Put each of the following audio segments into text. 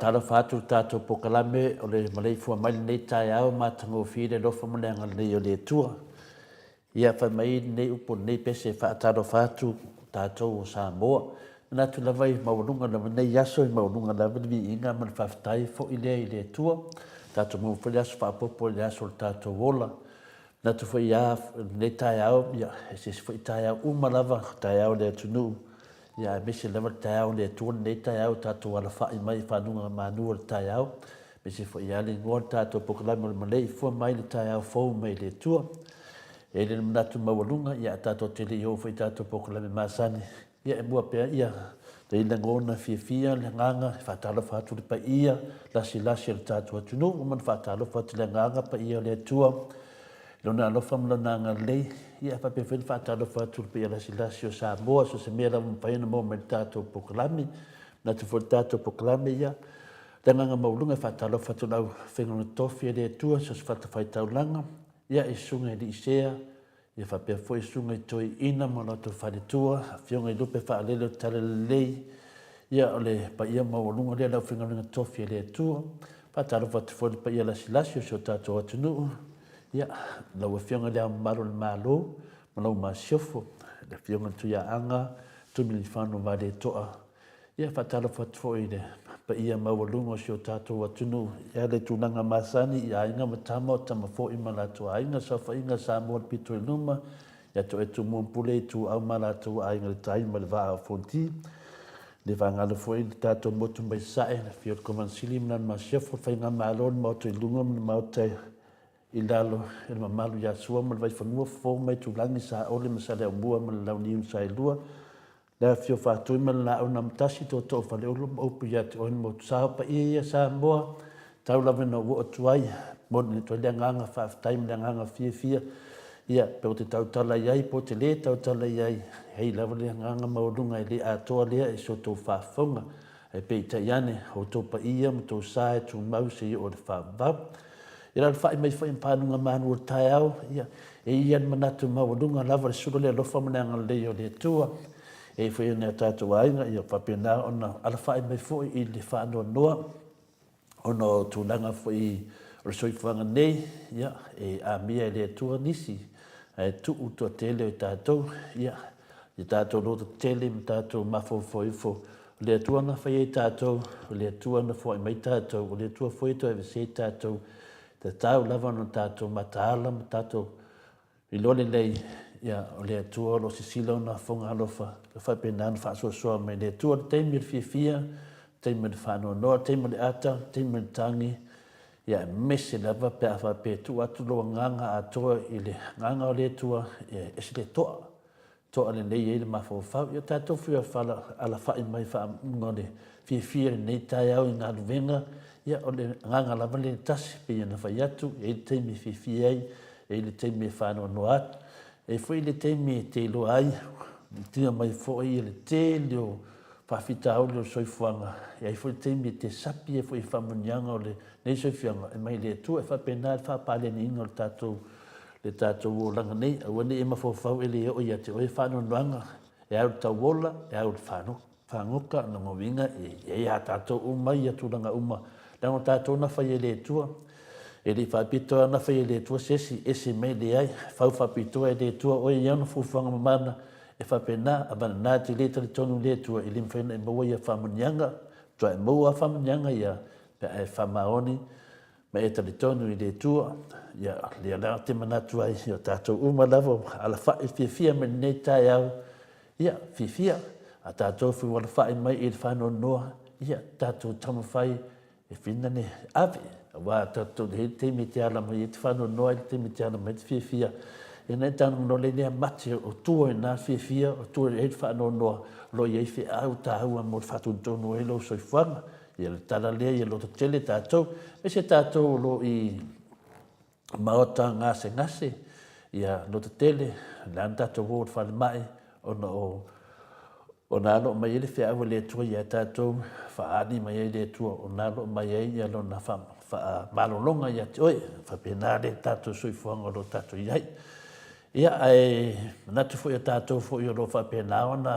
whaatala whātu tātou pokalame o le Maleifua-Mai nei tai au mātango whire lofa mananga nei o le tua. Ia whamai nei upo nei pese whaatala whātu tātou o Samoa. Nā tu lawai maurunga lama nei aso i maurunga lama ni inga man whaftai fo i le tua. Tātou mau whai aso whapopo le aso tātou wola. Nā tu whai a nei tai au, ia se whai tai au umalava tai au le tunu. Ia mese lava tai au le tua nei tai au tātou ala whai mai whanunga manua le tai au. Mese whai a le ngoa tātou pokalame o le Maleifua-Mai le tai au fau mai le tua. E le manatu maurunga, ia tātou tele i o whai tātou pokalame masani. Ia e mua pia ia, te ina ngona fia le nganga, whatalo whatu le pa ia, lasi le tātua tunu, man whatalo whatu le nganga pa ia le tua. Lona alofa mlona nga lei, ia pape when whatalo whatu le pa ia lasi o Samoa, so se mea lamu paina mo me tātou pokalame, na tu fo tātou pokalame ia. Le nganga maulunga whatalo whatu lau whengona tofi le tua, so se whatu whaitau langa, ia e sunga li isea, ia whapea fwoi sunga i toi ina mo loto wharetua, whionga i lupe whaalele o tala lei, ia o le pa ia maurunga lea lau whengaringa tofi le tua, whatalo whatu fwoi pa ia lasi o so tātou atunu, ia lau e whionga lea maro le malo, ma lau ma siofo, le whionga tuia anga, tumili whanu wa le toa, ia whatalo whatu fwoi le pa ia maurunga o so tātou atunu, ia le tūnanga masani, ia inga matama o tama fwoi ma lato a inga sa wha inga Samoa le pito i luma, ia to e tu muampule i tu au ma lato a inga le tai ma le waa au fonti, le wangalo fwoi le tātou motu mai sae, le whio komansili mnan ma siafo, whainga maalon ma o to i lunga ma o te i lalo, e mamalu ia sua ma le vai whanua fo mai tu langi sa ole ma sa leo mua ma le lau niun sa i lua, le fio whātui ma la au namtasi tō tō whale ulu ma upu ia te oin mo tsao pa ia Samoa, tau lawe no ua tuai, mo ni toi lea nganga whaafitai ma lea nganga fia, ia pe o te tau tala iai, po te le tau tala iai, hei lawe lea nganga maurunga i le atoa lea i so tō whaafonga, e pe i taiane, ho tō pa ia ma tō sae tō mau se i o le whaavau. Ia la whae mai whae mpanunga manu o tai au, ia e ian manatu maurunga lawa le sura lea lofa mananga leo le tua, e foi na tātou ainga i o whapena ona ala whae mai foi i le whaanoa noa ona o tūlanga foi o soifuanga nei ia e a mia le tua nisi e tu uto tele o tātou ia i tātou rota tele mi tātou mafo foi fo le tua na whae i tātou le tua na foi mai tātou le tua foi to e se tātou te tau lava no tātou mataala ma tātou i lole lei ia o le tua lo sisilo na fonga alofa fa penan fa so me le tua te mir fia te mir fa no te mir ata te mir tangi ia messe lava pe fa pe tu atu lo nganga ato ile nganga o le tua e le to ale le ile ma fa ia tato fia fala ala fa mai fa ngone fia nei tai au nga venga ia o le nganga lava le tas pe na fa yatu e te mi fia e le te mi fa no at e foi le temi te lo ai tia mai foi le te lo fa fita o lo soifuanga e ai foi temi te sapi e foi famunianga o le nei soifuanga e mai le tu e fa penal fa pale ni ngol le tato o langa nei o ne e ma fo fa ele o ia te o e fa no langa e au ta wola e au fa ngoka no movinga e ia tato o mai atu langa uma la tato na fa ele tua e li whapitoa na whai le tua sesi ese mei le ai, whau whapitoa e le tua oe iana fuwhanga mamana e whapena a mana nā te le tali tonu le tua i lim whaina e maua ia whamunianga, tua e maua whamunianga ia pe e whamaoni ma e tali tonu i le tua, ia le ala te manatu ai o tātou umalawa ala whai fia me nei tai au, ia fia a tātou whi wala whai mai i le whano noa, ia tātou tamu whai e whina ne ave, wa tato he te me te ala mai te whano noa te me te ala mai te fia e nei tanu no le nea mate o tua e nā fia o tua e whano noa lo i eife au ta aua mo whatu tono e lo soi whanga i le tala lea i lo te tele tātou e se tātou lo i maota ngase i a lo te tele le an tātou o whale mai o nā lo mai ele whea awa le tua i a tātou whaani mai ele tua o nā lo mai e i lo na whama malolonga ia te oe, whapenare tātou soifuanga lo tātou iai. Ia ai, natu fo ia tātou fo i lo whapena ona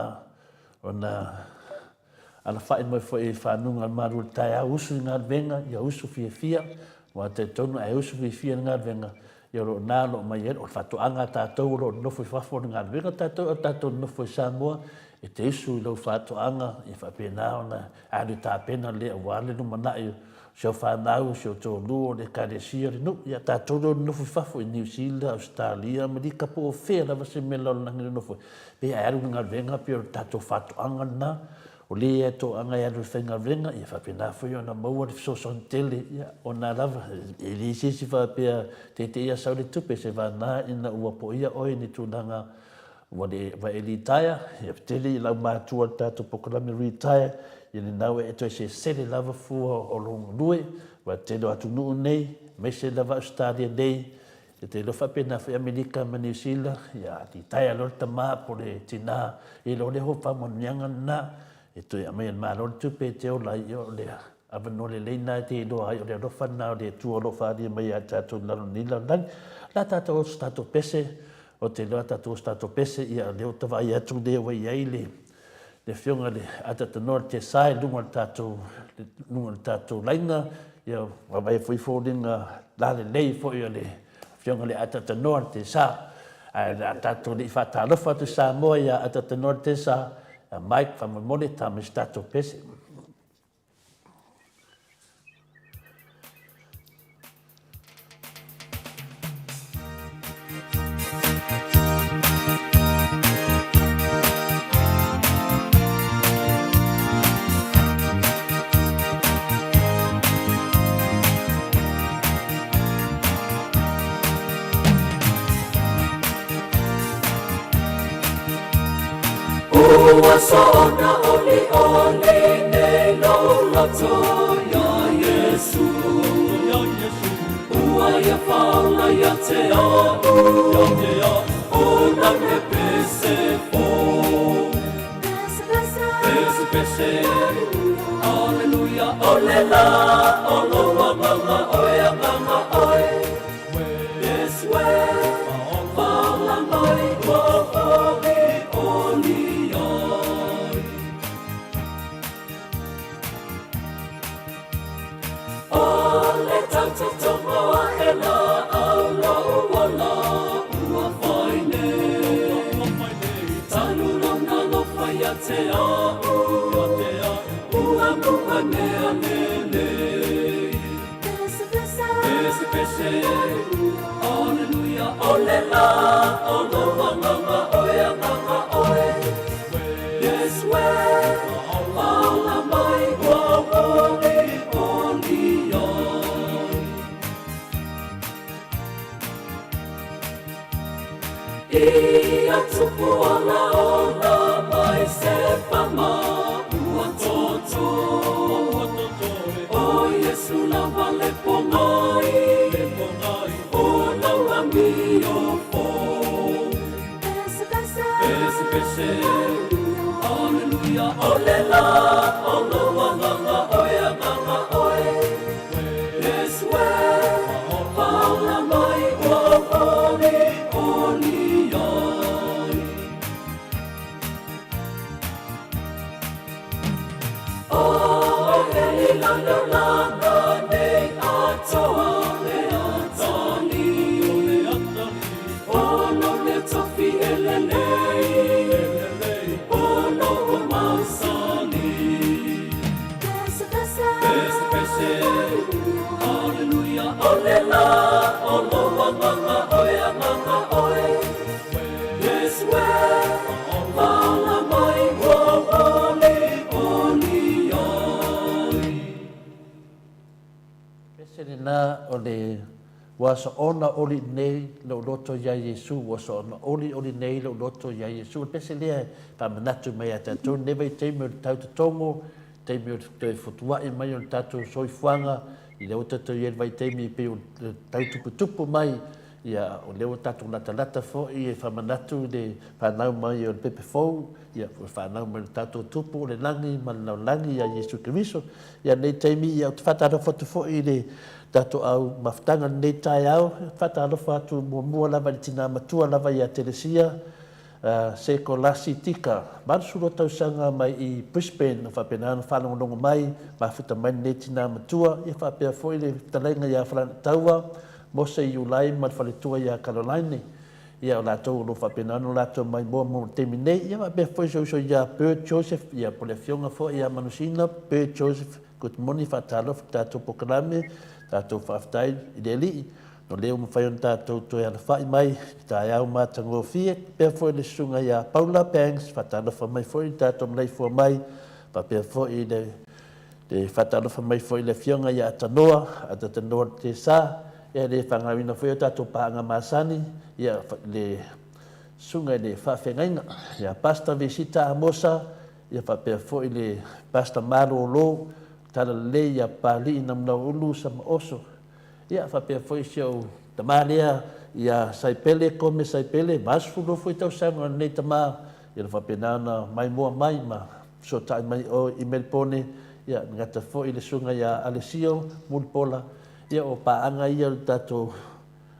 Ala whae mai fo whanunga maru tai a usu ngā venga, ia usu fia. Wa te tonu ai usu fia ngā venga. Ia ro nā lo mai o whatuanga tātou ro nofo whafo ngā venga tātou nofo Samoa. E te isu i lau whatuanga, i whapena ona, aru tā pena lea wale no manai. Seo whanau, seo tō luo, le karesia, no, ia tātou ro nofo whafo i New Zealand, Australia, Amerika po o whea lava se me lau nangi nofo. Pe aru ngā venga, pe o tātou whatuanga nā. O le e tō anga e aru whenga venga, ia whapena fwoi ona maua le fsoson tele, ia o nā lava. E li sisi whapea te ia saure tupe, se whanā ina ua po ia oi ni tūnanga wa e retire, ia tele i lau mātua tātou pokalame retire, ia ni nau e toi se sere lava fua o longa lue, wa tele atu nuu nei, me se lava Australia nei, ia te lo whapena fwoi Amerika ma New Zealand, ia retire lor ta maa po le tina, i lo le ho whamonianga na, e toi a mea mālor tupe te o lai o lea. Awa no le leina te ilo ai o lea rofa nao le tua lo whaari mai a tātou laro nila lang. La tātou o stato pese, o te loa tātou o stato pese, ia leo tawa i atu lea wai ai le whionga le atatanoa te sae lunga tātou lainga, ia wawai fuiforinga la le lei fwoi o le whionga le atatanoa te sa. A tātou li whatalofa tu Samoa ia atatanoa te sa, Mike whamamone tā me stato pese. Sona oli nei lo lato ya Yesu ua ya faula ya te o na me pese fo pese Alleluia olela olo mama oya mama oi yes we faula mai oli Tomoa e la au lau wala ua whaine Tanu lona lo whai a te au ua mua mea lele Pese Alleluia ole la olo mama oe mama oe Yes we Wala mai wa oli Ia tupu ala mai se pama ua toto O Yesu lava le pongai O laura mi o fo Pese Alleluia olela Olo wanganga oea mama oe Yes we Paula mai oli Langa nei atoa le atali Ono le tofi elelei Ono o mausali Pese Alleluia olela Ono wanganga oea mama oe Yes we Wala mai Sene nā o le wasa ona oli nei lo loto ya Yesu, wasa ona oli nei lo loto ya Yesu. Pese lea pa manatu mai a tātou, newa i teimi o tau tatongo, teimi o te futua i mai o tātou soifuanga, i leo tātou i elwa i teimi i pe o tau tupu mai, ia o leo tātou lata fo, i e whamanatu le whanau mai o le pepe fou, ia whanau mai o tātou tupu, le langi, malau langi a Yesu Kiriso, ia nei teimi ia o te whataro fotu fo i le tātou au mawhtanga nei tai au, whataro fatu mua lava le tina matua lava i a Teresia, se ko lasi tika marsuro tausanga mai I Brisbane no whapenana whanongonongo mai mafuta mai neti nā matua ia whapea foi le talenga ia whalana taua mo se Iulai ma whaletua ia Caroline ia o lātou no whapenana o lātou mai mua mo temi nei ia whapea foi so ia Bert Joseph ia pole fionga fo ia manusina Bert Joseph good morning whatalofa tātou pokalame tātou whaftai I le li no leo mawhai on tātou toi ala whai mai, tā iau mātango fie, pēr fwoi le sunga ia Paula Banks, whatalofa mai fwoi tātou Maleifua-Mai, pa pēr fwoi le whatalofa mai fwoi le fionga ia Atanoa, Atanoa te sā, ia le whangawina fwoi o tātou pāanga māsani, ia le sunga le whawhengainga, ia pasta visita amosa, ia pēr fwoi le pasta maro lo, tala le ia pāli inamna ulu sama oso, ia whapea foi siau tamalea ia saipele kome saipele masfulo foi tau sanga nei tama ia whapea nana mai mua mai ma so tai mai o I Melbourne ia ngata foi le sunga ia Alessio Mulpola ia o paanga ia tato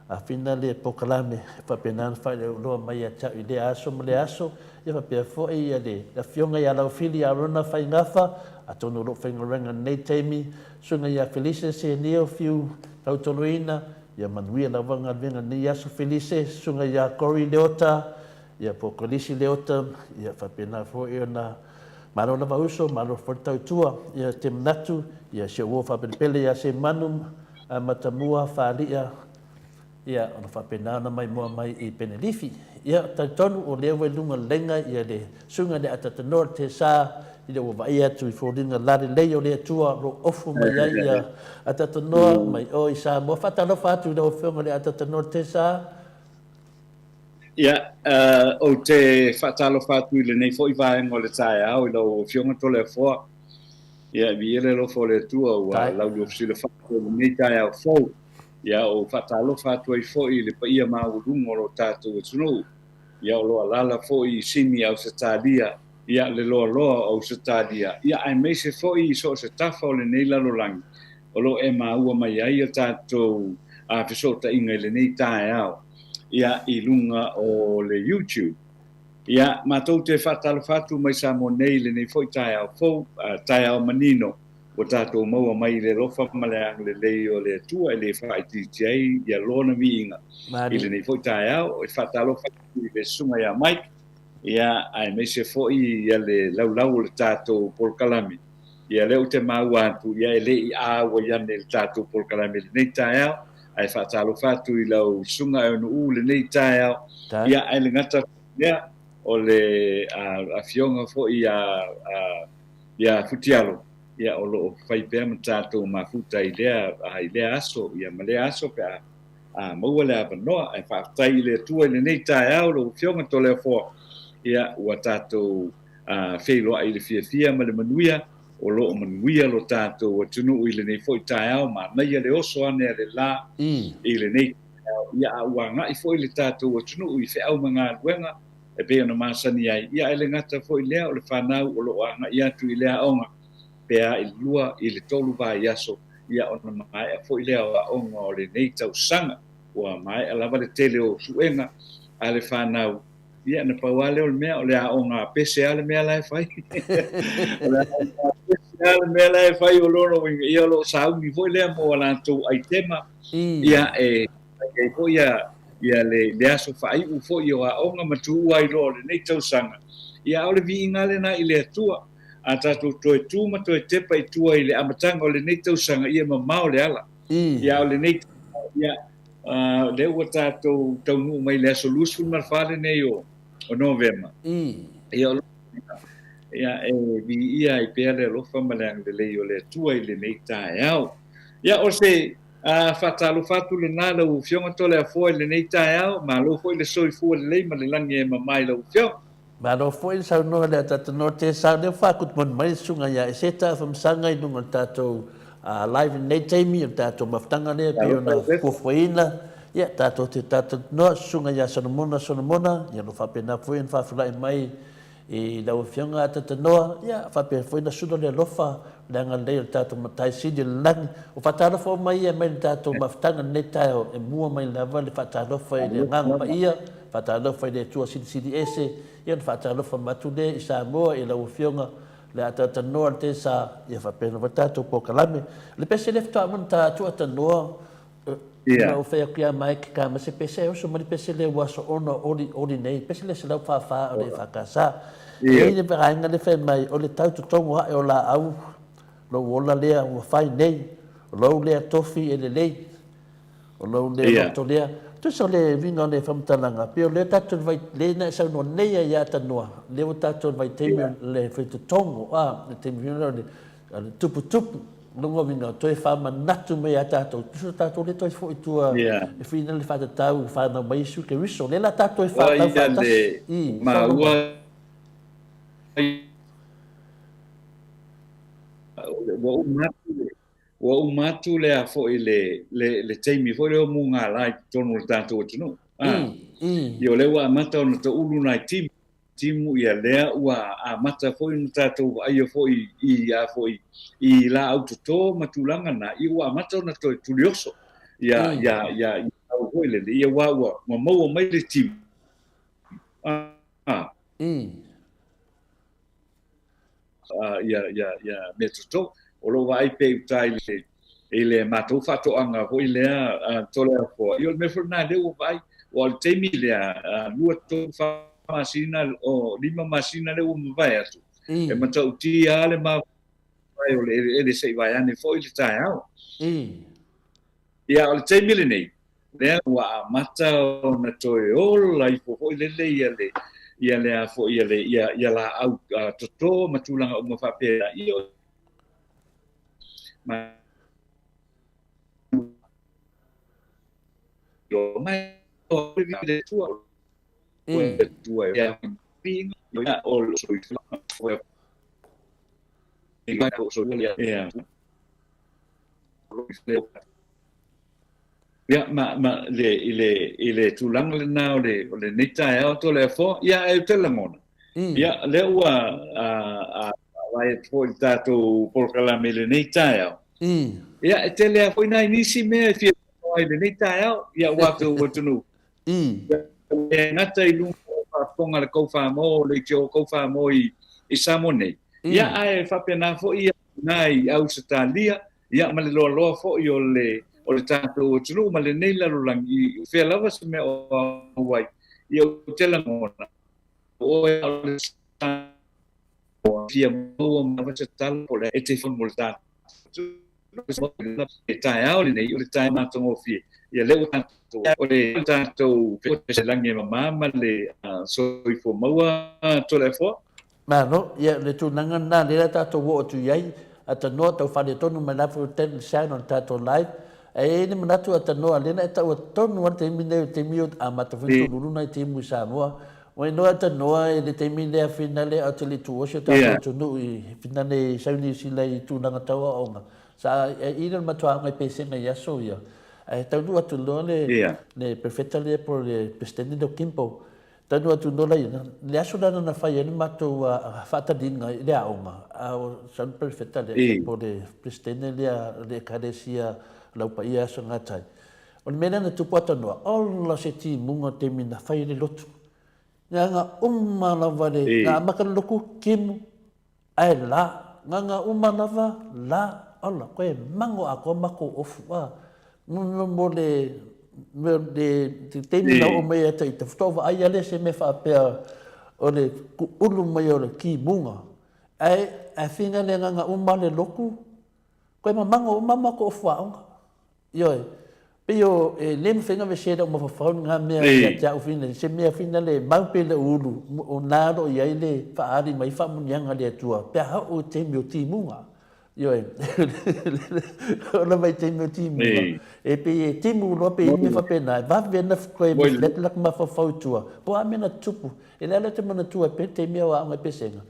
a fina le pokalame whapea nana whai le uloa mai a tau I le aso ma le aso ia whapea foi ia le la fionga ia lau fili a rona whai ngafa a tono ro whaingorenga nei teimi sunga ia Felice se neo fiu Tautoloina, ia manuia la wanga venga ni aso Felice, sunga ia Corey Leota, ia Pokolisi Leota, ia whapena fo ia na maro na mauso, maro fortau tua, ia te manatu, ia se ua whapele ia se manum, a matamua whalia, ia ona whapena na mai mua mai I Penelifi. Ia tautonu o leo e lunga lenga, ia le sunga le atatanor te sā, ia o vai atu I fōringa lare leo le atua ro ofu mai ai ia atatanoa mai o I Samoa. Whatalofa atu le o whionga le atatanoa te sā? Ia, o te whatalofa atu I le nei fo I vaenga o le tae au I lau whionga tole a fōa. Ia, vi ele lo fo le atua ua lau li ofisi le whakao le nei tae au fōu. Ia, o whatalofa atu ai fo I le paia maurungo lo tātou e tunu. Ia, o loa lala fo I sini au sa tālia. Ia le loa o se tadia. Ia ai mei se foi so se tafa o le nei lalolangi. O lo e maua mai ai a tātou a fesota inga le nei tae au. Ia I lunga o le YouTube. Ia mātou te whatalo whatu mai Samoa nei le nei foi tae au fau, tae au manino. O tātou maua mai le lofa maleang le leo le tua le whai TJ ia lona mi inga. I le nei foi tae au, o whatalo whatu I le sunga ia Mike. Ia ai me se foi ia le lau le tātou polkalami. Ia leo te mau atu, ia ele I awa ia le tātou polkalami le nei tae au, ai whatalo whatu I lau sunga e unu le nei tae au, ia ai le ngata ia o le a fionga foi ia futialo, ia o lo whaipea ma tātou mafuta I lea aso, ia ma lea aso pe a maua le apanoa, ai whaatai le tua I le nei tae au, lo fionga to leo fōa. Ia ua tātou wheiloa I le fia ma le manuia, o lo manuia lo tātou a tunu I le nei fwoi tae au, ma naia le oso ane a le la I le nei tae au. Ia ua ngai fwoi le tātou a tunu I whiau mga luenga, e pēo na māsani ai. Ia ele ngata fwoi lea o le whanau, o lo a ngai atu I lea onga, pēa I lua I le tolu vai aso, ia ona mai a fwoi lea o a onga o le nei tau sanga, ua mai a lava le tele o suenga, a le whanau, ia na pauale o le mea o le a o ngā pese a le mea lai whai. O le a pese a le mea lai whai o lono winga ia lo saungi foi lea mo alantou ai tema. Ia e foi ia le aso whai u foi o a onga matu ai lo le nei tausanga. Ia o le vi ingale na I le atua. A tātou toe tūma toe tepa I tua I le amatanga o le nei tausanga ia ma mao le ala. Ia o le nei ia le ua tātou taunu mai le aso lusu marwhale nei o novema. Ia e vi ia I pēr le lofa maleang le lei o le tua I le nei tae au. Ia o se whatalo whatu le nā lau fionga tole a fōi le nei tae au, ma lo fōi le soi fua le lei ma le langi e mamai lau fionga. Ma lo fōi sau noa le atatanoa te sau le whakut mon mai sunga ia e seta whamsanga I nunga tātou live nei teimi o tātou maftanga lea pio na kufuina. Ia tātou te tātou noa sunga ia sonamona, ia no whapena fōi en whawhulai mai I lau whionga atatanoa, ia whapena fōi na suna le lofa, leanga lei o tātou matai sidi le langi. O whatarofo mai ia mai le tātou maftanga nei tae o e mua mai lava le whatarofo I le nganga pa ia, faatalofa i le atua silisili ese ia na faatalofa matu lea i Samoa i lau fionga le atatanoa le te sa ia faapena vai tatou pokalame le pese le fetoamana tatou atanoa ina o fea kia mai ki ka mase pese o so mali pese le waso ona oli nei pese le selau fa o le fakasa e le verainga le fe mai o le tau tutongo ha e o la au lo wola lea o fai nei lo lea tofi e le lei o lo le to lea tu so le vinga le famtalanga pe o le tatu vai le na sa no nei ia tanoa le o tatu vai teme le fe tutongo le teme le tupu lungo vinga toi fa manatu me ata to tu tato le toi fo tua e fina le fa tau fa na mai su ke riso le la tato e fa ta fa ma ua wa umatu le a fo le taimi fo le o munga lai tonu tato tino yo le wa mata no to ulu nai timu ia lea ua a mata foi no tatou aia foi i la autoto matulanga na i ua mata na to tulioso ia au foi le ia ua mau mai le timu ia metoto o lo vai pe utai le ele matou fatoanga foi lea tole fo io me forna de o vai o temi le lua to masina o lima masina le vai atu e matau tia le ma vai o le sei vai ane foi le tai au ia o te mili nei le wa mata na toi o lai fo foi le ia le a fo ia la au toto matulanga o fa pe io ma yo mai o le tua tua ya ping ya o so ya ma le tulang le na le neta ya to le fo ya e te la mona ya le wa vai foi tato por cala me le neta ya te le foi na inisi me fi le neta ya wa to no ngata i lungo ponga le kofa mo le kio kofa mo i samone ia ai fa pena fo ia nai au Australia ia ma le loa fo i o le tato tulu ma le nei la lang i fe lava se me o wai i o tela mona o le fia mo ma va tal po le e te fon molta e tai au le nei o le tai ma tongo fie ia le o le tato pe langi mama le soi fo maua to le fo ma no ia le tu nanga na le tato wo tu yai ata no tau fa le tonu ma na fu ten shine on tato live e ni mana tu ata no le na ta o tonu te mine te miu a mata fu tu luna te mu Samoa o no ata no e te mine a finale a te le tu o se tato tu no i finale sa ni si le tu nanga tau o nga sa i le matua ngai pese ngai aso ia tau dua tu le perfecta le por le presidente do Kimpo tau dua tu le aso dana na fai ni mato fata dinga le aonga au san perfecta le por le presidente le carecia lau pa ia so ngatai o mena na tu pota no all se ti munga te mina fai le lotu nga umma lava le nga makan loku kim ai nga umma lava la alla koe mango ako mako ofua no mo le te mina o me te tova ai ale se me fa pe o le ulu mai o le ki munga ai finga le nga umma le loku koe mango umma ko ofua yo Pio lem finga ve sheda mo fa nga me ya ja u fina se me fina le mau pe le ulu o nado ia ile fa ari mai fa mun yanga le tua pe ha o te mi o ti munga yo o mai te mi o ti munga e pe ti mu no pe mi fa pe na va ve na ko e let lak ma fa fa tua po a me na tupu e le te mana tua pe te mi o a pe senga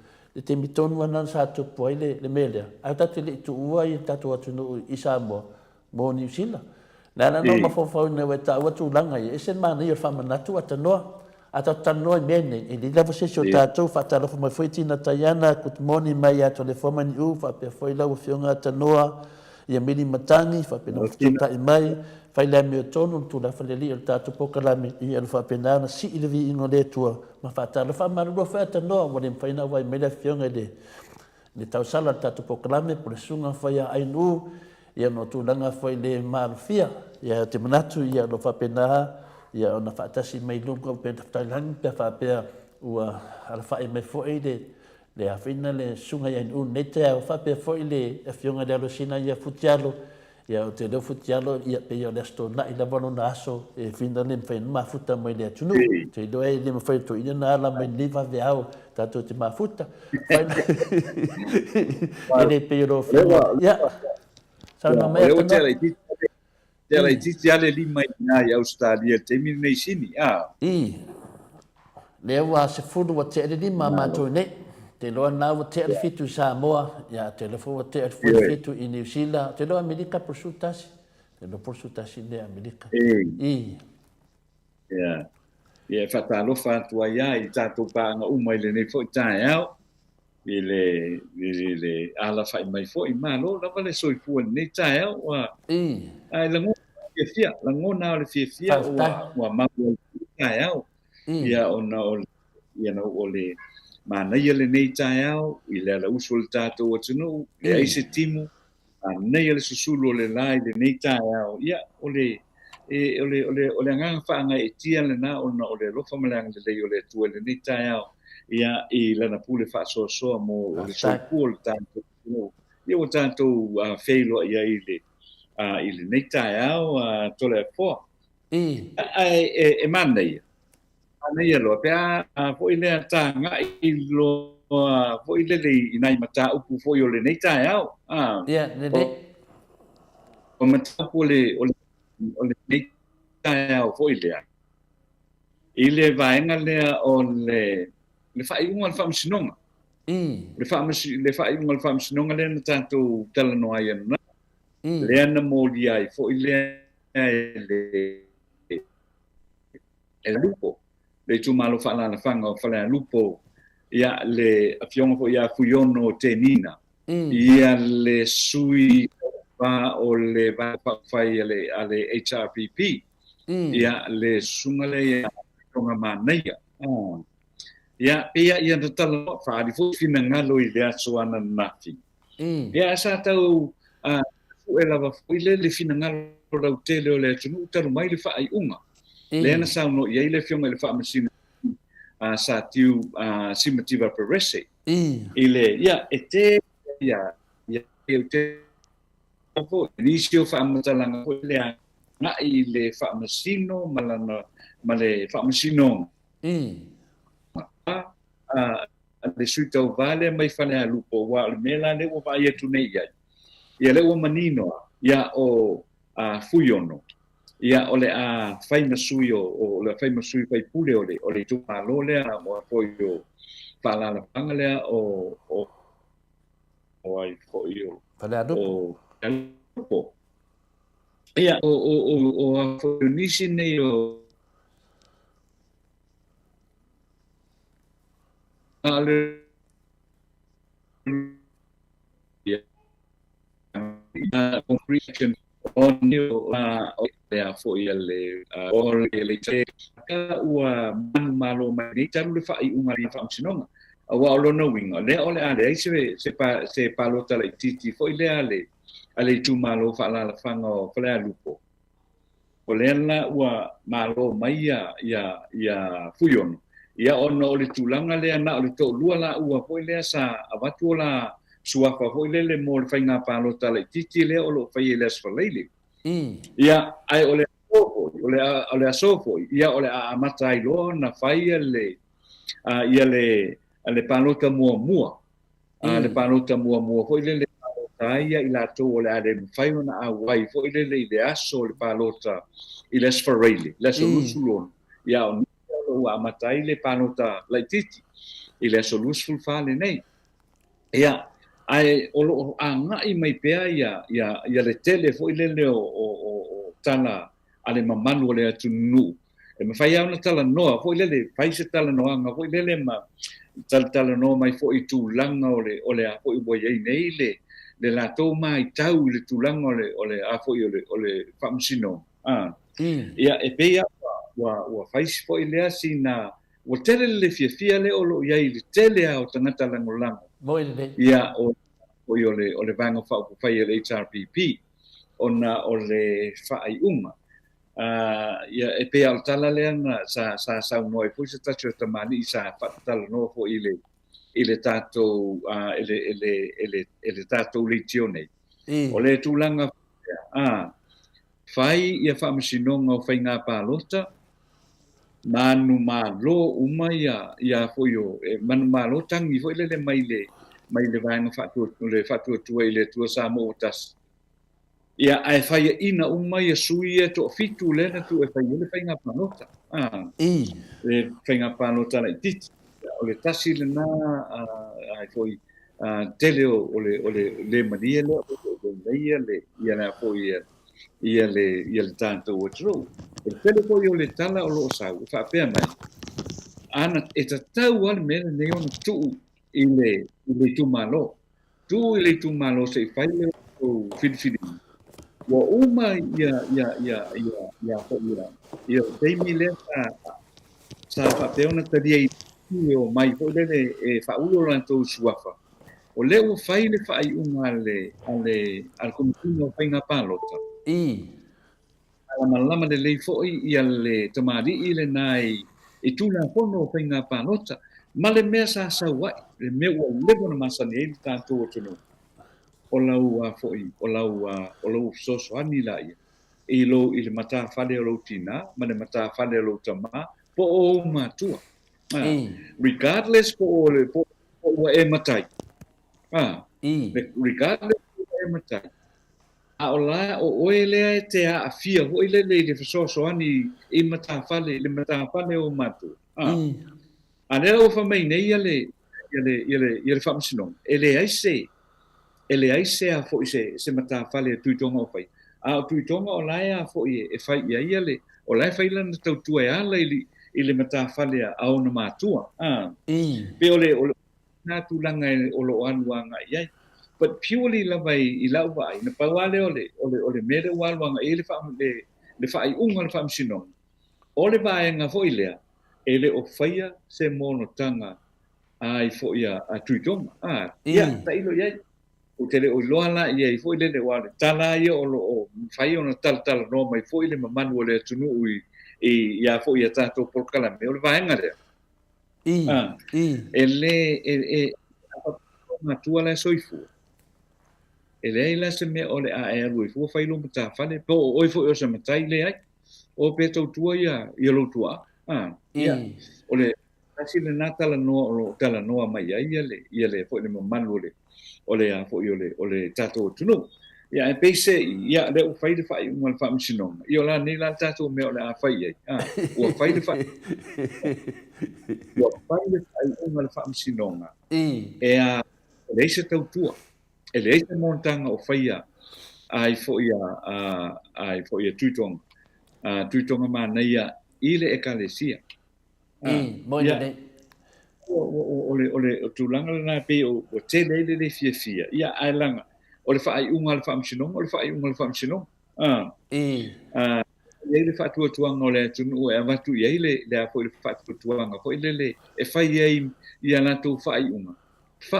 te mi tonu ana sa tupu ile le mele a ta te le tu ua i ta tu atu no i Samoa mo New Zealand na no ma fo ne weta watu langa e sen mana ia fa manatu atanoa atanoa mene e le lava se so tatou fa tala fo mai foi tina taiana kut moni mai ato le fo mani u fa pe foi la fionga atanoa ia mili matangi fa pe no tuta i mai fai le me tonu tu la fale li ta tu poka la mi i alfa pena na si i vi ingo le tua ma fa ta fa ma ro fa ta no wa le fai na wa me le fionga le tau sala ta tu poka la me por sunga fa ya ai nu ia no tu langa foi le marfia ia te manatu ia lo fa pena ia ona fa ta si mai lungo pe ta lang pe fa pe ua alfa me foi le afina le sunga ia un nete fa pe foi le fionga de lo sina ia futialo ia o te leo futialo ia pe ia le sto na ila bono na aso e fina le mfen mafuta mai le tunu te do e le mfen to ina na la mai liva veao tato te mafuta ele pe ro fina ia sa no me o te ala titi ale lima ina i Australia te mi nei sini i le wa se fulu wa te le mama to ne te loa na wa te fitu Samoa ya te le fo te fitu in New Zealand te loa Amerika por sutasi te lo por sutasi le Amerika i ia fatalo fatua ia i tatou paanga uma i lenei fo'i taeao i le ala fai mai fo'i malo lava le soifua lenei taeao ua ai lagona o le fiafia ua mau taeao ia ona o le manaia lenei taeao i le alausu o le tatou atunuu le ai se timu manai le susulu o le la i lenei taeao ia o le agaga fa'agai'etia lena ona o le alofa ma le agalelei o le atua lenei taeao ia i lana pule fa'asoasoa mo o le soifua o le tatou ia ua tatou feiloa ia i lenei taeao tole afoa e manaia manaia loa pea fo'i lea taga'i loa fo'i lele inai mataupu fo'i o lenei taeao o mataupu o le nei taeao fo'i lea i le vaenga lea o le fa'ai'uga le fa'amasinoga le fa'ai'uga le fa'amasinoga lea na tatou talanoa ai ana lea na molia ai fo'i lea e lupo le tumalo fa'alalafaga o falealupo ia le afioga fo'i a fuiono o tenina ia le sui o le fa'afai a le HRPP ia le sunga le tonga manaia ia ia na tala fa'ali fo'i finagalo i le aso ana nafi ia sa tau e lava fo'i le finagalo lautele o le atunuu talu mai le fa'ai'uga lea na sauno ia i le fioga i le fa'amasina sa tiu simativa perese i le ia e te ia o te nisi o fa'amatalaga fo'i le aga'i le fa'amasino ma le fa'amasinoga le sui tauvale mai falealupo ua o le mea la le ua va'ai atu nei ai ia le ua maninoa ia o fuiono ia o le fai masui o le fai masui fai pule o le tumalo lea mo foi o fa'alalafaga lea o ai foi o falealupo ia o nisi nei o ale comprehension on le foi le o le te ua malo mai talu le fa'ai'uga le fa'amasinoga ua o lona uiga lea o le a leai se palota lai titi fo'i lea ale itumālo fa'alalafaga o falealupo o lea la ua malo mai ia fuiono ia ona o le tulaga lea na o le to'olua la ua fo'i lea sa avatu o la suafa fo'i lele mo le faiga palota lai titi lea o lo'o fai le asfalaile ia ai o le aso fo'i ia o le a'amata ai loa na fai ia le palota muamua le palota muamua fo'i lele ia i latou o le a le mafai ona auai fo'i lele i le aso o le palota i le asfaraile le asolusu lona ia o ua amatai le palota laititi i le asolusu fulfa lenei ia ai o lo'o aga'i mai pea ia le tele fo'i lele o tala a le mamalu o le atunuu e mafai au na talanoa fo'i lele fai se talanoaga fo'i lele ma talanoa mai fo'i tulaga o le a fo'i ua iai nei le latou maitau i le tulaga o le a fo'i o le fa'amasino ia e pe wa fais fo ile sina o tele le fia le o lo ia i tele o tangata langolango ia o le vanga fa ko fai le HRPP ona o le fai uma ia e pe al tala le na sa no e pusa ta chota mani sa fa tala no fo ile tato ele tato lezione o le tulanga fai ia fa masinonga o fai nga palota manu malo uma ia foio manu malo tangi foi le mai le vanga fatu tu ile tu Samoa tas ia ai fai ina uma ia sui to fitu le na tu e fai le fai nga palota le fai nga palota le tit o le tasi le na ai foi tele o le mania le ia na foi ia le tanto o tro e pele ko yo le tala o lo sa fa pe mai ana e tau al me ne on tu ile tu malo se fai le o fit wa uma ia ko ia dei mile sa fa pe ona tadia o mai ko le e fa ulo lan to suafa o le o fai le fai unga al comituno fai nga palota lama de le foi ia le tamari ile nai e tula fono fai nga palota ma le mesa sa wa le me o le bona masani e tanto tunu o lau foi o lau so ani la ia e lo ile mata fale o tina ma le mata fale o tama po o matua regardless po e matai regardless po e matai a ola o ele te a fia o ele le so ani e mata fale o matu ane o fa mai nei ele fa msino ele ai se a fo se mata fale tu tonga fai a tu tonga ola ya fo e fai ia ele ola fai lan tu e ala ile mata fale a ona matua pe ole na tu langa o lo anwanga ia but purely lavai I lavai na pawale ole mere walwanga ele fa le fa I unga le fa msino ole vai nga fo ilea ele o faia se mono tanga ai fo ia a tuitonga ia ta ilo ia o tele o loala ia fo ile le wale tala ia o fai ona tal no mai fo ile mamanu ole tunu ia fo ia tato por kala me ole vai nga le ele na tua la soifu ele la se me ole a ru fu fai lo mata fale po o fo o se mata ile ai o peto tua ia lo tua ia ole asi le natala no tala no mai ia le fo le manu ole a fo ole tato tunu ia e pese ia le o fai de fai un fa msino io la ni la tato me ole a fai ai o fai de fai un fa msino e a le se tau tua e le se montanga o faia ai fo ia tuitonga manaia ile ekalesia mo ile ole tulanga na pe o tele le fia ia ai langa ole fa ai unga fa msino ele fa tu ngole tu e va tu ele le fo le fa tu nga fo ele e fa ia na tu fa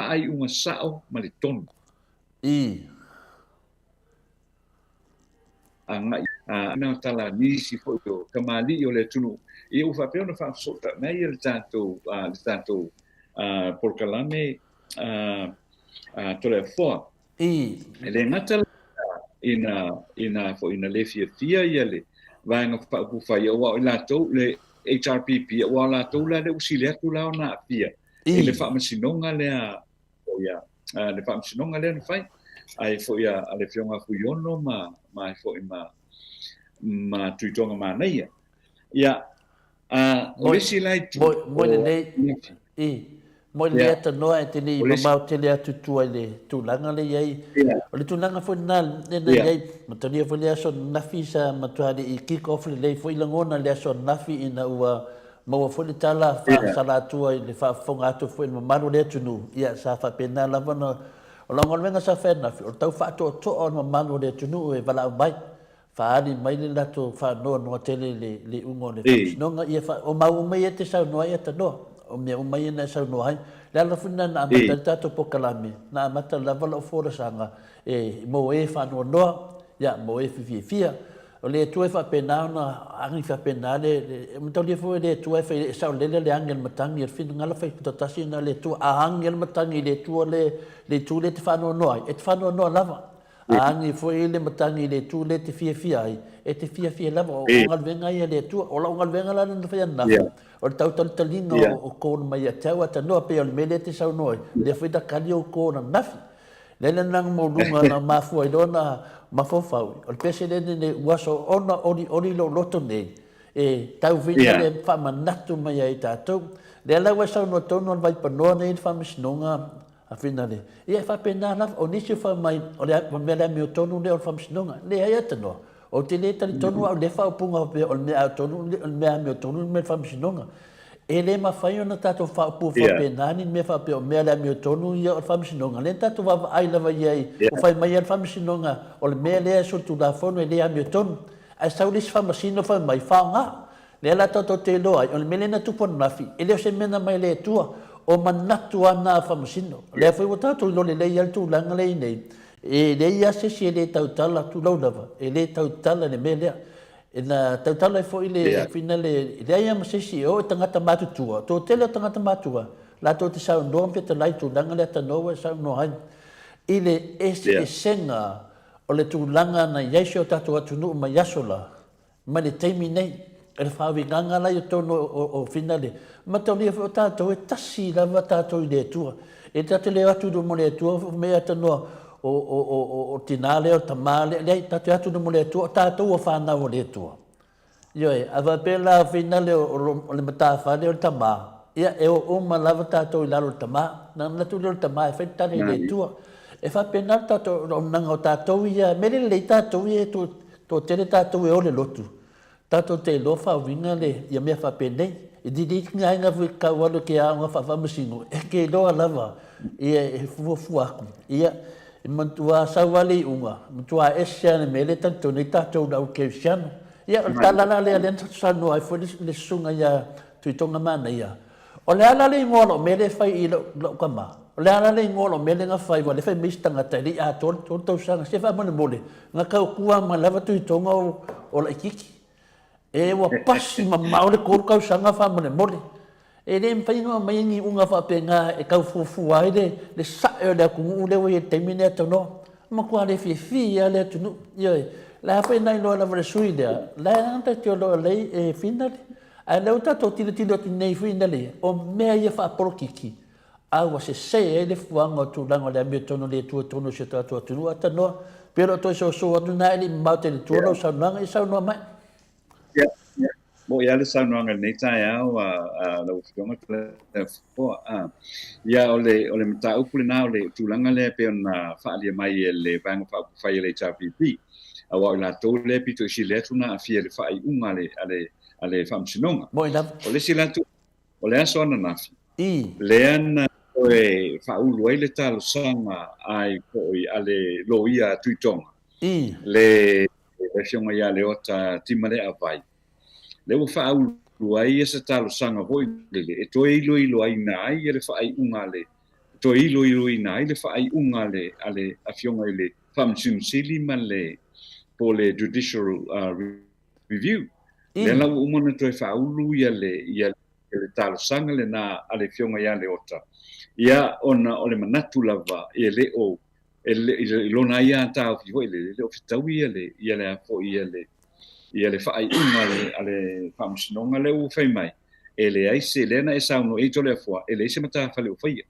ai unga sao maliton anga na tala ni si fo kamali o le tunu e o fa pe ona fa sota na il tanto por calame tole fo ele ngata ina le fia ele vai nga fa ku fa ia wa la to le HRPP wa la to la de usilia tu la na fia ele fa masinonga le le fa masinonga le fai ai fo ia ale fionga fu yono ma fo ma tuitonga ma nei ia o le si lai tu mo le ta no e te ni ma te le tu le tu langa le ai o le tu langa fo na le ai ma te ni fo le so na fisa ma tu hadi I kick off le fo ilangona le so na fi ina ua ma fo le tala fa sala tu le fa fonga tu fo ma manu le tu nu ia sa fa pena la vana o longa venga sa fa na fi o tau fa to o ma manu le tu nu e vala mai Whaari mai le lato whanua noa tele le ungo le whamsinonga. Ia o mau mai e te sau noa ia ta noa. O mea umai e na sau noa hai. Le ala whina na amata le tato pokalame. Na amata lava lau fōrasanga. Mo e whanua noa. Ia mo e fia. O le tu e whapena na angi whapena le. Matau le fo le tu e whai sau lele le angel matangi. Ir whina ngala whai kutotasi na le tu a angel matangi le tu le tu le te whanua noa. E te whanua noa lava. Angi foi le matangi le tu le te fia ai e te fia lava o ngal venga ia le tu o la ngal venga la no fia na o tau talinga o ko mai a tau ata no pe o mele te sau noi le foi da kali o ko na nafi le nang mo lunga na mafu ai dona mafofa o presidente ne waso ona ori lo loto nei e tau vina le fa manatu mai ai tatu le la wasa no tono vai pano nei fa misnonga a finale ia fa pena na o nisi fa mai o le mele mi tonu le o fa misnonga le ai atano o te le tali tonu o le fa punga pe o me tonu le me mi tonu me fa misnonga e le ma fa ona tato fa pu fa pena ni me fa pe o mele mi tonu ia o fa misnonga le tato va ai lava ia o fa mai fa misnonga o le mele so tu da fono le mi tonu ai sa ulis fa masino fa mai fa nga le la tato te lo ai o le mele na tu pon nafi e le se mena mai le tua o manatu ana famasino le foi wata to lo le le tu langa le nei e le ia se le tautala tu lo lava e le tautala le mele e na tautala foi le finale le ia ma se o tangata matutua to tele tangata matua la to te sa ndo pe te lai tu langa le ta no sa no hai ile ese senga o le tu langa na yesho tatu atu no ma yasola ma le temi nei e whawi nganga lai o tono o finale. Ma tau lia wha tātou e tasi lava tātou i le tua. E tātou le atu do mo le tua, mea tanoa o tinale o tamale, lei tātou atu do mo le tua, tātou o whanau o le tua. Ioi, a wapela finale o le matawhane o tamā. Ia e o ma lava tātou i lalo tamā, na natu le tamā e whaitane le tua. E whapena tātou o nanga o tātou ia, mere le tātou ia to tere tātou e o le lotu. Tato te lofa winga le ia mea whapenei. E didi kinga inga fui kaualo ke a unga whawhamasino. E ke loa lava. Ia e fuafua aku. Ia e mantua sauwale unga. Mantua esiana mele tanto nei tato nau ke siana. Ia o talala le alenta sanu ai fui le sunga ia tuitonga mana ia. O le ala le ngolo mele fai i lo kama. O le ala le ngolo mele nga fai wa le fai mistanga tari a tol sanga. Se wha mone mole. Nga kau kua ma lava tuitonga o la ikiki. E wa pasi ma maule ko kau sanga fa mole mole e le mfainga mai ni unga fa penga e kau fufu ai le sa e le ku le we termine to no ma kwa le fi ya le tu yo la fa nai lo la vre suida la anta te lo le e finale a le uta to tilo ti nei finale o me ia fa por kiki a wa se e le fuanga tu lango le mi tono le tu tono se ta tu tu ata no pero to so atu na le ma te tu no sa nanga sa no mai Mo ia le saunoanga nei tai au a lau whionga tele fo ia o le mata upu le nao le tūlanga le pe ona whaalia mai e le vanga whai le HRPP a wa la tō le pito isi le tuna a fia le whai unga ale whamsinonga o le silatu o le aso ana nafi le ana oe whaulu ai le talo sanga ai koi ale loia tuitonga le whionga ia le ota timale a vai le o whaau ai esa talo sanga hoi lele e toi ilo ai nai e le whaai unga le toi ilo i nai le whaai unga le ale a whionga i le whamsun sili ma le po le judicial review le lau umana toi whaulu ia le talo sanga le na ale whionga ia le ota ia ona o le manatu lava e le o e lona ia tau ki hoi le o fitau ia le a fo ia le whaai unga ale whamsinonga le u whai mai. E le aise lena e sauno e tole a fua, e le aise mata whale u whaia.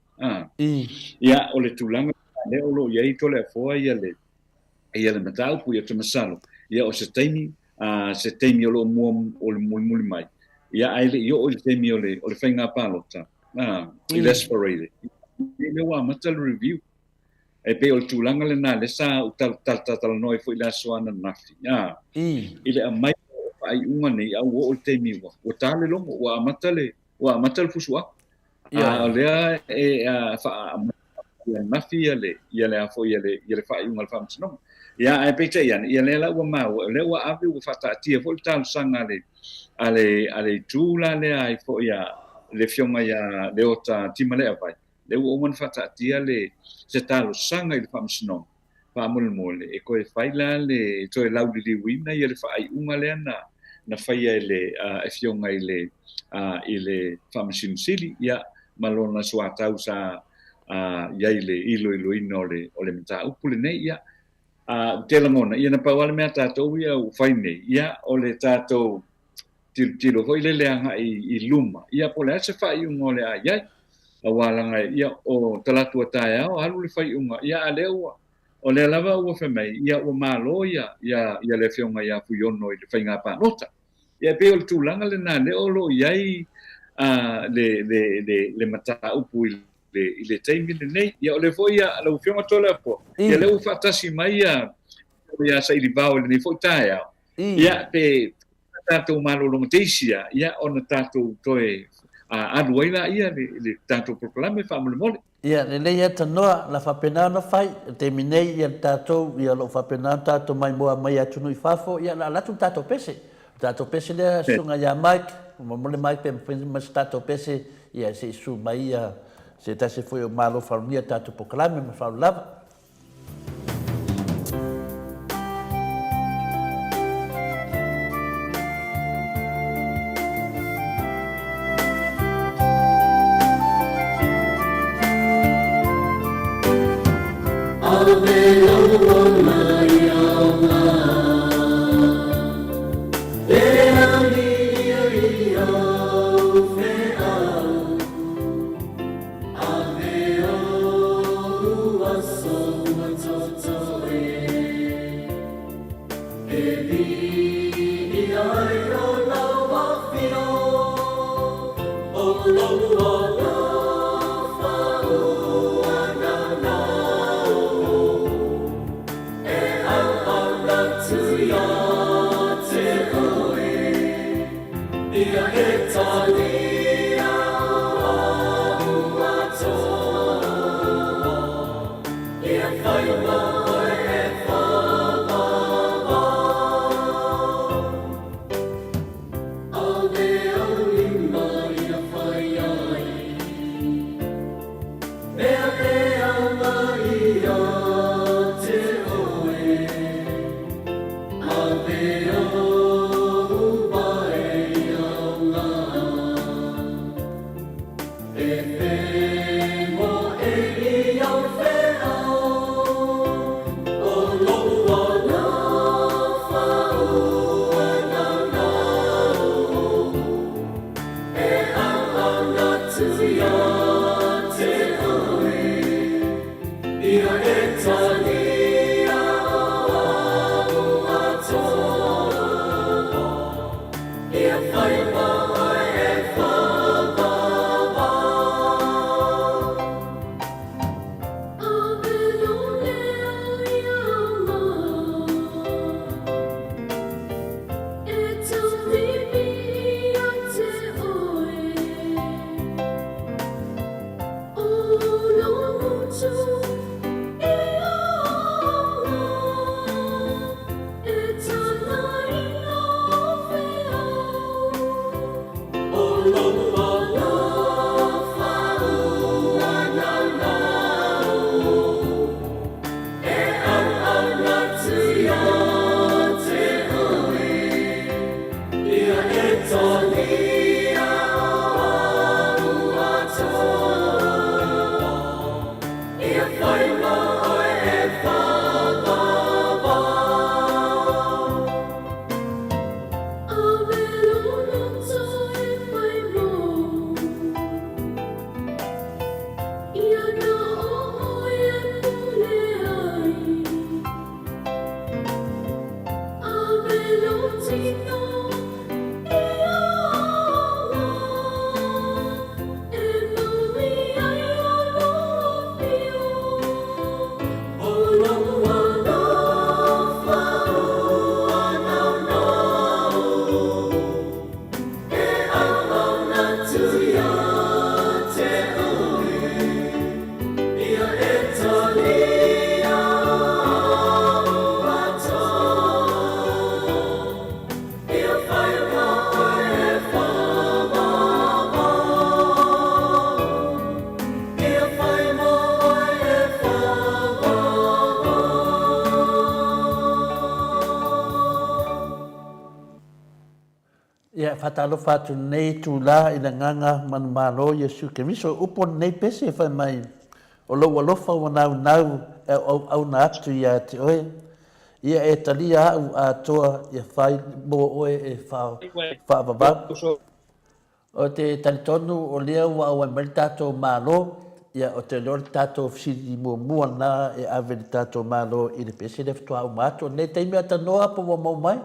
Ia o le tūlanga le olo ia i tole a fua ia le mata upu ia te masalo. Ia o se taimi o lo mua o le muli mai. Ia aile i o le taimi o le whainga pālota. I le aspirate. I le wa mata le review. E pe o le tūlanga le nā le sa u tal noi fo i la soana nafi. I le amai ai unga nei au o le temi wa. O tale longo wa amata le fusua. Lea e nafi ia le afo ia le whai unga le whamsinonga. ia ai pe te ia le la ua mau le ua ave ua fataatia fo le talosaga ale tula le ai fo ia le fionga ia le ota tima le avai le ua uma fataatia le se talosaga i le faamasinoga faamole e koe faila le toe lauliliuina ia le faaiʻuga lea na faia e fionga i le faamasinosili ia ma lona suatau sa iai le iloiloina o le mataupu lenei ia te langona ia na pauale mea tātou ia u whai nei ia o le tātou tilo hoi le leanga i luma ia po le ase whai unga o le a iai a walanga ia o talatu atai au alu le whai unga ia a leua o le lava ua whamei ia ua malo ia le whionga ia fuyono i le whainga pānota ia pe o le tūlanga le nā le o lo iai le mataupu i le teimi le nei ia o le foi ia le whionga tole apo ia le u whatasi mai ia sa ili vau le nei foi tae au ia pe tātou malolonga teisia ia o na tātou toe alu aila ia le tātou proklame whaamole ia le nei ata noa la whapena na whai te minei ia tātou ia lo whapena tātou mai moa mai atu nui whafo ia la latu tātou pese lea sunga ia Mike mole Mike pe mas tātou pese ia se su mai ia se tase foi o malo wharunia tātou proklame ma wharu lava Ia whatalofa atu nei tu la ina nganga manumalo Yesu ke miso upo nei pese whai mai. O lo alofa o nau au na atu ia te oe. Ia e talia au a toa ia whai mo oe e whaavavau. O te talitonu o lea ua au mai tatou malo. Ia o te leo tatou fsiri mua na e ave ni tatou malo i le pese le ftua au mato. Nei teimi atanoa po wa mau mai.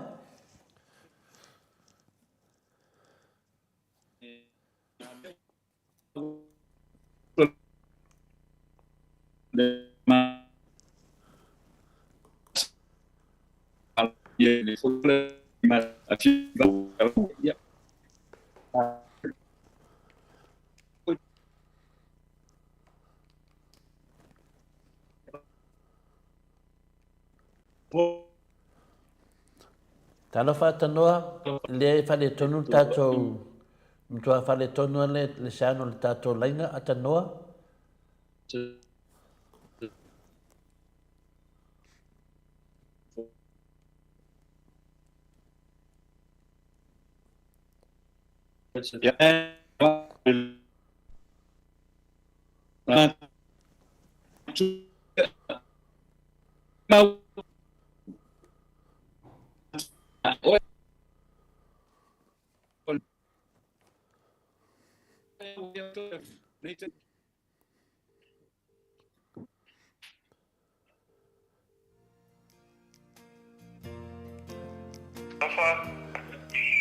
Talo whatanoa, le whale tonu tātou, mtua whale tonu le sāno le tātou lainga atanoa.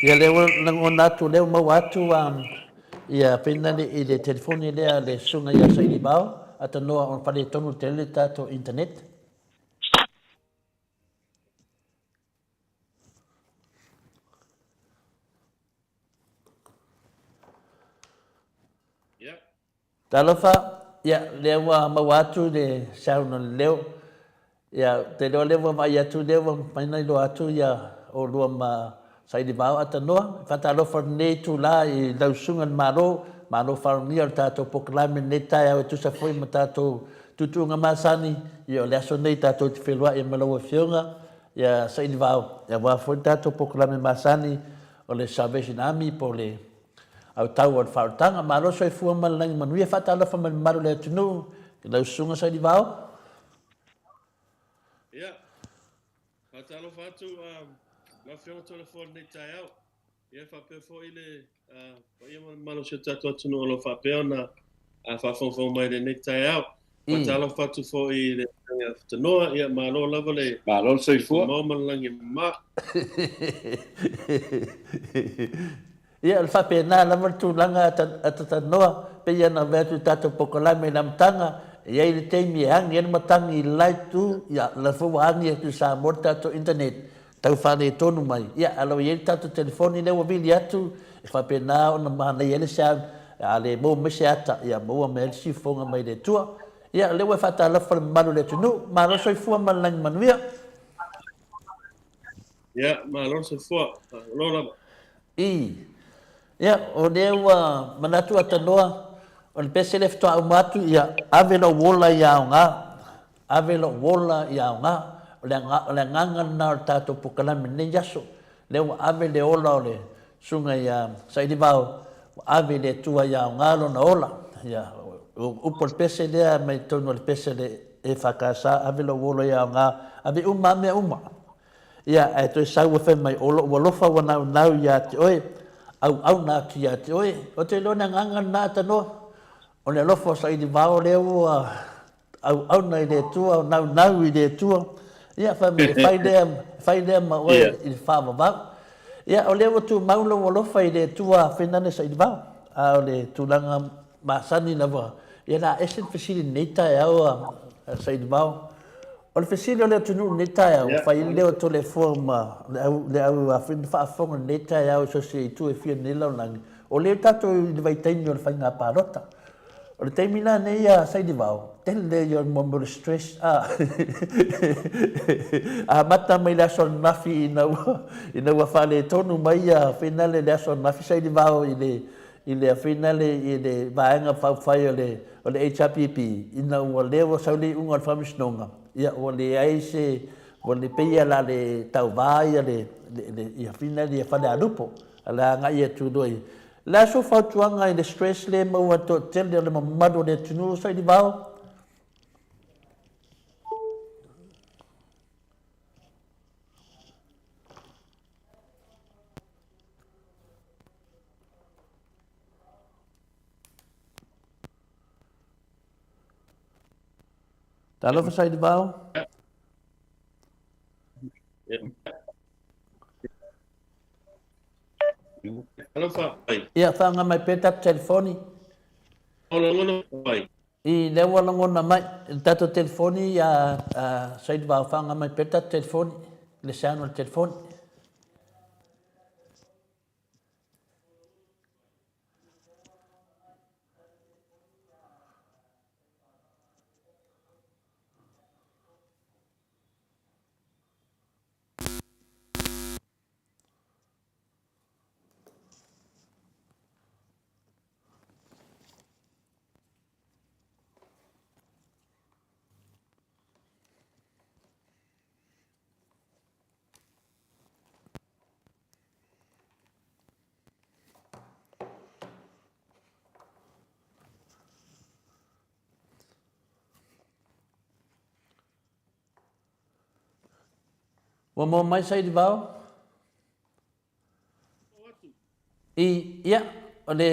Ia leo nango natu leo mau atu ia pena i le telefoni lea le sunga ia sa ili bao atanoa on whale tonu tele tātou internet. Talofa, ia leo mau atu le sauna leo. Ia te leo leo mai atu leo paina ilo atu ia o lua ma sa ili bao atanoa. Whatalofa nei tu la i lausungan malo wharongia o tātou pokalame nei tai au e tusa foi ma tātou tutunga masani. Ia o leaso nei tātou te whelua i malaua whionga. Ia sa ili bao. Ia wa foi tātou pokalame masani o le Salvation Army po le au tau o whaotanga. Malo so e fua malangi manuia whatalofa maru le atunu. Ki lausunga sa ili bao. Ia, whatalofa atu la whionga telefoni nei tai au. Ia whapea fo i le ia malo se tatu atunu o lo whapea na whawhongwhong mai le nei tai au. Whatalofa atu fo i le tanoa, ia malo lava le malo se fua. Mau malangi ma. Ia le whapea nā lava tu langa atatanoa pe ia na vetu tātou pokolame na mtanga. Ia i le teimi e hangi ena matangi i lai tu ia la fuwa hangi e tu sa mor tātou internet. Tau whane tonu mai. Ia alo i tātou telefoni lewa vili atu e whapea nā o na mahana i ele sa a le mou mese ata ia moua me ele sifonga mai le tua. Ia lewa whata alafa le maru le tunu maro soi fua malangi manuia. Ia, malo se fua, lo lava. Ia, o lewa manatu atanoa o le pese le fitoa umatu ia ave lo wola ia o ngā. Ave lo wola ia o ngā. O le nganga na o tātou pukalame ne yaso. Lewa ave le ola o le sunga ia saidi vau. Ave le tua ia o ngā lo na ola. Ia, upo le pese lea mai tonu le pese le e whakasa. Ave lo wola ia o ngā. Ave uma mea uma. Ia, e toi sau whai mai olo walofa wana nau ia te oe. Au nā tu ia te oe. O te lona nganga nā tanoa. O le lofo sa i di vao leo au na i le tua, nau i le tua. Ia, whame, whai lea ma oe i le whaama vau. Ia, o leo tu maulo o lofa i le tua whenane sa i di vao. O le tūlanga masani na wa. Ia nā esen whesiri neitai au sa i di vao. O le whesiri o leo tunu neitai au. Whai leo to le forma, le au whaafonga neitai au so se i tu e whia nila o langi. O leo tato i le vaitaini o le whainga pārota. O le teimi nā nei a saidi vau. Tele yo mo stress. Mata mai la son nafi ina wa fale tonu mai a finale la son nafi saidi vau i le finale i le vaenga fai o le HRPP. Ina wa lewa sauli unga famisnonga. Ia o le aise o le peia la le tau vai le i finale i fale alupo. ala nga ia tu doi la so fa tuanga i le stress le mo wa to tel le mamado le tunu so di bao talo fa sai di bao Alo fa ai. ia fa nga mai peta telefoni Olo ngono ai. i le wala ngona mai tato telefoni ya sai di bao fa nga mai peta telefoni le sano telefoni wa mo mai sai di bao i ia ole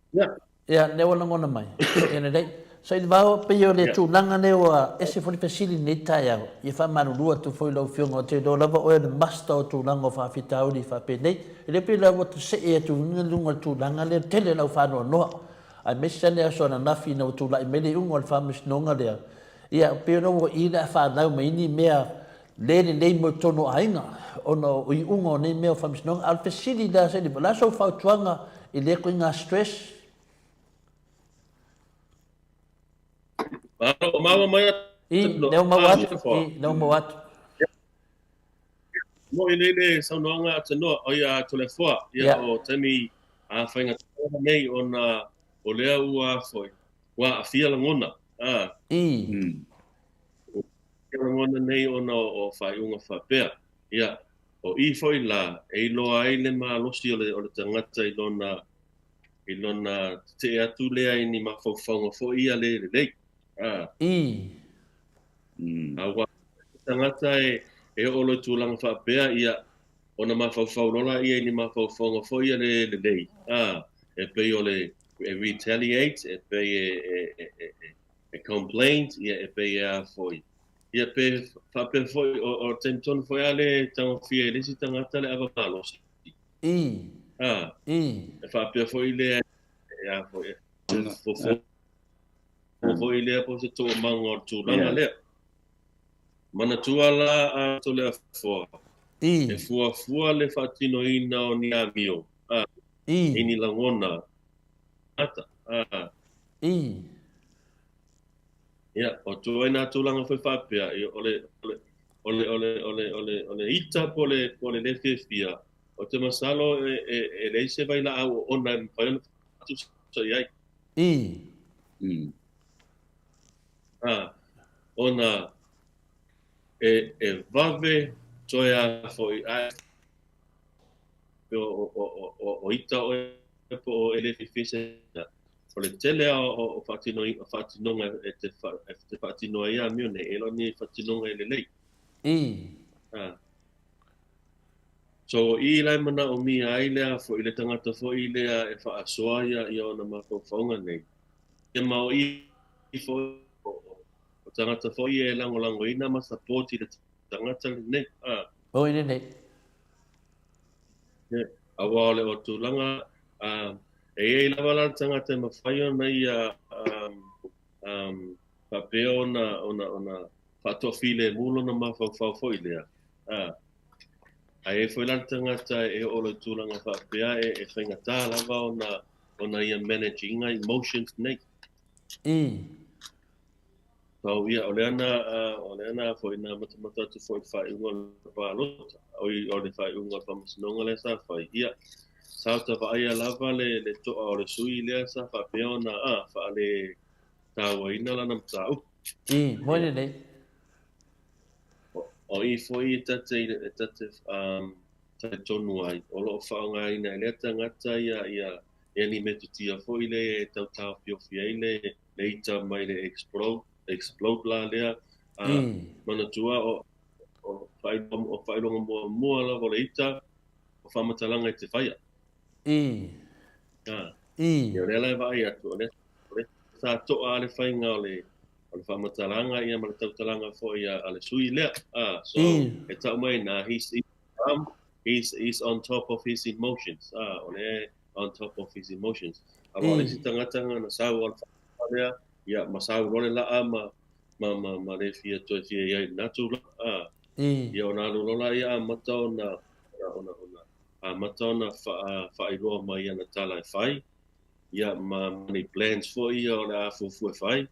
Ya. ia le wala ngona mai ene dei sai di bao pe yo le tu langa le wa ese fo pesili ni taia i fa manu lua tu foi lo fiongo te do lava o le master tu langa fa fitau di fa pe nei le pe la wo tu se e tu lunga tu langa le tele la fa no no ai mesa le so na nafi no tu la me le ungo fa mis nonga le ia pe no wo i la fa na me ni mea le nei mo tono ainga ono i ungo nei mea fa mis nonga al pesili da se di la so fa tuanga i le ko nga stress Alo mawa mai. i leo mawatu Mo ile sa noanga tano o ia telefona ia o tani a fainga nei ona o lea ua foi. Wa afia langona. Ngona nei ona o fai unga whapea. Ia, o i foi la, e loa ai le maa losi o le tangata i lona te atu lea i ni mawhauwhaunga fo ia le lei. A wa tangata e olo tūlanga whapea ia, ona mawhauwhau lola ia i ni mawhauwhaunga fo ia le lei. E pei o le retaliate, e pei e complaint, ia e pei a foi. Ia pe whape foi o tenton foi ale tango fia le si tangata le ava malos. E whape foi le a foi. Foi le po se to mango tu langa le. Mana tuala a to le fo. E fua le fatino ina o ni amio. Ini langona. Ata. Ya, o tu ina tu langa foi whapea i ole ita pole le fia. O te masalo e le se vai la au ona mpaiona tu so iai. Ona e vave toia foi ai o ita o ele fise o le tele o fatinonga e te fatinoa ia mio ne elo ni fatinonga e le lei. So i lai mana o mi ai lea fo i le tangata fo i lea e wha asoa ia i ona mawhauwhaunga nei. Ia mau i fo o tangata fo i e lango ina ma support i le tangata nei. O ine nei. Awa ole o tūlanga e lava la tangata ma whaio na ia papeo ona whatofile mulo na mawhauwhau fo i lea. Ai foi la tangata e o le tūlanga whapea e whaingatā lava ona ia managing emotions nei. So ia ole ana foi na matamata tu foi whai unga le pālota. O le whai unga whamasnonga le sa whai ia. Sauta whaia lava le toa o le sui lea sa whapea ona wha le tāua ina lana mtau. Moine nei. O i foi tate tai tonu ai. O lo whaonga ina lea tangata ia ni metu tia fo ile tau whiowhia ile le ita mai le explode la lea. Mana tua o whailonga mua la o le ita o whamatalanga I te whaia. Ia rela e vai atu, o le sa toa ale whainga o le whamatalanga ia ma le tautalanga fo ia ale sui lea. So e tau mai na he's on top of his emotions. O le on top of his emotions. Awa o le si tangatanga na sau o le whamalea, ia ma sau role la ma le fia toi fia iai natu la. Ia o na lulola ia matau na matau na whairoa mai ana tala e whai. Ia ma mani plans fo ia o le a fufu e whai.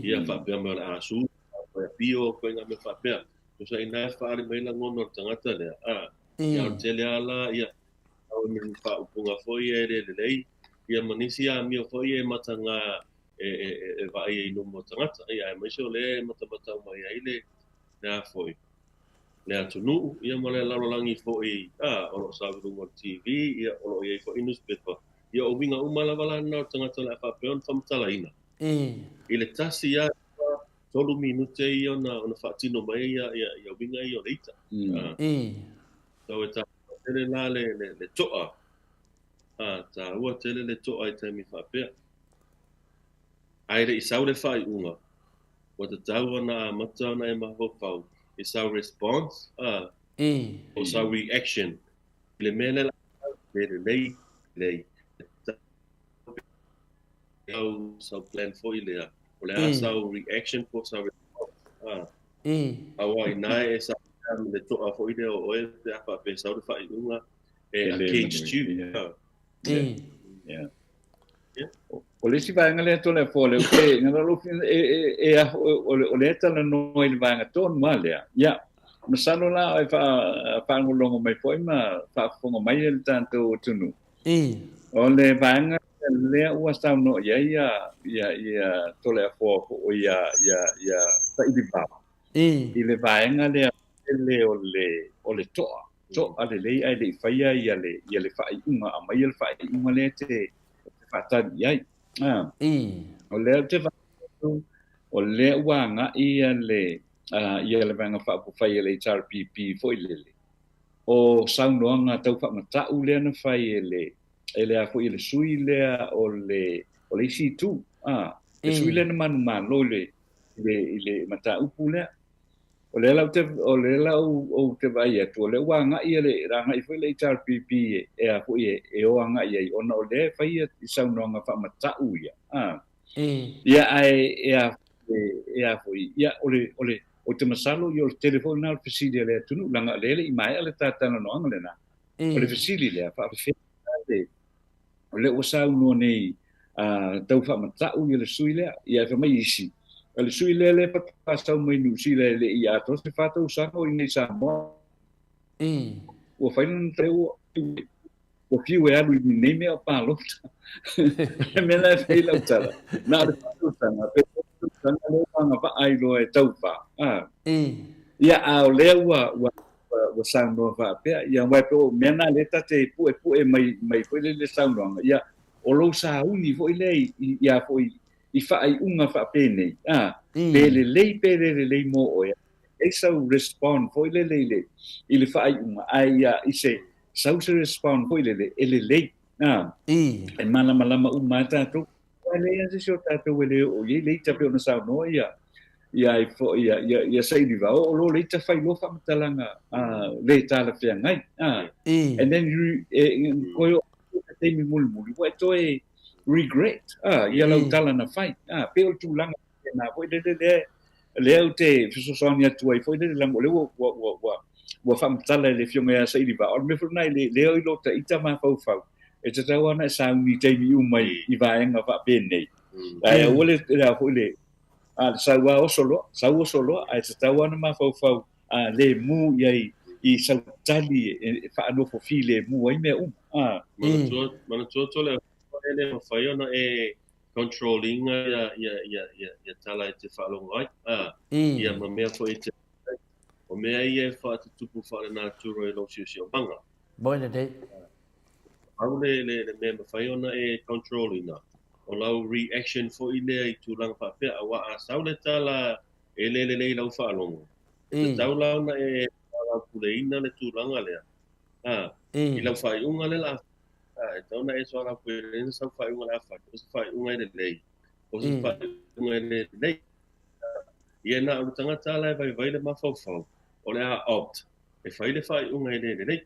Ia whapea me o le a su. Ia pio koe ngā me whapea. Tusa ina e whaare mai la ngono o tangata lea. Ia o tele ala, ia au me whaupunga fo ia e lei. Ia manisi a mio fo ia e matanga e vai e inomo tangata. Ia e maise o le matamatau mai aile le a fo i. Le atu nuu, ia ma le lalolangi fo i. O lo savirungo TV, ia o lo iei fo i newspaper. Ia o winga umalawala na o tangata le whapeon whamatala ina. I le tasi ia tolu minute i ona whaatino mai ia winga I o leita. Tau e ta tele la le toa. Ta ua tele le toa I taimi whapea. Aire I sau le whai unga. Wa ta tau ana mata ana e maho pau. I sau response. O sau reaction. Le mele la lei. Sau plan fo I lea. O le a sau reaction po sau response. Awa I nai e sau le toa fo I lea o e te apa pe sau le whai unga against you. O le si vaenga le tole fo le ke ngara lo o le tala no I vaenga ton ma le. Ya. Masalo la e fa ngolongo mai foi ma fa fongo mai le tanto tunu. O le vaenga le ua stau no ia tole fo o ia sa I ba. I le vaenga le o le toa. So ale le ai le faia ia le fai unga a mai le fai unga le te fatani ai. O le te o le wanga ia le vanga fa pu fai le HRPP foi le. O saunoanga tau fa mata u le na fai ele a foi le sui le o le C2. Le sui le na manu lo le mata upu le. O le lau o te vai atu, o le wanga ia le ranga I foi le HRPP e a foi e o anga ia I ona o le fai I saunoanga whamatau ia. Ia e a foi, ia o te masalo I o le telefone na o fasili le atunu, langa lele I mai ale tātana no anga le na. O le fasili le a whaafewhia o le o sauno nei tau whamatau ia le sui lea, ia e whamai isi. Le sui lele pa sau mai nu si lele I ato se fata usanga o nei Samoa. O faina treo o fiu e alu I nei mea palo. Me la fei la utala. Na le usanga pe usanga le panga pa ai lo e tau pa. Ia ao le wa sauno fa pe ia wa pe mena le tate pu e mai foi le sauno. Ia o lo sa uni foi le ia foi I whaai unga whapene. Pele lei mo oia. E sau respond foi le. I le whaai unga. Ai I se sau se respond foi le. E lei. E malama uma tātou. Ai lei ase sio tātou e le o ye lei tape ona sau no ia. Ia sei di va. O lo lei ta whai lo whamatalanga. Le tāla whea ngai. And then koe o te mi muli. Wai toi regret ia lau tala na fai pe o tulanga na foi le o te fisosonia tuai foi le lango le wa famtala le fionga sa ili ba o me funa le o lo ta ita ma fau e te tau ana sa uni te mi umai I vaenga va pene ai o le foi le sa wa o solo ai te tau ana ma fau le mu ia I sa tali fa no fo file mu ai me mana tua le ele o fai ona e controlling ia tala te whaalonga ai. Ia ma mea fo te o mea ia whaatutupu whare nā tūro e lo siusio manga. Moina dei. Au le mea mawhai ona e control ina. O lau reaction fo i lea I tūlanga whapea, a wa a saule tala e le lau whaalongo. Le tau lau na e lau pule ina le tūlanga lea. I lau whai unga le la. E tau na e soa lau pule ina sau whai unga la whai. O sa whai unga i le lei. O sa whai unga i le lei. Ia na au tangata la e vai le mawhauwhau. O le a opt. E whai le whai unga i le lei.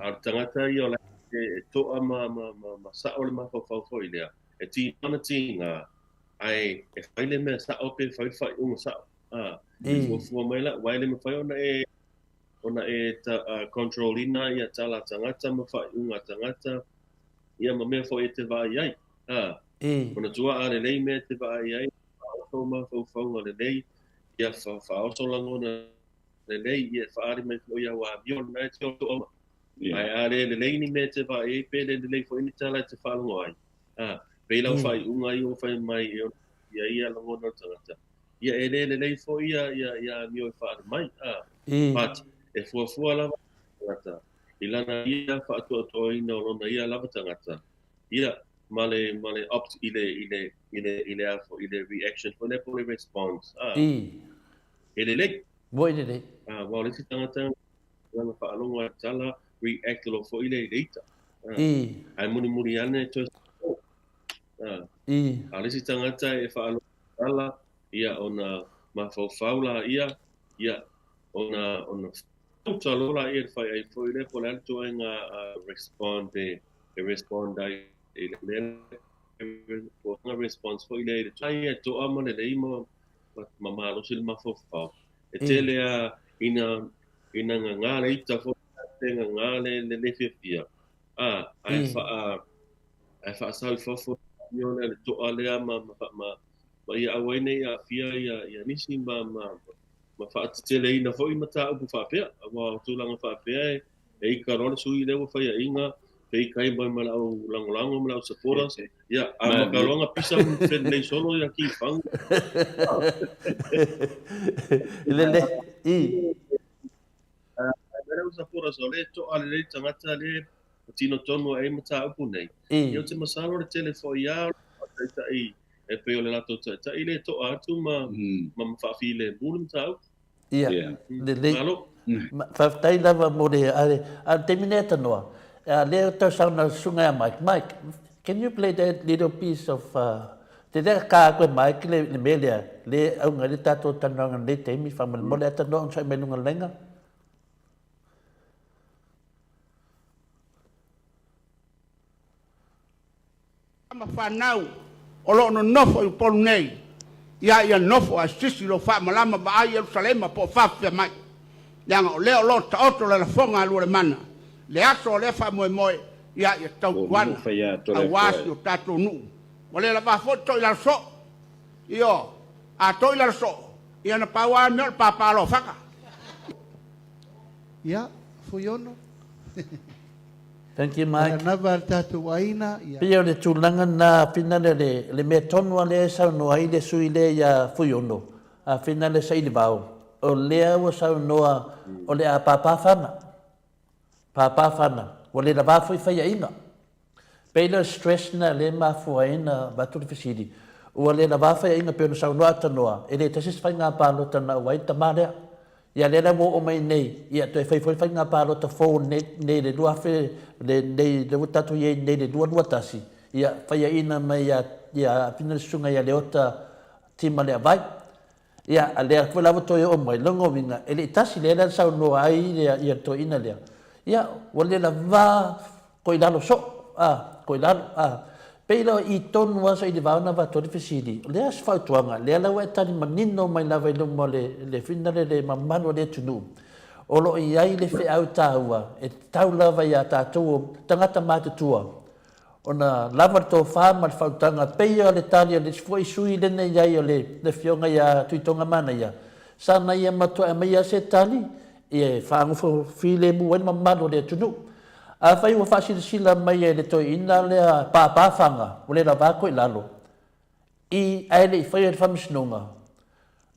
Au tangata I o la e toa ma sao le mawhauwhau fo I lea. E ti mana ti ngā. Ai e whai le mea sao pe whai unga sao. Fua mai la, wai le mawhai ona e control ina ia tala tangata ma whai unga tangata. Ia ma mea fo e te vai ai. Ona tua a le lei mea te vai ai. Whaoso ma whauwhaunga le lei. Ia whaoso langona le lei. Ia whaari mai fo ia wa bion na e te oto oma. Ai a le lei ni mea te vai e pele le lei fo ini tala te whalongo ai. Peilau whai unga I o whai mai ia langona tangata. Ia e le lei fo ia mio e whaari mai. But e fuafua lava tangata. I lana ia whaatua ina o lona ia lava tangata. Ia male opt I le afo, I le reaction, for le pole response. E le lei. Moi le lei. Wao le si tangata, lana whaalonga tala, react lo fo I le leita. Ai muni ane to a le si tangata e whaalonga tala, ia ona mawhauwhaula ia ona talola ia whai ai fo I le pole alto ai ngā respond ai I le ngā response fo I le tai e to ama le lei ma malo sil ma fo e tele a ina ngā le ita fo te ngā le fia ai wha sal fo iona le to alea ma ia awaine ia fia ia nisi ma whaatitele ina fo I mata upu whapea wa tūlanga whapea e I karone sui lewa whai a inga pei kai mai malau langolango malau supporters ia a makalonga pisa whenei solo ia ki whang Lele malau supporters o le to ale le tangata le tino tono e mata upu nei ia te masalo le tele fo ia e peo le lato ta I le to atu ma mawhawhile mulu mata upu ia lele whaftai lava mo le a te mineta noa leo tau sauna sunga Mike, can you play that little piece of te rea ka koe Mike le melea le au ngari tato tananga le teimi whamal mo le atano on sai menunga lenga ma whanau o lo no nofo I polu nei ia nofo a sisi lo wha malama ba ai Yerusalema po whawhia mai Ianga o leo lo ta oto le la fonga alu le mana le aso o le wha moe ia tau kuana a wasi o tato nuu o le la wafo toi la so io a toi la so ia na pawa mea papalo whaka ia fuiono Thank you, Mike. Nava tatu waina. Pia le tūlanga na whina le mea tonua le sau noa I le sui le ia fuiono. A whina le saili bau. O lea wa sau noa o le a pāpāwhana. Pāpāwhana. O le la wāwhoi whaia inga. Peila stress na le mafua ina batu le whisiri. O le la wāwhai inga pia no sau noa tanoa. E le tasis whai ngā pālo tana wai tamarea. Ia le wo o mai nei, ia to e whai ngā pālo ta fō nei le luafe, nei le utatu iei nei le lua tasi. Ia whaia ina mai ia pina sunga ia le ota tima lea vai. Ia a lea kua lawa toi o mai longo winga, e le tasi le lan sau noa ai ia to ina lea. Ia, wa le la wā koi lalo so, koi lalo, Peila I tonu wasa I le vauna wa tori whisiri. Lea si whautuanga, lea lawa e tani manino mai lawa I lumo le whinare le mamano le tunu. Olo I ai le whi au tāua, e tau lawa I a tātou tangata mātutua. Ona lava tō whāma le whautanga, peia le tālia le sifua I sui lene iai o le whionga ia tuitonga mana ia. Sana ia matua e mai a se tali, e whaangufo while mu wena mamano le tunu. A whai ua whasila mai e le toi ina lea pāpāwhanga, o le la wāko I lalo. I aile I whai e whamisinonga.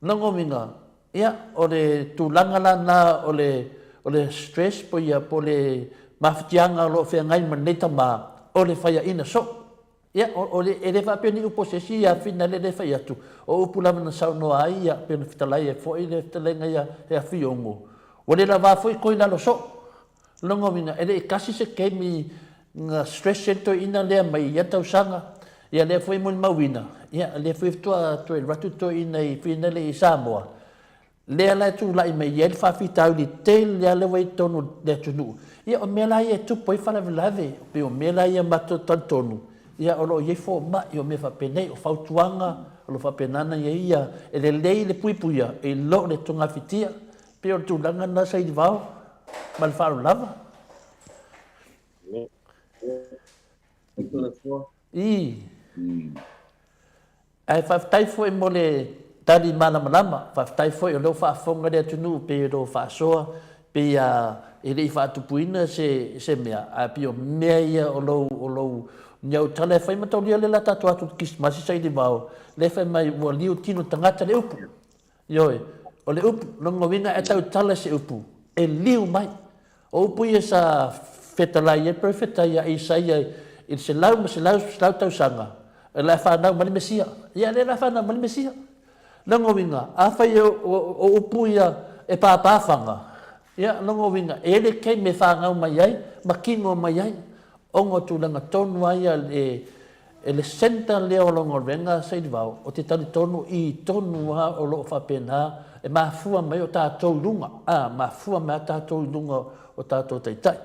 Nango minga, ia o le tulaga lana o le stress po ia po le mafitiaga o loo feagai ma lenei tamā o le faiaʻina so ia o le e le faapeni upu sesi ia fina le fai atu o upu lava na saunoa ai ia pena fitalai e foʻi le fitalaiga ia e afiogo ua le lavā foʻi koi lalo so logoviga e leʻi kasi se kemi nga stress center ina lea mai ia tausaga ia lea foi mo le mauina ia lea foi fetua toe ratu toeina i fina le i Samoa lea la tulaʻi mai ia le faafitau li te lea le wai tonu le atunuu ia o mea la ia e tupu ai falavelave pe o mea la ia matotonu ia o loo iai foʻomaʻi o mea faapenei o fautuaga o lo faapenana ia ia e lelei le puipuia e loo le togafitia pe o le tulaga na sailivao ma le faalolava i ai faafetai foʻi mo le tali malamalama faafetai foʻi o leo faafoga le atunuu pe lo faasoa pe ia e leʻi faatupuina se mea a pe o mea ia o lou niau tala e fai mataulia le la tatou atu kisimasi sailivao le fai mai ua liu tino tagata le upu ioe o le upu logoviga e tautala se upu e liu mai o upu ia sa fetalai ai perfeta ia isaia i se lau ma se lau tausaga e la fanau ma le mesia ia le la fanau ma le mesia logoviga afai o upu ia e papafaga ia logoviga e le kei me fagau mai ai ma kigo mai ai ongo tulaga tonu ai e le senta lea o logolega sailivao o te tali tonu i tonu a o loo faapena e mafua mai o tatou luga mafua mai a tatou luga o tatou taitai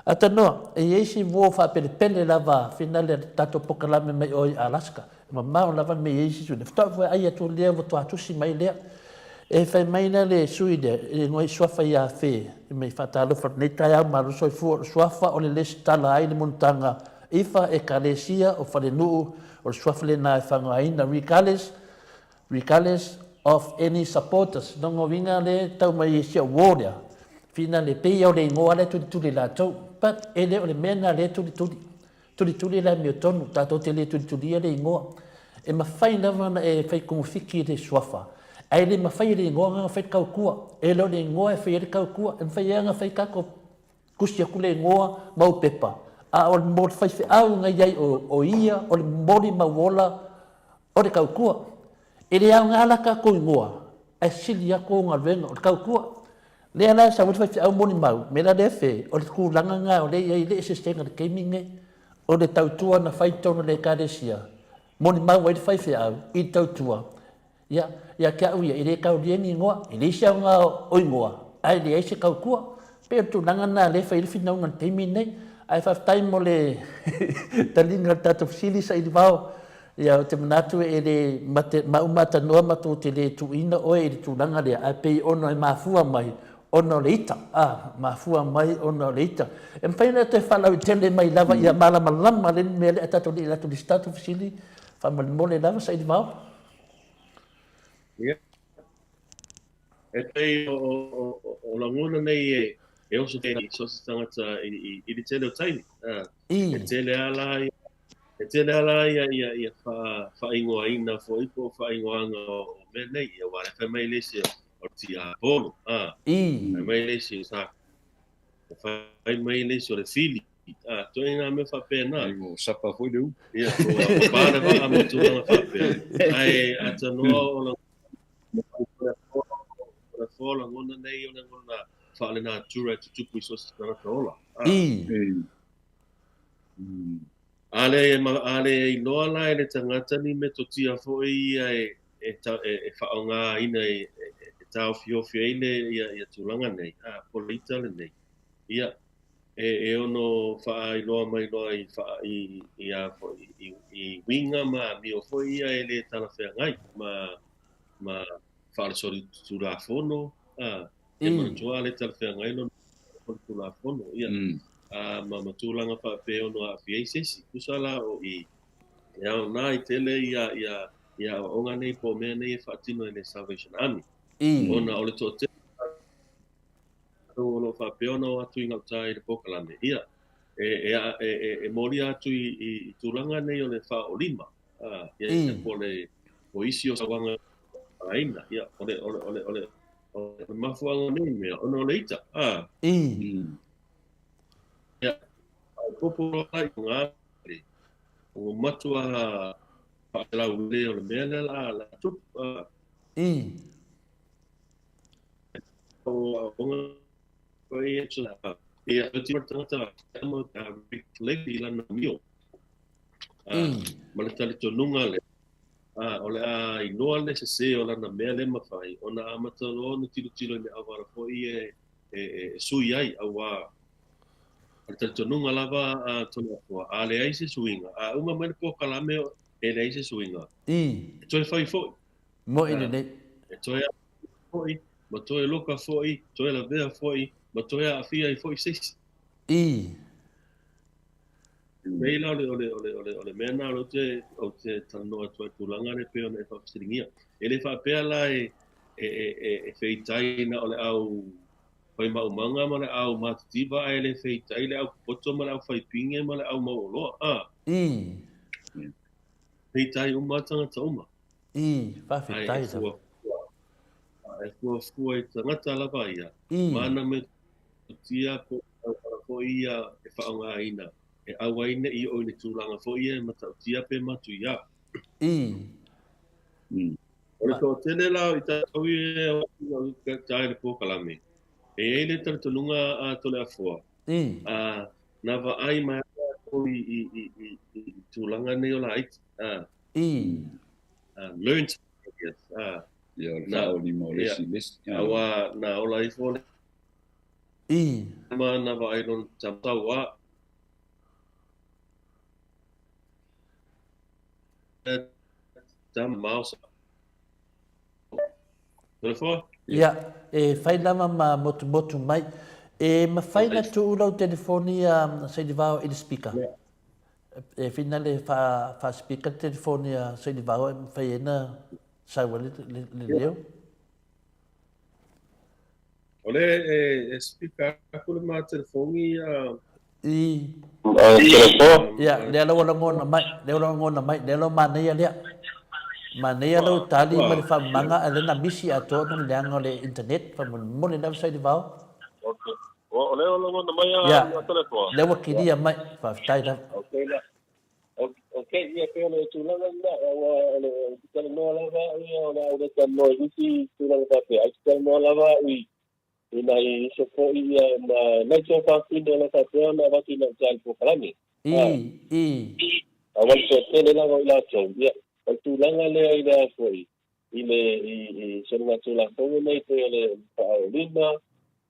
atanoa e iai si vo faapelepele lava fina le tatou pokalame mai o i Alaska e mamao lava me iai si sune fetaʻofoe ai atu lea votoatusi mai lea e fai mai na le sui lea e goi suafa iā fe e mai faatalofa lenei taeau maloso i fua o le suafa o le lesi tala ai le monutaga ifa e kalesia o falenuu o le suafa lenā e fagaina regardless of any supporters logoviga le tau mai sia uō lea fina le peia o le igoa le tulituli latou but e lē o le mea na lē tulituli la mea tonu tatou te lē tulitulia le igoa e mafai lava na e faikogofiki i le suafa ai le mafai le igoa ga fai kaukua e leo le igoa e fai le kaukua e mafai aga fai kako kusi aku le igoa mau pepa a o le mo le faifeʻau gai ai o ia o le moli mauola o le kaukua e le aoga laka kou igoa e sili aku o galuega o le kaukua lea la sa le faifeʻau moli mau me la le fe o le kulaga ga o lei ai le sesega le keimige o le tautua na fai tonu le ekalesia moli mau ai le faifeʻau i le tautua ia ke au ia i le kaulieni igoa i le isi aoga o igoa ai leai se kaukua pe o tulaga na le fai le finauga le taimi nei ai faafetai mo le taliga le tatou fesili saʻilivao ia o te manatu e le maʻu matanoa matou te lē tuuina oe i le tulaga lea ae pei ona e mafua mai ona o le ita mafua mai ona o le ita e mafai na te faalau i tele mai lava ia malamalama le mea lea tatou lii latu lisi tatou fesili faamalemole lava saʻilivao ia e tei o lagona nei e oso te so se tangata i le tele o taimi e tele ala ia whaingoaina fo ipo whaingoanga o mea nei ia wale whai mai lesi o ti a polo whai mai lesi o sa whai mai lesi o le fili to e ngā me whapena o sapa foi leu ia o pāre waka mo tūranga whapena ai atanoa o la fola ngona nei o ngona whaale nā tura te tupu i so se tarata ola. Ale i noa la e le tangata ni me totia fo ia e whaonga ina e tau fiofi eile ia tūlanga nei, polita le nei. Ia, e ono wha i loa mai loa i winga ma mi o fo ia e le tala whea ngai, ma whaale sori tūra fono, e manatua le tala whea ngai no tūra fono, ia. Ma matulanga pa pe ono a fiesesi kusala o i ia na I tele ia onga nei po me nei fatino le Salvation Army ona o le tote o lo fa pe ono atu inga tai le pokalame ia e mori atu I tulanga nei o le fa o lima ia po le o isi o sawanga aina ia ole mafuanga nui mea, ono leita. Popo ai ngā re. O matua la ule o le mea la tup. O onga koe e tula. E a tira tangata amo ta reflect I lana mio. Ma le tali tonunga le. O le a inoa le se o lana mea le mawhai. O na amata lo na tilo le awara po I e sui ai awa. Le tali tonunga lava tona fua. A le ai se suinga. A uma mene po kalame e le ai se suinga. E toi whai fo. Mo ine nei. E toi a foi, ma toi loka foi, toi la vea foi, ma toi a fia I foi seis. Meila ole mena o te tanoa toi tulanga le peo na e whakasiringia. E le whapea la e wheitai na ole au pai maumanga ma le au matutiva e le wheitai le au poto ma le au whaipinge ma le au maoloa. Wheitai umatanga ta uma. Whawhitai ta. E fua I tangata lava ia. Mana me tia po ia e whaonga ina. E awaina I o ni tūlanga fo ia e matau tia pe matu ia. O le tō tele lao I tātou e o tāi le pōkalame. E ele tartununga a tole a fua. Na wa ai mai o I tūlanga nei o la ait. Learn to yes. Ia o le whao ni mo lesi. Awa na ola I fo ma na wa ai non tamtau a tam mouse. Telefon? Ia, e whai lama ma motu mai. E ma whai na tu ulau telefoni sai di vau I le speaker. E whina le wha speaker telefoni sai di vau e whai ena saua le leo. Ole speaker aku le ma telefoni telefon. Ia, le alo ngona mai, le alo manea lea. Manea lo tali ma le whamanga a lena misi ato nung leanga le internet, whamone lau sai di vau. O le ngona mai a telefon. Le wakiri a mai, whaftai lau. Okay, ia pe ole tulanga na ole tala no lava ia ole tala no isi tulanga pe ai tala no lava ina I so po ia na so pa pinde la ta na va tina tal po kalami awan so tele la go ila so ia tulanga le ai da foi ile so na tula po nei pe ole pa lima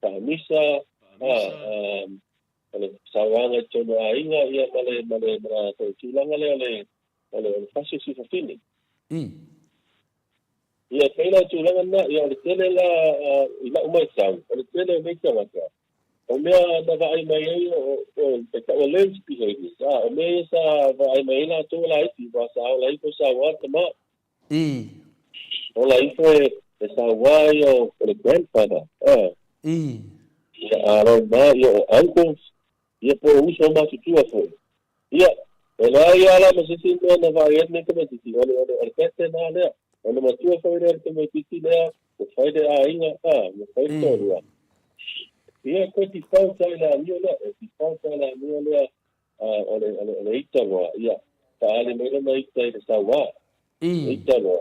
pa misa ale sawanga tono ainga ia male na to tulanga le fasi si fini ia pela tulanga na ia le tele la ila umai sang le tele me tanga ka o mea na va ai mai o te ka o lens behavior o mea sa va ai mai na to la I va sa la I ko sa wa tama o la I ko e sa wa o le grandfather ia aro ma ia uncles ia po uso ma tu fo ia ela ia la me se na va ia me que me ti ole pete na le ole ma tu fo ile que me ti le o fai de a inga me fai to ia ko ti falta la mio le ole ita wa ia pa ale me le mai tai de sa wa ita wa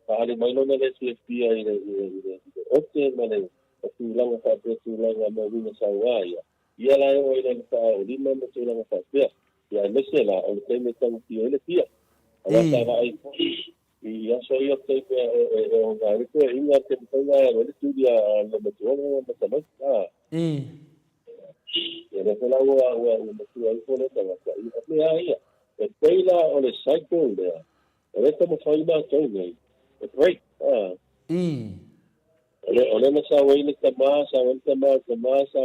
pa ale mai no le se pia ile ote mane tu langa pa tu langa me vina sa wa ia la o ile pa lima me tu langa pa ia mesela o le me tang ti ile pia ala ta va ai ia so ia te o ngare ko inga te panga o le studia le me tu o me sama ia le la o me tu ai ko le tanga ia ia e peila o le cycle le o te mo fai ma to nei e break ole na sa wai le tama sa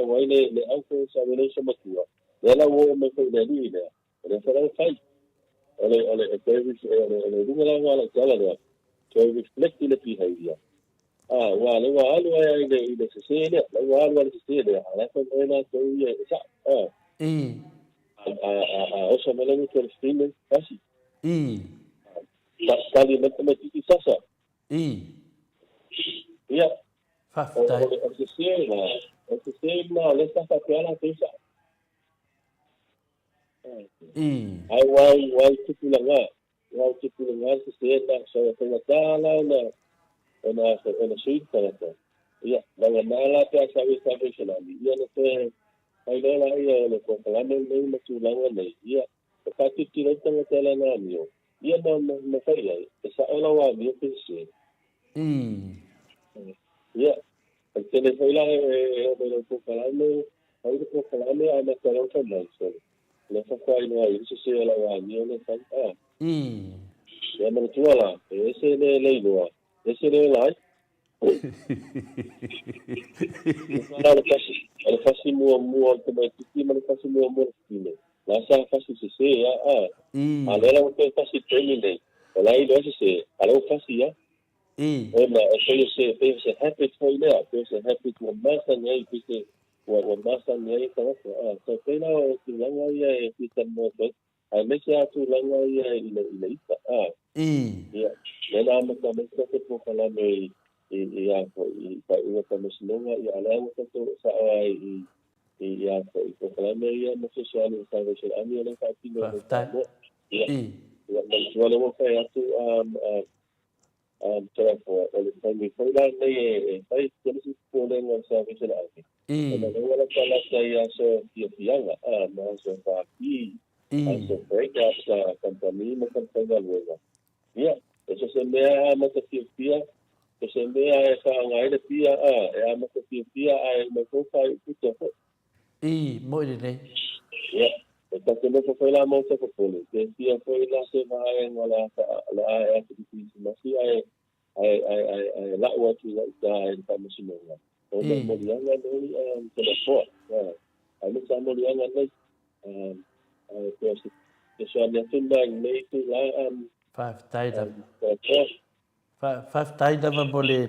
wai le auto sa wai so matua le la wo me ko le ni le ole fa la fai ole ole dunga la wala kala le to reflect le behavior wa le wa alu ai le se le wa alu se le ala ko na to ye sa o so me le ko le film casi kali matematiki sasa ia Whawhtai. o se se na le sa faapea pesa ai wai tupulaga se se na so tangata ona sui tangata ia na la pe sa vi sa ia na te ai la ia le ko la me me tulanga nei ia ka tiro tangata la na mio ia na fai ai sa ela wa mio pe se ia porque le fai la de ko la me ana ka ro ka mai so le fa fai no ai se la wa mio le fa ya me tuala ese le no ese le lai Al fasi mua te mai tiki mana fasi mua tine. La sa fasi se ya ale la te fasi tele le. La i lo se ale fasi ya. Ona se happy foi le, se happy to masa nei pite o masa nei ka so te na o ti langa ia e pita mo to. Ai me se atu langa ia ile ita. Ya. Le la mo ka me se po kala me ia ko I pa ia ka mesinonga ia ala mo to sa ai ia ko I kala me ia mo se sale sa ve se ani ala ka tino mo ia ia mo mo fa atu telefo o le mai foi la nei fai que se pone en sa ve se ani na no la kala sa ia so pianga ma so fa pi so break up sa company mo kan fa luego ia eso se me ama que pia se mea e whaanga ele pia e ama ka pia e me kōwhai puta ho. Mo i nei. Ia, e take me ko whaila mau te kopole. Te pia whaila se vae ngala a e ake di pisi masi ai lau atu la ita e ni whamasinonga. O me morianga nei te la poa. Ai me sa morianga nei. Te soa mea tunda nei tu la Whawhtai Whawhtai ma mole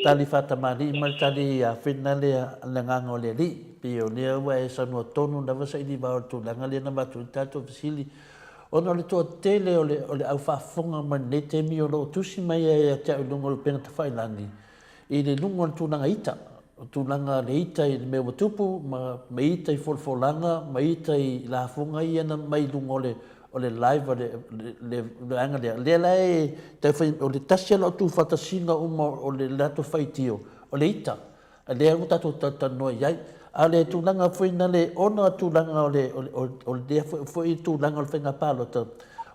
tali whatamari ma tali a whina lea nganga o le li. Pio lea ua e sanua tonu na wasa I wao tu langa lea na matu I tato visili. Ona le toa tele o le au whaafonga ma ne te mi o lo tusi mai e te au lungo le penga ta whailangi. I le lungo le tūnanga ita. Tūnanga le ita I le mea watupu, ma ita I folfolanga, ma ita I la whafonga I ana mai lungo o le live o le anga le lai te fai o le tasi ala o tu fatasina uma o le lato faitio o le ita le anga tato tatanoa iai a le tūlanga whaina le ona tūlanga o le foi tūlanga o le whainga pālota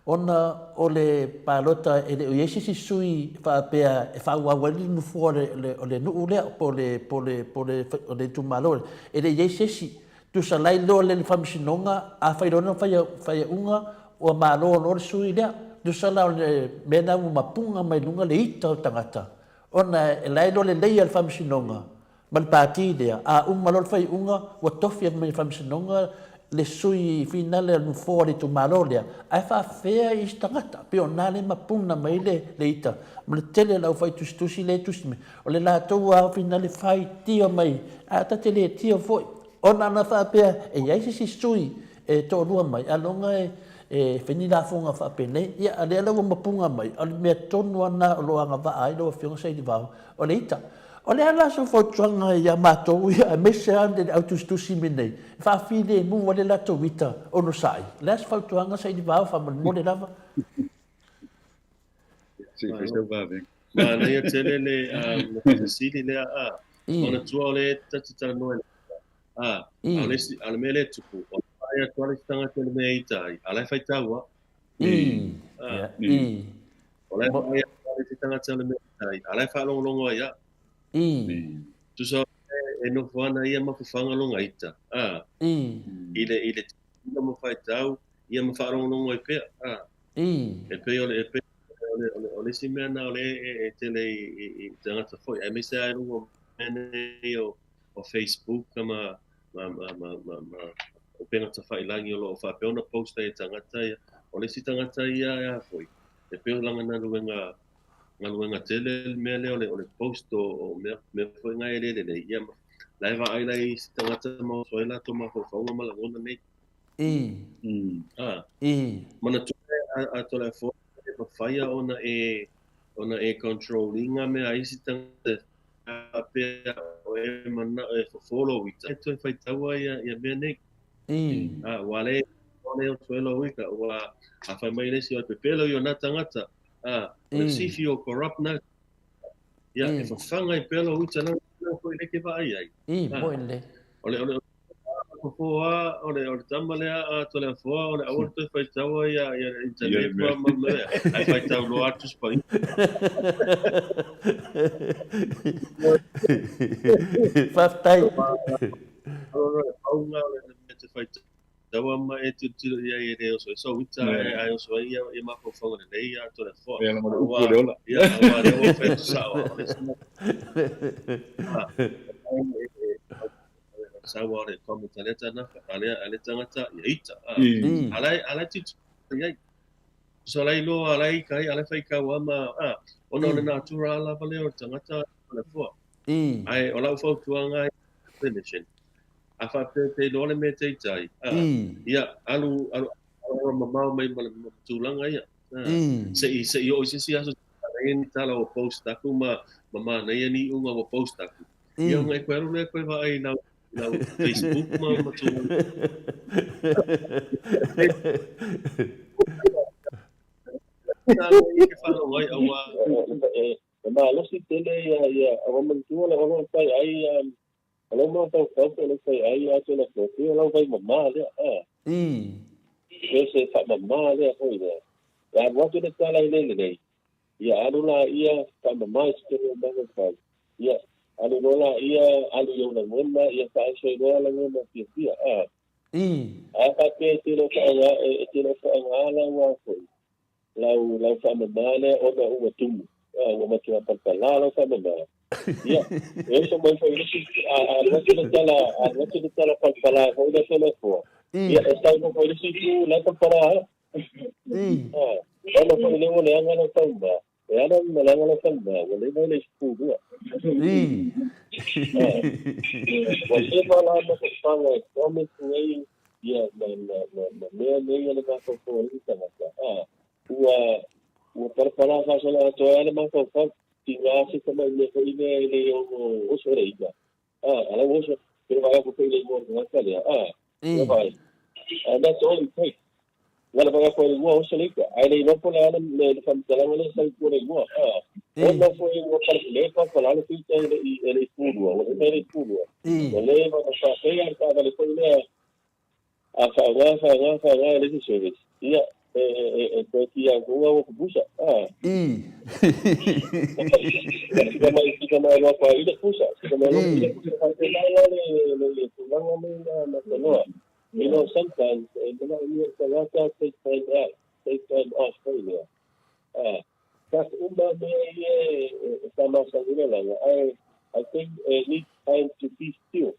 ona o le pālota e le o iesi si sui whaapea e whauawali nufua o le nuu lea po le tūmalo e le iesi si tu sa lai lo le whamisinonga a whairona whaia unga o malo no sui lea du sala le mena mapunga mai lunga le ita o tangata ona e lai lo le lei al famsinonga mal pati lea a malo fai unga o tofi mai famsinonga le sui finale al fori tu malo lea ai fa fea I tangata pe ona le mapunga mai le ita mal tele la fai tusi le tusi o le la toa finale fai tio mai a tatele tio foi ona na fa pe e ai si sui e to lua mai alonga e whenila whonga whapene, ia ale ala wa mapunga mai, ale mea tonu ana o loanga wa ai loa whionga sei di wao, o le ita. O le ala so whautuanga ia mātou ia a mese ande le autustusi minei, whawhine mu wale lato wita o no sai. Le as whautuanga sei di wao whamone lava. Si, questo va bene. Ma nei tele le sili le ona tua o le tatitara noe. Ale mele tupu. Ia tuale tanga te me itai. Ale fai taua. Ole ia tuale tanga te me itai. Ale fa longo ia. Tu so e no fana ia ma fanga longa ita. Ile mo fai tau ia ma fa longo e pe. E pe ole si mena ole e tele I tanga te foi. E me se ai longo mene o Facebook ma o pena ta whailangi o lo o whapeona posta e tangata ia. O le si tangata ia foi. E peo langa na luenga tele mea leo o le post o mea foi ngai le ia. Laiva ai lai si tangata ma o la to ma ho whaunga malangona nei. Mana tue a tole fo e pa whaia ona e controllinga mea ai si tangata apea o e mana e follow ita to fai tawa ia me nei wale o tuelo wika wa a fai mai le si o pepelo yo na tangata o le sifi o corrupt na ia e fanga i pelo uta na ko le ke vai ai mo le ole o le tama le a to le fo o le awol to fai tawa ia internet ma me ai fai tawa lo atu spa Faftai. Aunga le te fai tawa ma e tu ia i reo so uta ai so ia e ma ko fonga le ia to le fo ia ma upu le ola ia wa le o fai sa o le sa wa le komu taleta na ale tangata ia ita alai tu ia so lai lo alai kai ale fai ka wa ma ono le natural la vale o tangata le fo ai o la fo tuanga definition afa te lo le me te tai ia alu mamau mai tulanga ia se i o se aso ni tala o post aku mama na ia ni unga o post aku ia ngai kwero le kwe vai na Facebook ma tu ke falo ngai awa ma lo si tele ya o man tu la o sai ai alo mo tau le sai ai ato la ko lo vai mama le se fa mama le ko ile ya mo tu le tala ile le ya alu la ia fa mama se le ba ko ya alu la ia alu yo na mo na ia fa se lo la mo na ti apa te lo ka nga te lo ka nga la wa ko lau fa mama le o na u tu o ma tu pa la lau fa mama ya eso mai foi isso a noite de tela para falar foi da telefone ya está no foi isso tu lá para falar não foi nem o leão não tamba era o leão não tamba ele vai le escudo você fala no que fala como foi ya me ele vai for isso o para falar só lá to ele mais for tinha se como ele foi ele o soreida ela hoje ele vai para ele morto na cadeia vai that's all it takes wala ba ko ele o soreida aí não por ela ele faz ela não sai por ele não foi o para ele para falar que ele tudo ele vai passar aí para ele foi ele a falar ele se chega porque a rua o puxa como ela para ele puxa como ela puxa you know sometimes take time off that's sama saudara I think need time to be still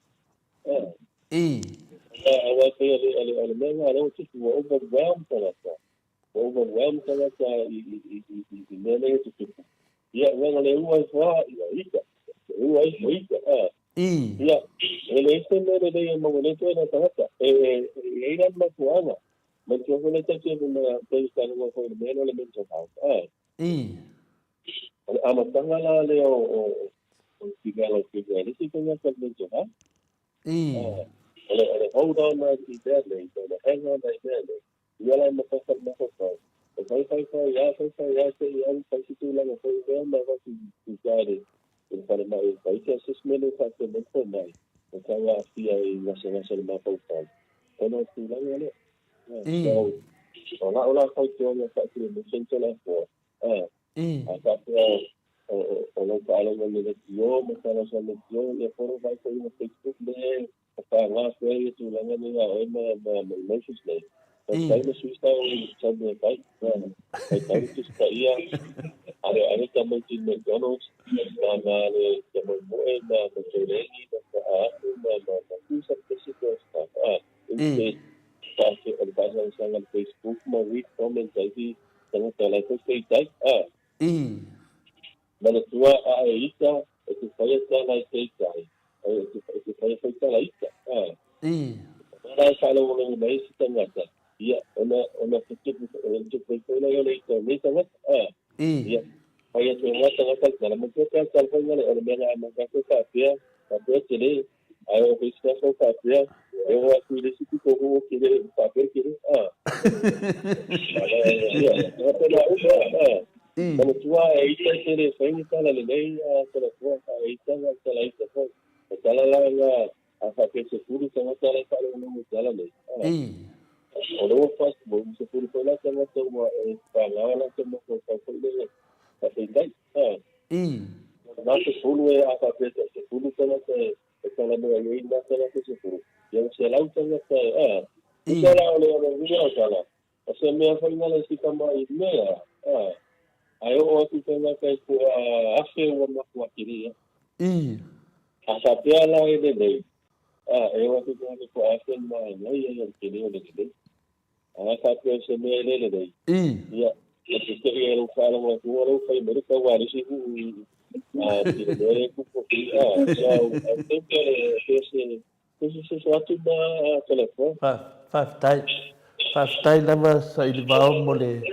I say ele mesmo era tipo overwhelmed sa nene tipo ia when ele was ia ele sempre de momento na tata era mais buena mas eu vou ter que na pensar no foi menos elemento ama tangala le o sigalo que ele se tem essa elemento hold on badly, so hang on badly. Yala mapasal na ko. Sai tu lang ko na ba si gari. Yung para mai sai sa smelo sa ko mai. Kaya siya ay nasa mapasal. Ano tu lang yun. So wala ko yung sa mission la ko. Kalau kalau yo masala sa yo por vai ko yung Facebook de para foi tu lang ni message le. Sai me susta sabe pai. Pai tu saía are também tin McDonald's na como moeda na Torreni na tu sabe que se gosta. Porque el pasar sa Facebook mo read comment aí tanto tela ko sei Mana tua a ita itu saya sana ita itu saya sana ita mana kalau orang mai setengah ya ona fikir untuk pergi lagi itu ni sangat ya saya ia tu ngata dalam mereka kalau ngale orang yang mereka tu dia jadi ayo bisa so dia eu acho que esse tipo que ele papel que ele como tua aí tem ele fez lá lei pela tua aí tá lá isso foi tá lá a papel seguro são tá lá para não tá lá lei Olo faz bom se por lá tem uma palavra que não foi ele Pakai Nasa puluh apa pesa sepuluh sana kalau ada yang nasa sepuluh yang selalu sana bicara oleh orang dia salah asal mereka ingat si kama ini ayo waktu sana kayak asyik warna kuat ini asal dia lah ini deh ayo waktu sana kayak asyik mana yang kini udah gede asal dia semua deh ya Jadi yang kalau mau keluar kayak mereka waris itu tidak boleh kumpul so sesuatu telepon. Faftai lama sa ilibao mole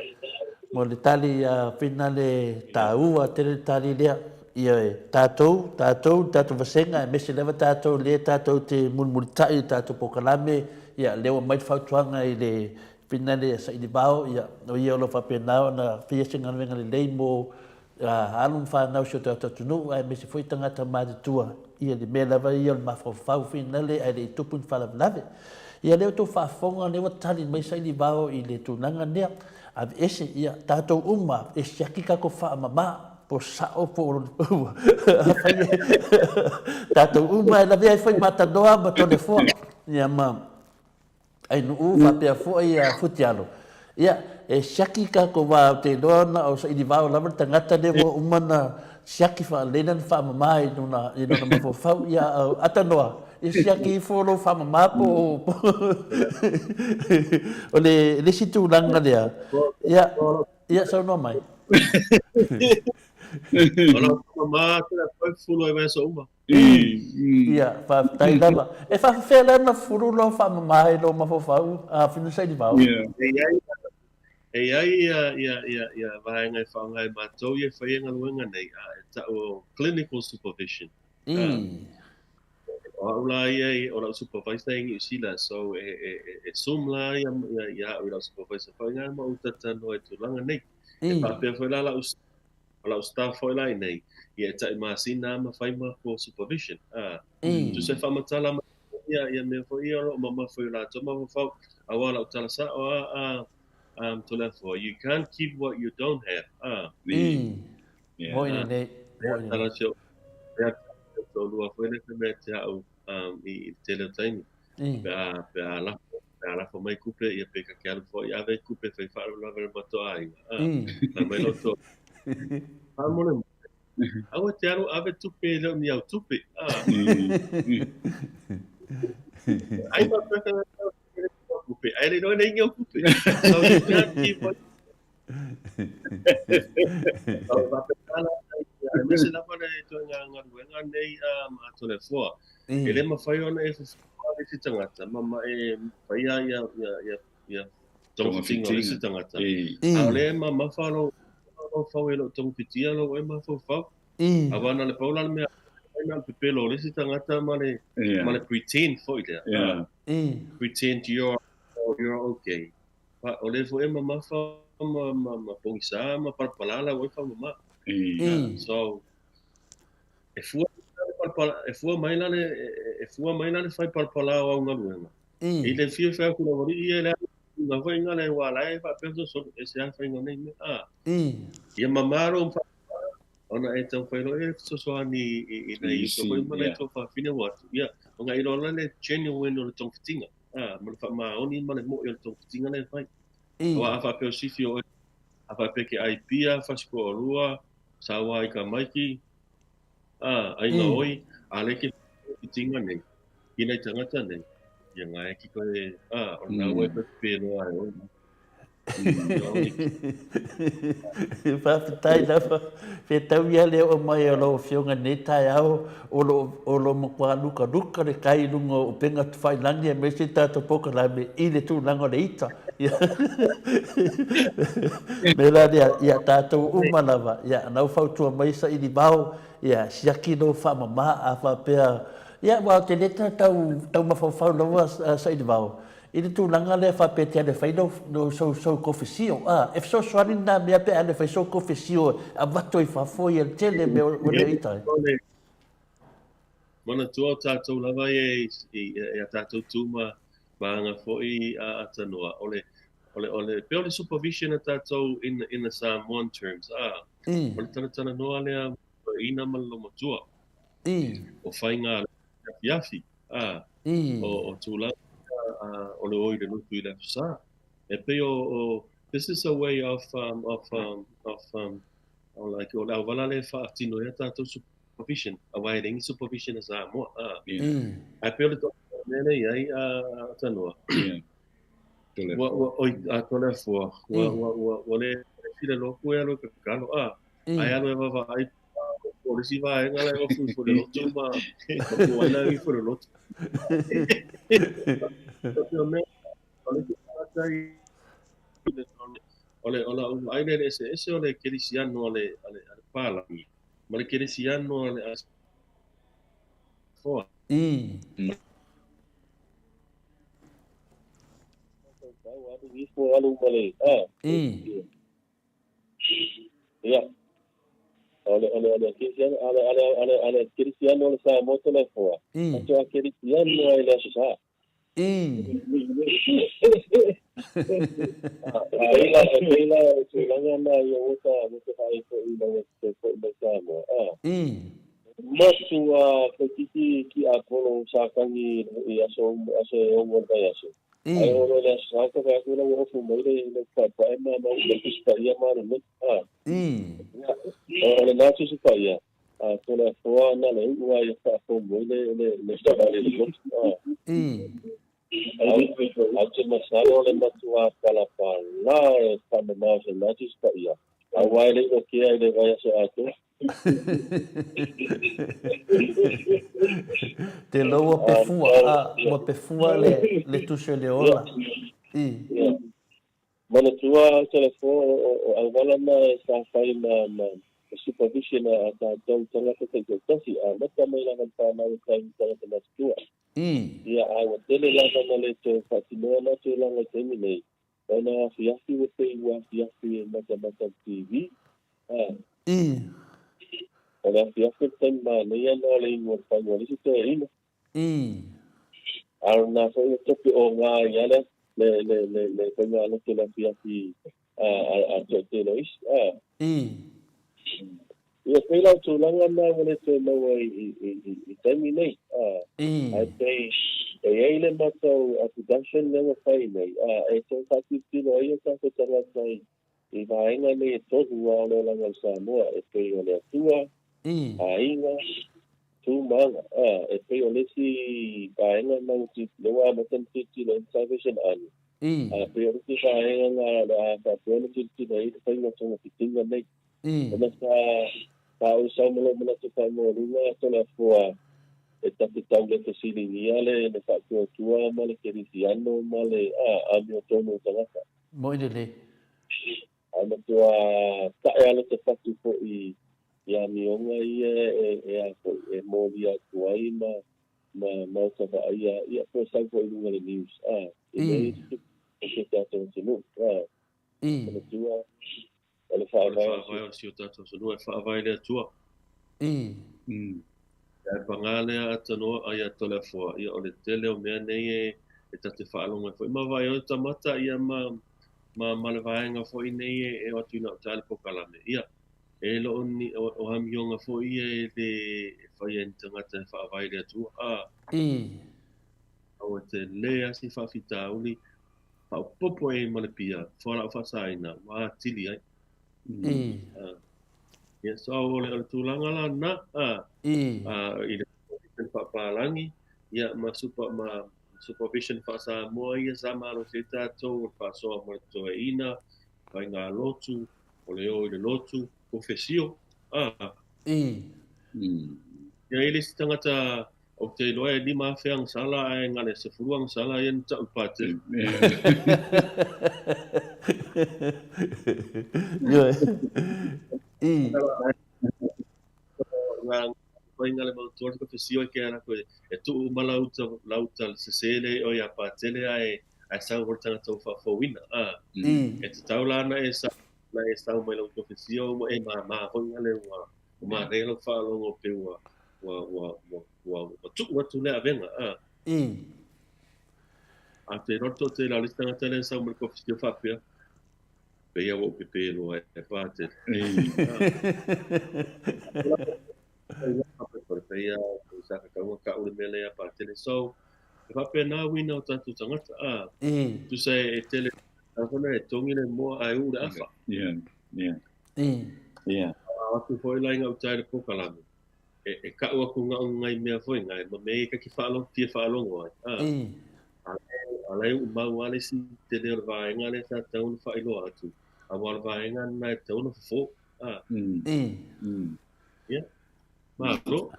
tali finale tau tali dia ia tatou vasenga mesi leva tatou le tatou te mulmultai tatou pokalame ia lewa mai fautuanga i le finale sa ilibao ia no ia lo fapenao na fia singa venga le leimo alum fa na so tunu ai me se foi tangata tua ia le mela vai ia ma fa finale ai le tupun fala lave ia le to fa fonga le watali mai sa ilibao i le tunanga nea a ese ia tatou uma e siakika ko fa mama po sao po tatou uma la via foi matanoa ma telefone ia mam ai no fa pe fo ia futialo ia e shaki ka ko va te dona o sa idivao la tangata de mo umana shaki fa lenan fa mai no na ma fo fa ia atanoa e shaki fo lo fa ma po o le situ langa dia ia so no mai Kalau mama foi fulo vai so uma ia fa tai dama e fa fela na furu lo fa mai lo ma fo fa a finu sai divao e ai ia vai ngai fa ngai matou ia fa ia ngai nei ta o clinical supervision o la ia o la supervisor ngi sila so e sum la ia o la supervisor fa ngai ma utata no e tulanga nei e pa pe foi la o staff foi lá nei ia ta masina ma fai ma for supervision tu se fa matala ia me foi ia o mama foi lá toma fa awala utala sa to left for you can't keep what you don't have moi nei tala sio ia to lua foi le me ta i teletrain pe la fo mai coupe ia pe ka kia fo ia ve coupe fai fa la ver mato ai mai lo to Amor, awa te aro ave tupe leo ni au tupe. Ai pa peka kupe. Ai le no nei ngau kupe. So you can't keep what. So va peka la ai mese la pana e to nga nei a to le fo. Ele ma fai ona e se tangata mama e fai ia tong tingo le se tangata. Ale mama falo fau e lo tong pitia lo e ma fau avana le paula me na pe pelo le si tangata ma le pretend foi le pretend you're okay pa o le fo e ma fa ma pongisa ma parpalala o fa ma so e fu mai la le fai parpala o nga luenga e le fio fa ku lo ri e le na foi nga le wala e fa penso so e se fa nga nei ia mamaro ona e tau whaero e so ani i nei so koi mana e tau whawhine watu ia o ngai rola le genuine o le tongwhitinga mana wha maoni mana mo i o le tongwhitinga le whai wa a whapeo sifi o a whapeke ai pia whasko o rua sa wai ka maiki ai nga oi a leke tongwhitinga nei i nei tangata nei ia ngai ki koe o nga ue pepe no ai oi Whawhitai nawa, whetau ia leo o mai o lo whionga ne tai au, o lo makua luka le kai lunga o penga tu whailangi e me se tātou poka la me i le tūlanga le ita. Me la ia tātou umanawa, ia nau whautua mai sa i ni mau, ia siaki no whamama a whapea, ia wau te leta tau mawhawhau lawa sa i ni mau. Ini tu langa le fa pe te le fa no so confesio e so swali na me pe ale fa so confesio a vato i fa foi el tele me o le ita mana tua tātou lava e a tātou tūma maanga foi a atanua ole pe ole supervision a tātou in the Samoan terms ole tana noa lea ina maloma tua o whainga yafi o tūlanga o le oi le nuku I le afisa. E pe this is a way of like o la wala le fa tino ya tato supervision, a wai ringi supervision as a mo. Ai pe o le to nene ai tanua. Oi a tole fo. Wa le file lo ku ya lo ka kalo ai alo e va ai o le si vai ngale o fu le lo tuma. Ko ai la fu le lo. Ole ai le ese ole kirisiano ole pala ma le kirisiano ole fo ya ole kirisiano ole sa mo tele fo to kirisiano ole sa Ila tulanga na yo uta ai ko ila ko Samoa. Masu petiti ki apolo sakangi aso o morda yaso. Ai ora la saka ka ko lo fu mai le pa ma le pistaria ma le ole na tu su paia. Ko la fo na le ua ya fa fo mo le sta le Alte masalo le matua palapala e whanamau se natis pa ia. A waile o kia I le vai ase atu. te loa pe fua le tuse le ola. Mana tua telefo o awala na e sa whai na supervision a tātou tangata te tasi a mata mai langa whanau kai tangata na tua. Ia awa tele langa na le te whatinoa na te langa temi nei. Ona fiafi o te iwa fiafi e mata TV. Ona fiafi temi ma nei ana le ingo whanua lisi te ina. Ara na whai topi o ngā iana le whanua le te la fiafi a te lois. Ia pēlau tūlanga nā wale te maua I temi nei. Ai pei eile matau a production never whai nei. E tō kati tino ai o tāko tangata I vaenga nei e tohu a ono langa Samoa. E pei o lea tua, a inga, tūmanga. E pei o lesi vaenga mau ti lewa matan titi no Salvation Army. Pei o lesi vaenga ngā whapena titi nei te whainga tonga pitinga nei. Ona ka usau malo mana te whai mo runga tona fua e tapu tau le fasilingia le whaatua ma le kerisiano ma le amio tono tangata. Moine le. Ana tua tae ala te whatu po I amionga I e mōri atu ai ma mauta wa ia po sau po I runga le news. E nei te tātou tinu. Ana tua Ole whaavai o si o tātou sanu e whaavai lea tua. E pangale a atanoa ai atole fua. Ia ole tele o mea nei e tate whaalonga fo. Ima vai o tamata ia ma le vaenga fo I nei e o atu ina o tale pokalame. Ia e lo oni o hamionga fo I e le whai e tangata e whaavai lea tua. Au te lea si whawhita uli. Pau popo e ma le pia. Whara o whasaina. Wa tili ai. Ya so ole tulanga la na I le papalangi ya masupa supervision fa Samoa ia sa malo se tātou fa so mo to ina fa ngā lotu o le o le lotu confesio ia ile se tangata o te loe ni ma feang sala ai ngale se furuang sala ia ta upate Koi ngale mau tuar ko fesio ke ana ko e tu lauta se sele o ya patele ai sa volta to fa wina e te taula na e sa mai lauta fesio mo e ma ko ngale ma re lo fa lo o pe wa tu le avenga a te roto te la lista tele sa mo ko fesio fa pe ia wo pe lo e patele Ia sa ka ka o mele a parte so fa pena wina o tanto tangata tu sai e tele a kona e tongi le mo ai u da fa a tu foi lá o tai ko kala e ka o ku nga ngai me foi ngai ma me ka ki fa lo ngoi ale u ma wale si te le vai ngale sa tau fa ilo atu a wal vai ngana e tau no fo Malo.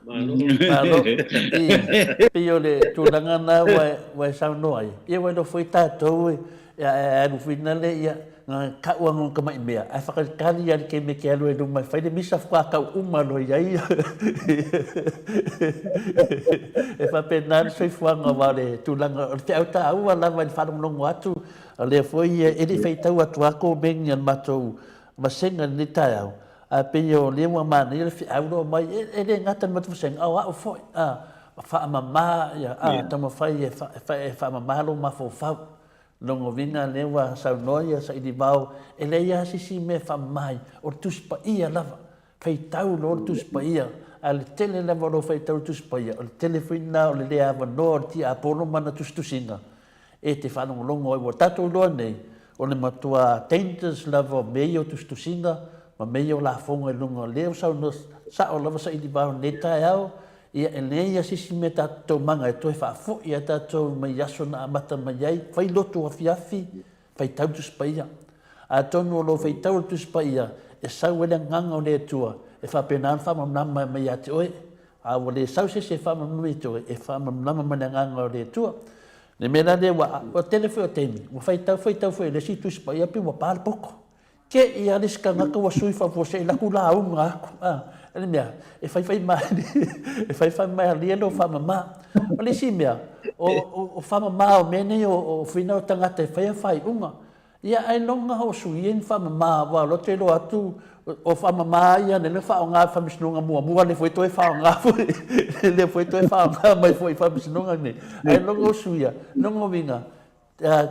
Pio le tūranga nā wai sau noai. Ia wai no whai tātou e anu whina le ia ngā kaua ngon ka mai mea. Ai whakakari ari ke me ke alu e rumai whaile misa whakau umalo iai. E whapena soi whanga wale tūranga. O te au tā aua lawa i whanongongo atu. Le foi e ri whaitau atu ako mengi an matou masenga ni tai au. A pio le mo mana ile fi au mai ele ngata mo tfuseng au foi fa mama ya tamo fai fa mama lo ma fo fa longo vinga le wa sa noia sa di bau ele ya si me fa mai o tus pa ia lava fai tau lo tus pa ia al tele le mo fai tau tus pa ia o telefona o le ava no ti a pono mana tus tusinga e te fa no longo o tato lo nei o le matua tentes lava meio tus tusinga ma meio la fonga lunga leo sa no sa o lava sa i ba neta au ia ele ia sisi meta to manga e to fa fo ia ta to mai yaso na mata mai ai fai lotu afiafi fai tau tu spaia a tonu lo fai tau tu spaia e sa wele nganga o le tua e fa pena fa mam na mai ate oi a wole sa se fa mam mi to e fa mam na mai nganga o le tua ne mena de wa o telefone temi mo fai tau le si tu spaia pi wa pal poko ke ia riska ngaka wa sui fa fose la kula au ngaku ele mea e fai mai e fai mai ali no fa mama ole si mea o fa mama o mene o fina o tangata e fai unga ia ai longa o sui en fa mama wa lo te lo atu o fa mama ia ne le fa nga fa misnunga mua le foi to e fa nga le foi to e fa nga mai foi fa misnunga ne ai longa o suia longa vinga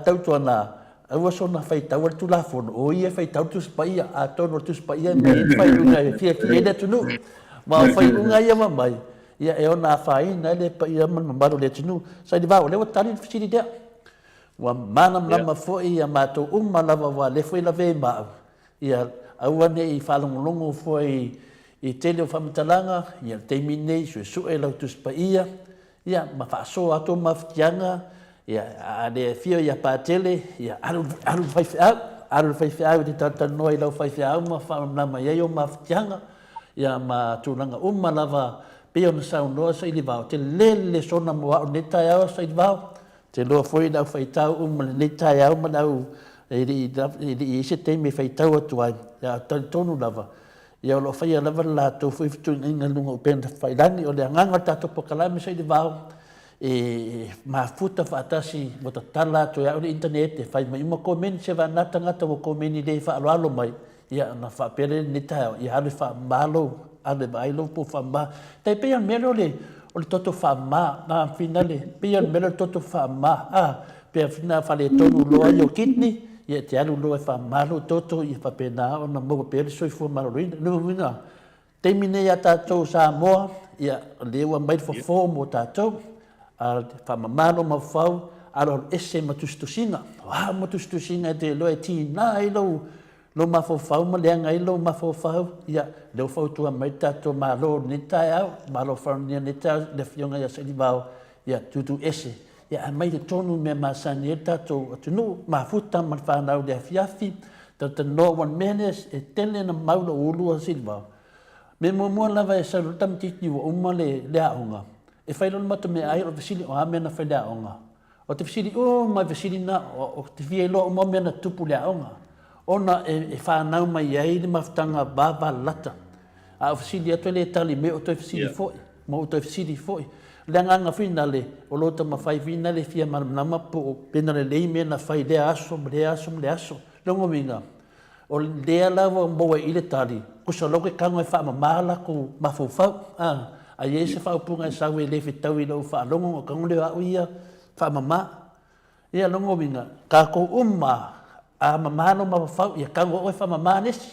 tau tona Awa sona fai tau tu la fono o ia fai tau tu spaia a tono tu spaia me fai unga fia ina tunu ma fai unga ia mai ia e ona fai na le pa ia man mambaro le tunu sai di va o le tali fisi dia wa mana nama fo ia mato umma lava wa le foi la ve ma ia awa ne I falongo foi I tele o famitalanga ia termine su e la tu spaia ia ma fa so ato ma fianga ia ade fio ia patele ia aru fai fiau di tata noi lau fai fiau ma fa na ma ia ma fianga ia ma tulanga lava pio na sau no sai di vau te lele sona mo o neta ia sai di vau te lo foi da fai tau neta ia ma dau i se te me fai tau atu ai ia tonu lava ia lo fai lava la to foi tu inga lunga pen fai lani o le nganga tato pokalame sai di vau e ma futa fatasi mo tala to ya internet e fai mai mo comment se va nata ngata mo comment de fa alo mai ia na fa pere nita ia ale fa malo ale bailo po fa ma te pe an melo le o toto fa ma na finale pe an melo toto fa ma pe fina fa le tonu lo yo kidney ia te alu lo fa malo toto ia fa pena o na mo pere so fo malo no mina te mine ya tato Samoa ia lewa mai fo mo tato al fa mamano ma fau al esse matustusinga matustusinga de lo ti na lo ma fau ma lenga lo ma fau ya lo fau tu mai tato ma lo nita ya ma lo fa ni nita de fionga ya se libao ya tu esse ia mai te tonu me masani e tatou atunu mafuta man whanau le afiafi tata no wan menes e tele na maula ulua silva me mua lava e saru tamtiti wa uma le aonga e whailon mata me ai o visili o amena whai le aonga o te visili mai visili na o te fie lo o mena tupu le aonga ona e whanau mai ai le mafutanga baba lata a visili atu le tali me o te visili foi mo o te visili foi le nganga fina le o lota mawhai fina le fia manama po pena le leime na whai le aso longo minga o le lava mo i le tali kusa loke kango e wha mamala ko mafufau a yese wha upunga e sawe le fitau i lau wha longo o kango le au ia wha mama ia longo minga ka ko a mamano mafufau ia kango o e wha mama nesi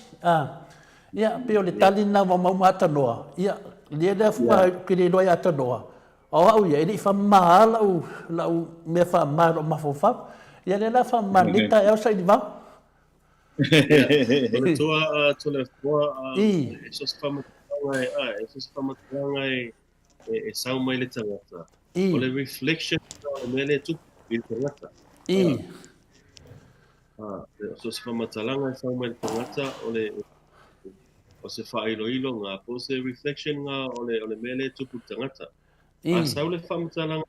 ia peo le tali na mau atanoa ia le fua kire loa atanoa o au ia ili fa mala lau me fa malo mafufau ia le la fa manita e sa i va le tua tole fua so fama e sau mai le tangata o le reflection o le tu il tangata so fama talanga e sau mai le tangata o se fa ilo nga po se reflection nga o le mele tu tangata a sau le fama talanga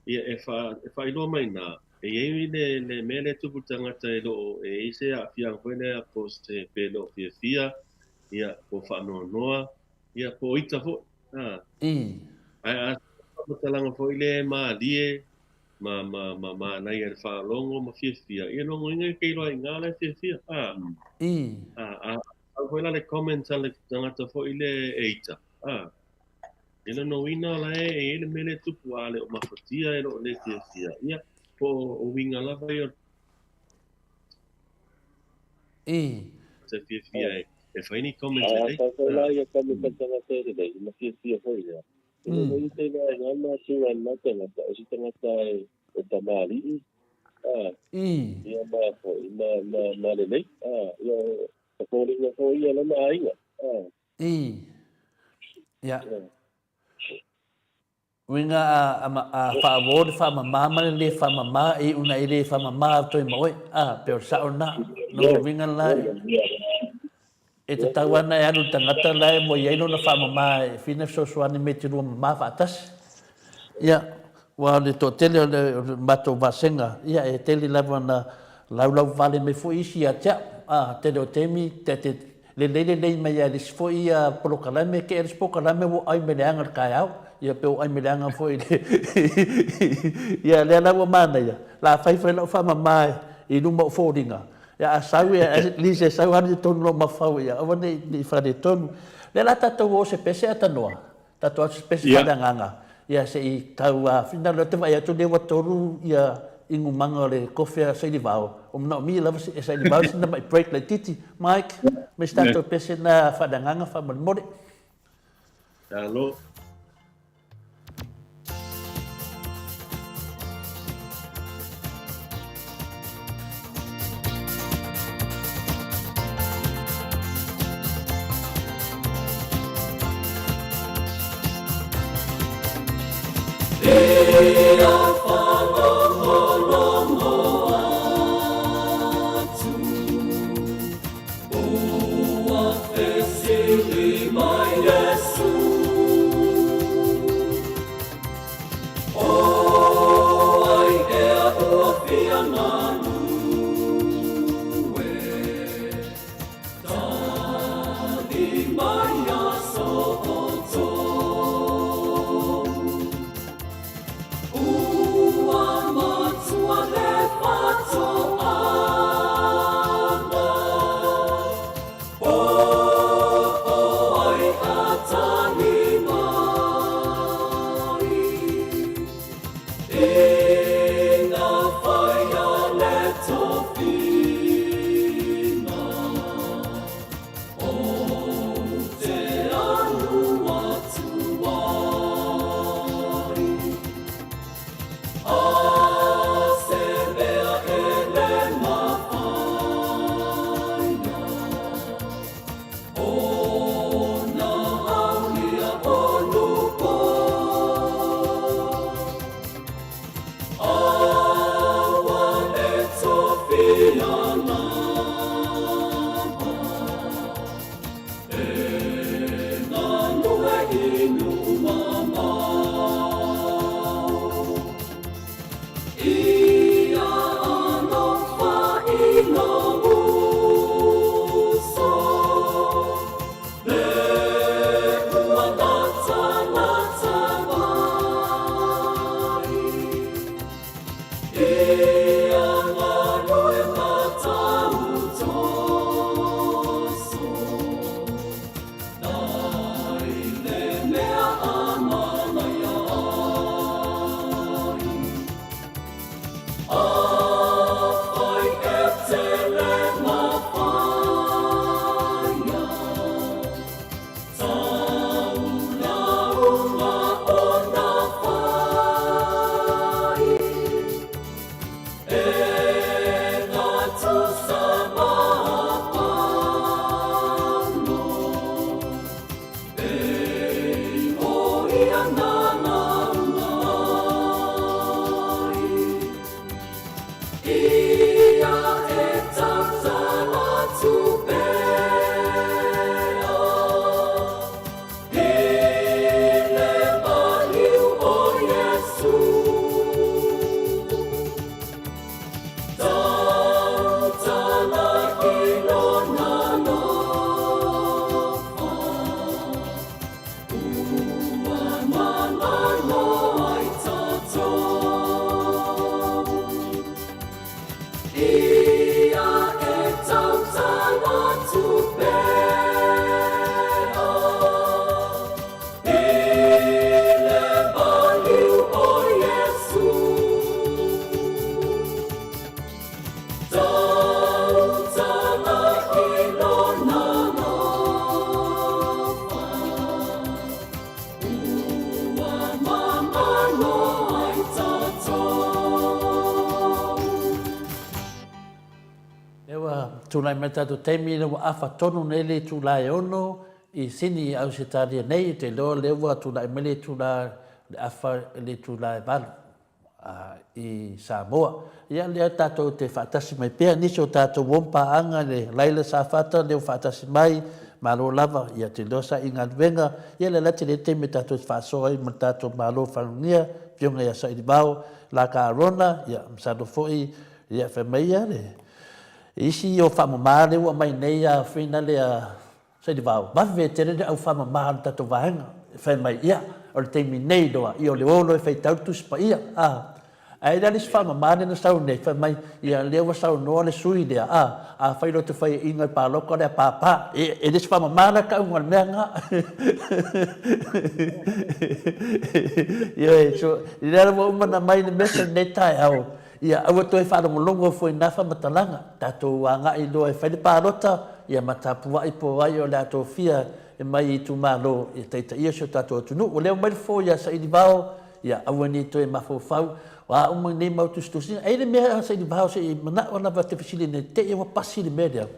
ia e fa ilo mai na e iei le mele tupu tangata e loo e ise a fia ngwene a po se pelo fia ia po whanonoa ia po ita fo a talanga fo ile ma lie ma nai e whalongo ma fia ia longo inga kei loa i ngale fia a wela le comment le tangata fo ile e ita ina no ina la e ele mele tupu ale o mafatia e lo le fia ia po o winga lava yo se fia e fa ini comment ai la ya kami kantanga tere dai ma fia foi ya no ite na ngana sura na tena o si tena tai o tamali ia ma po ma le nei yo ko ringa ko ia na mai ya winga a favor fa mama le fa mama e una ile fa mama to mo pero sa ona no winga la e te tawana e anu tangata la mo ye no na fa mama fina so so ni meti no mama fatas ya wa le to tele le mato vasenga ya e tele la na lau vale me foi isi a cha te do temi te le mai ya dis foi a prokalame ke es prokalame wo ai me ngar kaiau ia pe ai me langa foi ia le na mana ia la fai la fa mama i no mo fodinga ia sau ia lise sau ani ton no ma fau ia o ni fa de ton le la tato o se pese atanoa tato se pese fa nganga ia se i tau a fina le te vai atu de watoru ia ingu manga le kofia se di vao o no mi la se di vao se na mai break le titi mike me stato pese na fa nganga fa mo allo Inga faya le Ia e tautala tu pea, ile maliu o Yesu. Tautala ilona lofa, ua manalo ai tatou. Ia e tautala tu pea, ile maliu o Yesu. Tautala ilona lofa, ua mamalo ai tatou. Ewa, tūlai mai tātou teimi lewa awha tonu nele tūlai ono i sini au se tāria nei te loa lewa tūlai mele tūlai le awha le tūlai valu i Samoa. Ia lea tātou te whaatasi mai pēr niso tātou wompa anga le laila sa whata leo whaatasi mai malo lava ia te loa sa inga wenga ia le lati le teimi tātou whaasoa i ma tātou malo whanungia pionga ia sa i bao la ka arona ia msado foi ia whamaia le isi o whamamare ua mai nei a whina lea sa i bao wawe tere le au whamamare tātou wahenga whamai ia o le teimi nei doa i o le olo e whaitautus pa ia ai da lis fama mane na sau nei fa mai ia lewa sau no le sui dia a fai lo te fai inga pa lo ko le papa e lis fama mana ka un menga ia so ia mo mana mai ne mesa nei tai au ia au to e fa mo longo foi na fa matalanga tato anga i do e fai pa rota ia mata pua i po ai o la to fia e mai i tu malo e te ia so tato tu no o le mai fo ia sa i bao ia au ni to e mafofau wa o nei mau tu stu ai le mea sa i bao se mana ona va te fisili ne te e wa pasi le media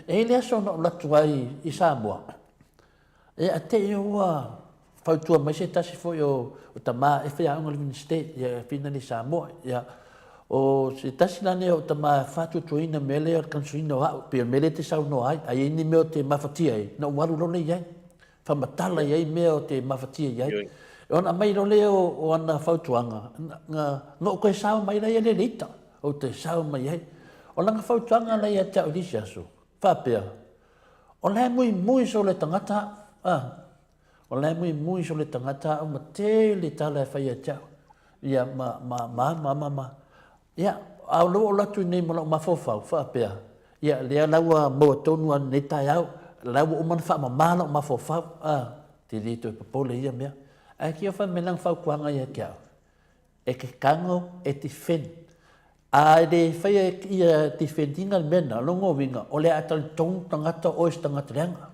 e le so no la tuai i Samoa e a te e wa fa tu mai se tasi fo o tama e fa ang le minister ia fina ni Samoa ia o se tasi la ne o tama fa tu tu ina mele o kan suina wa pe mele te sa no ai ni me te mafatia ai no waru lo nei ai fa matala ai me o te mafatia ai ona mai no leo o ana fautuanga no ko sa mai lai le lita o te sa mai ai o langa fautuanga lai a tau disia so fa pe o le muy so le tangata o le muy so le tangata o mate le tala fa ia tau ia ma ia au lo la tu nei mo ma fofa fa pe ia le lawa mo tonu an nei tai au lawa o man fa ma lo ma fofa ti dito popole ia mea ai ki fa melang fa kuanga ia kia e ke kango e ti fen a de fa ia ti fendinga mena longo winga o le atal tong tangata o tangata lenga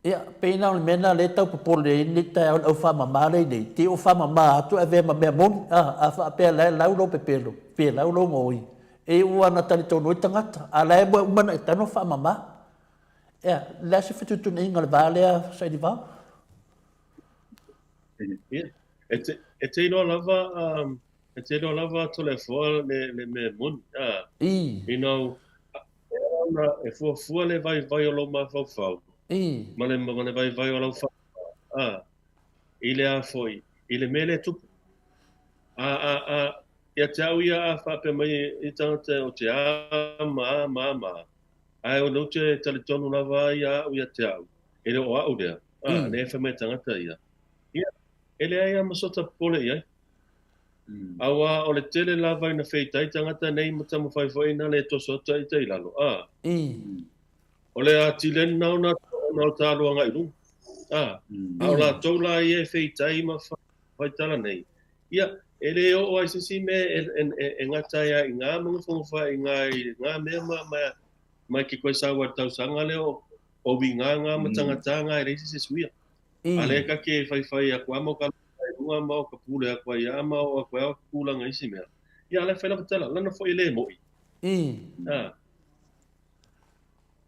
ia pena o mena le tau popole ni ta o fa mama le ni ti o fa mama tu ave ma me mon a fa pe la lo pe la lo ngoi e o ana tali tono tangata a la mo mana tano fa mama ia la se fitu tu ninga le vale sa di va Yeah, e te ino lava to le fua le me mun. You know, e fua le vai o lo ma fau. Ma le vai o lo fau. Ile a foi. Ile mele tu. Ia tau ia a fa pe mai i tangata o te ma. Ai o no te tali tonu lava ia o ia tau. Ele o au dea. Ne fa me tangata ia. Ele ai amasota pole ia. Awa o le tele lava ina feitai tangata nei matamu fai foi na le tosota i te ilalo. O le atilen nau na talo anga ilu. Au la toula i e feitai ma fai tala nei. Ia, ele o ai sisi me e ngata ia i ngā mga whangwha i ngā mea mai ki koe sawa tausanga leo o winga ngā matangata ngā i reisi se suia. Ale ka ke fai a kwa mo ka runga mo ka pule a kwa ia ma o kwa pula ngai si mea. Ia le fai la patala lana foi le mo i.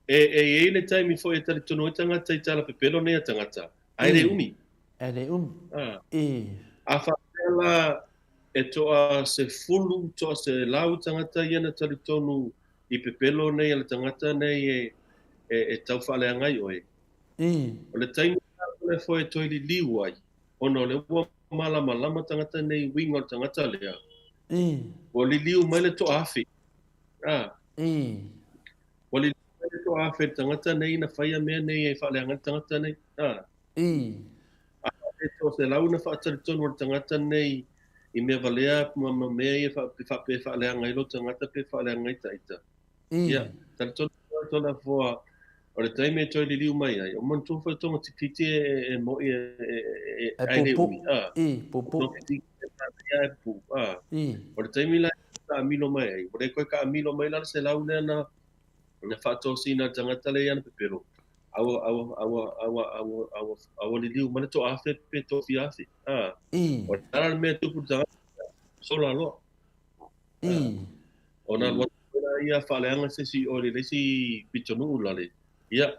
E le time foi tali tono tangata i tala pepelo nei tangata. Ai le umi. Ai le umi. A fa e toa se fulu, toa se lau tangata ia na talitonu I pepelo nei ala tangata nei e tau whaaleangai oe. O le taimi le foi toi li liu ai. Ono le ua malama tangata nei winga o tangata lea. O li liu mai le toa afi. O li liu mai le toa afi tangata nei na whaia mea nei e whaaleangai tangata nei. E toa se lau na whaatalitonu o tangata nei I mea valea ma mea I pe whaaleangai lo tangata pe whaaleangai taita. Ia, talitonu tona fua o le taimi e toi li liu mai ai. O man tuwha tonga tipiti e mo I aile ui. Popo. No piti e pu. O le taimi la ka amilo mai ai. O le koe ka amilo mai la se lau lea na whaatosi na tangata le ana pepero. Awa li liu mana to afe pe to fi afe. O le tara mea tupu tangata sola loa. O na wata ia whaaleanga se si o le lesi pitonu ulale. Ia,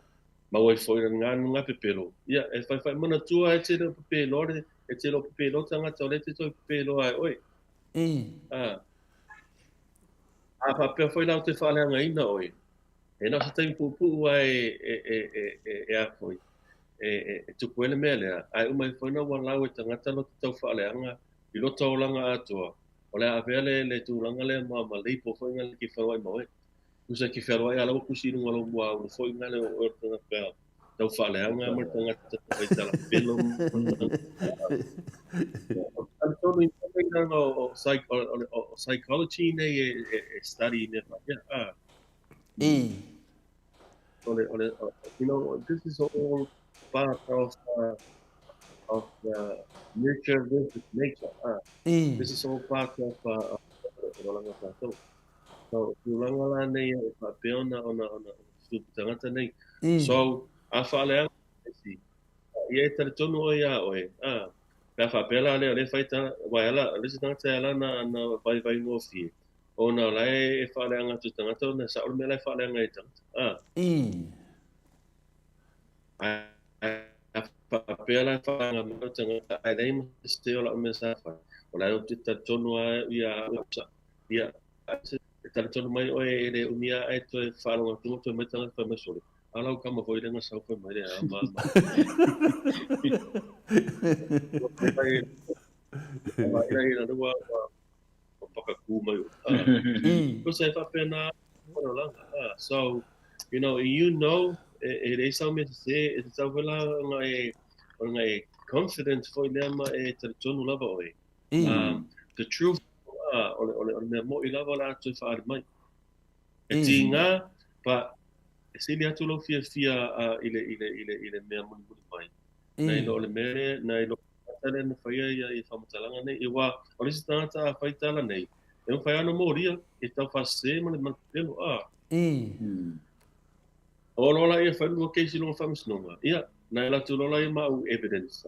ma wai foi ngā pepero. Ia, e whai mana tua e te reo pepero, e te reo pepero tangata o le te toi pepero ai, oi. A whapea foi lau te whaaleanga ina, oi. E nā sa taimi pupu ai e a foi. E tupu ele mea lea. Ai umai foi na walau e tangata lo te tau whaaleanga I lo tau langa atua. O le a vea le tūlanga lea ma leipo foi ngā ki whawai mawe. Kusa ki whawai ala o kusi runga lo mua o foi ngā le o tanga pēa. Tau whaaleanga ma tangata i tala pelo. Tonu I tanga o psychology nei e study ne whakea. You know, this is all part of nurture versus nature. This is all part of rolanga tātou. So, rolanga la nei e whapeona ona tangata nei. So, a whaaleanga si. Ia e tare tonu o ia oe. Pea whapela leo le whaita, wai ala, lesi tangata ala na vai ngofi. O na lai e whaaleanga tu tangata, na saore me lai whaaleanga e tangata. A whapela whaanga mara tangata, ai nei ma te ola o me sa whai. O lai o te tare tonu a ia uapsa. Ia, e tare tonu mai oe e le umia e toi whaarunga tunga toi mai tangata whai masore. Alau kama foi renga sau foi mai rea ma. Mai na rua o pakaku mai. Ko se fa pena ono langa. So, you know, it is something to say it's a vela ngai confidence foi lema e te tonu lava oi. The truth o me mo I lava la tu fa mai. E tinga pa se le atu lo fia ile mea muni mai. Nei lo le mere, nei lo tale na whaia I whamatalanga nei. E wā, o lesi tangata a whaitala nei. E un whaia no moria, e tau whase ma le mantelo. O lola ia whailua keisi longa whamisinonga. Ia, nei latu lola ia mau evidence.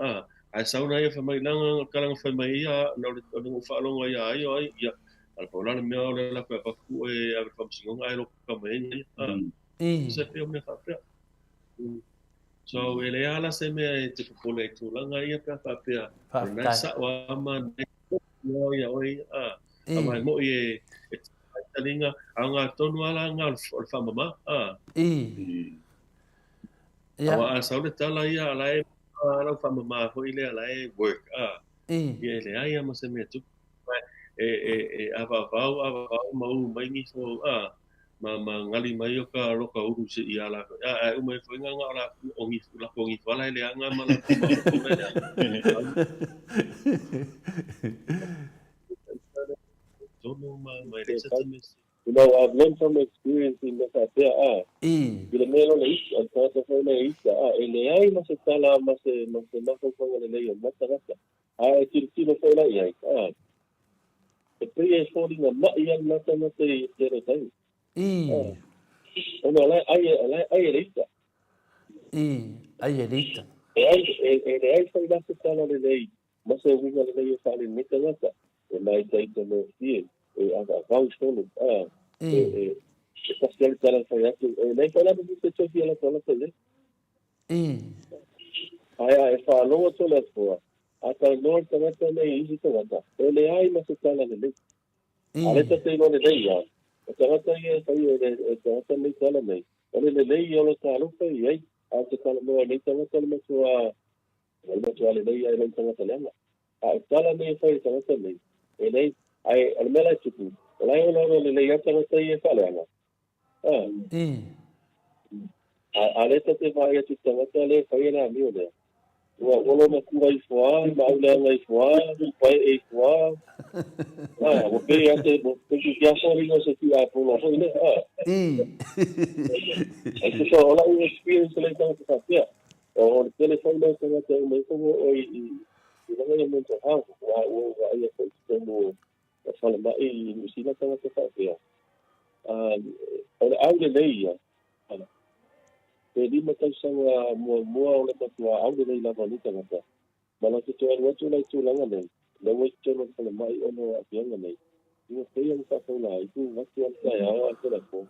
Ai sauna ia whamailanga, kalanga whamai ia, na o le whaalonga ia ai o ai, ia. Ala paulana mea o le laka paku e awe whamisinonga, ai lo kamaenga ia. Se peo me whapea. So, ele ala se mea e te popole e tūlanga ia pia whapea. Nai sawa ama, nai ia oi, ama mo I e talinga, a ngā tonu ala ngā o le whamama. Awa a saule tala ia ala e, ala whamama hoi le ala e work. Ia ele ai ama se mea tuku. E avavau mau maingi fo, ma ngali mai o ka roka uru se I ala. Ai umai foi nga ala la pongi fala ele anga ma la You know, I've learned from experience in the Sapea. Bila melo le is, al tata foi le is, ele ai ma se tala ma se mako ko le le ma tata. E tiro foi la ia. E pei e fori na ma ia na tana te tere tai. Ono ai erita. Ai erita. Ai foi la se tala le lei. Ma se winga le lei fa le mita nata. E mai tai te no fie. E anga vau stolo. E pastel tala fa ya. E nei fa la de se tofia la tala tele. Ai fa lo to la fo. ata no tangata nei isi tangata. E le ai ma se tala le. Ale ta te no le nei ya. O tangata ia sai e tangata nei tala nei. Ole le nei o le talo pe ai. A te tala mo nei tangata le matua. Le matua le nei ai le tangata le ama. A tala nei fai tangata nei. E nei ai al mela tuku. Lai o le nei tangata ia fale ama. Ale ta te vai atu tangata le fai na mi o le. Wala makuha i fua, maulanga i fua, pai e fua. Wa pe ate mo pe ki kia sori no se ki a pula foi le. Ai que só lá o experience le tanga ka pia. O telefone no se mate mo ko o i não é muito alto, o aí é como a fala mai no sina tanga ka pia. Au le leia. Pe di mata sanga mo o le patua au le leila vanita ngata. Mana te toa watu lai tūlanga nei. Na wai tōna kala mai ono a pianga nei. Ia pēia ni whakauna i tū watu an kai awa a tera ko.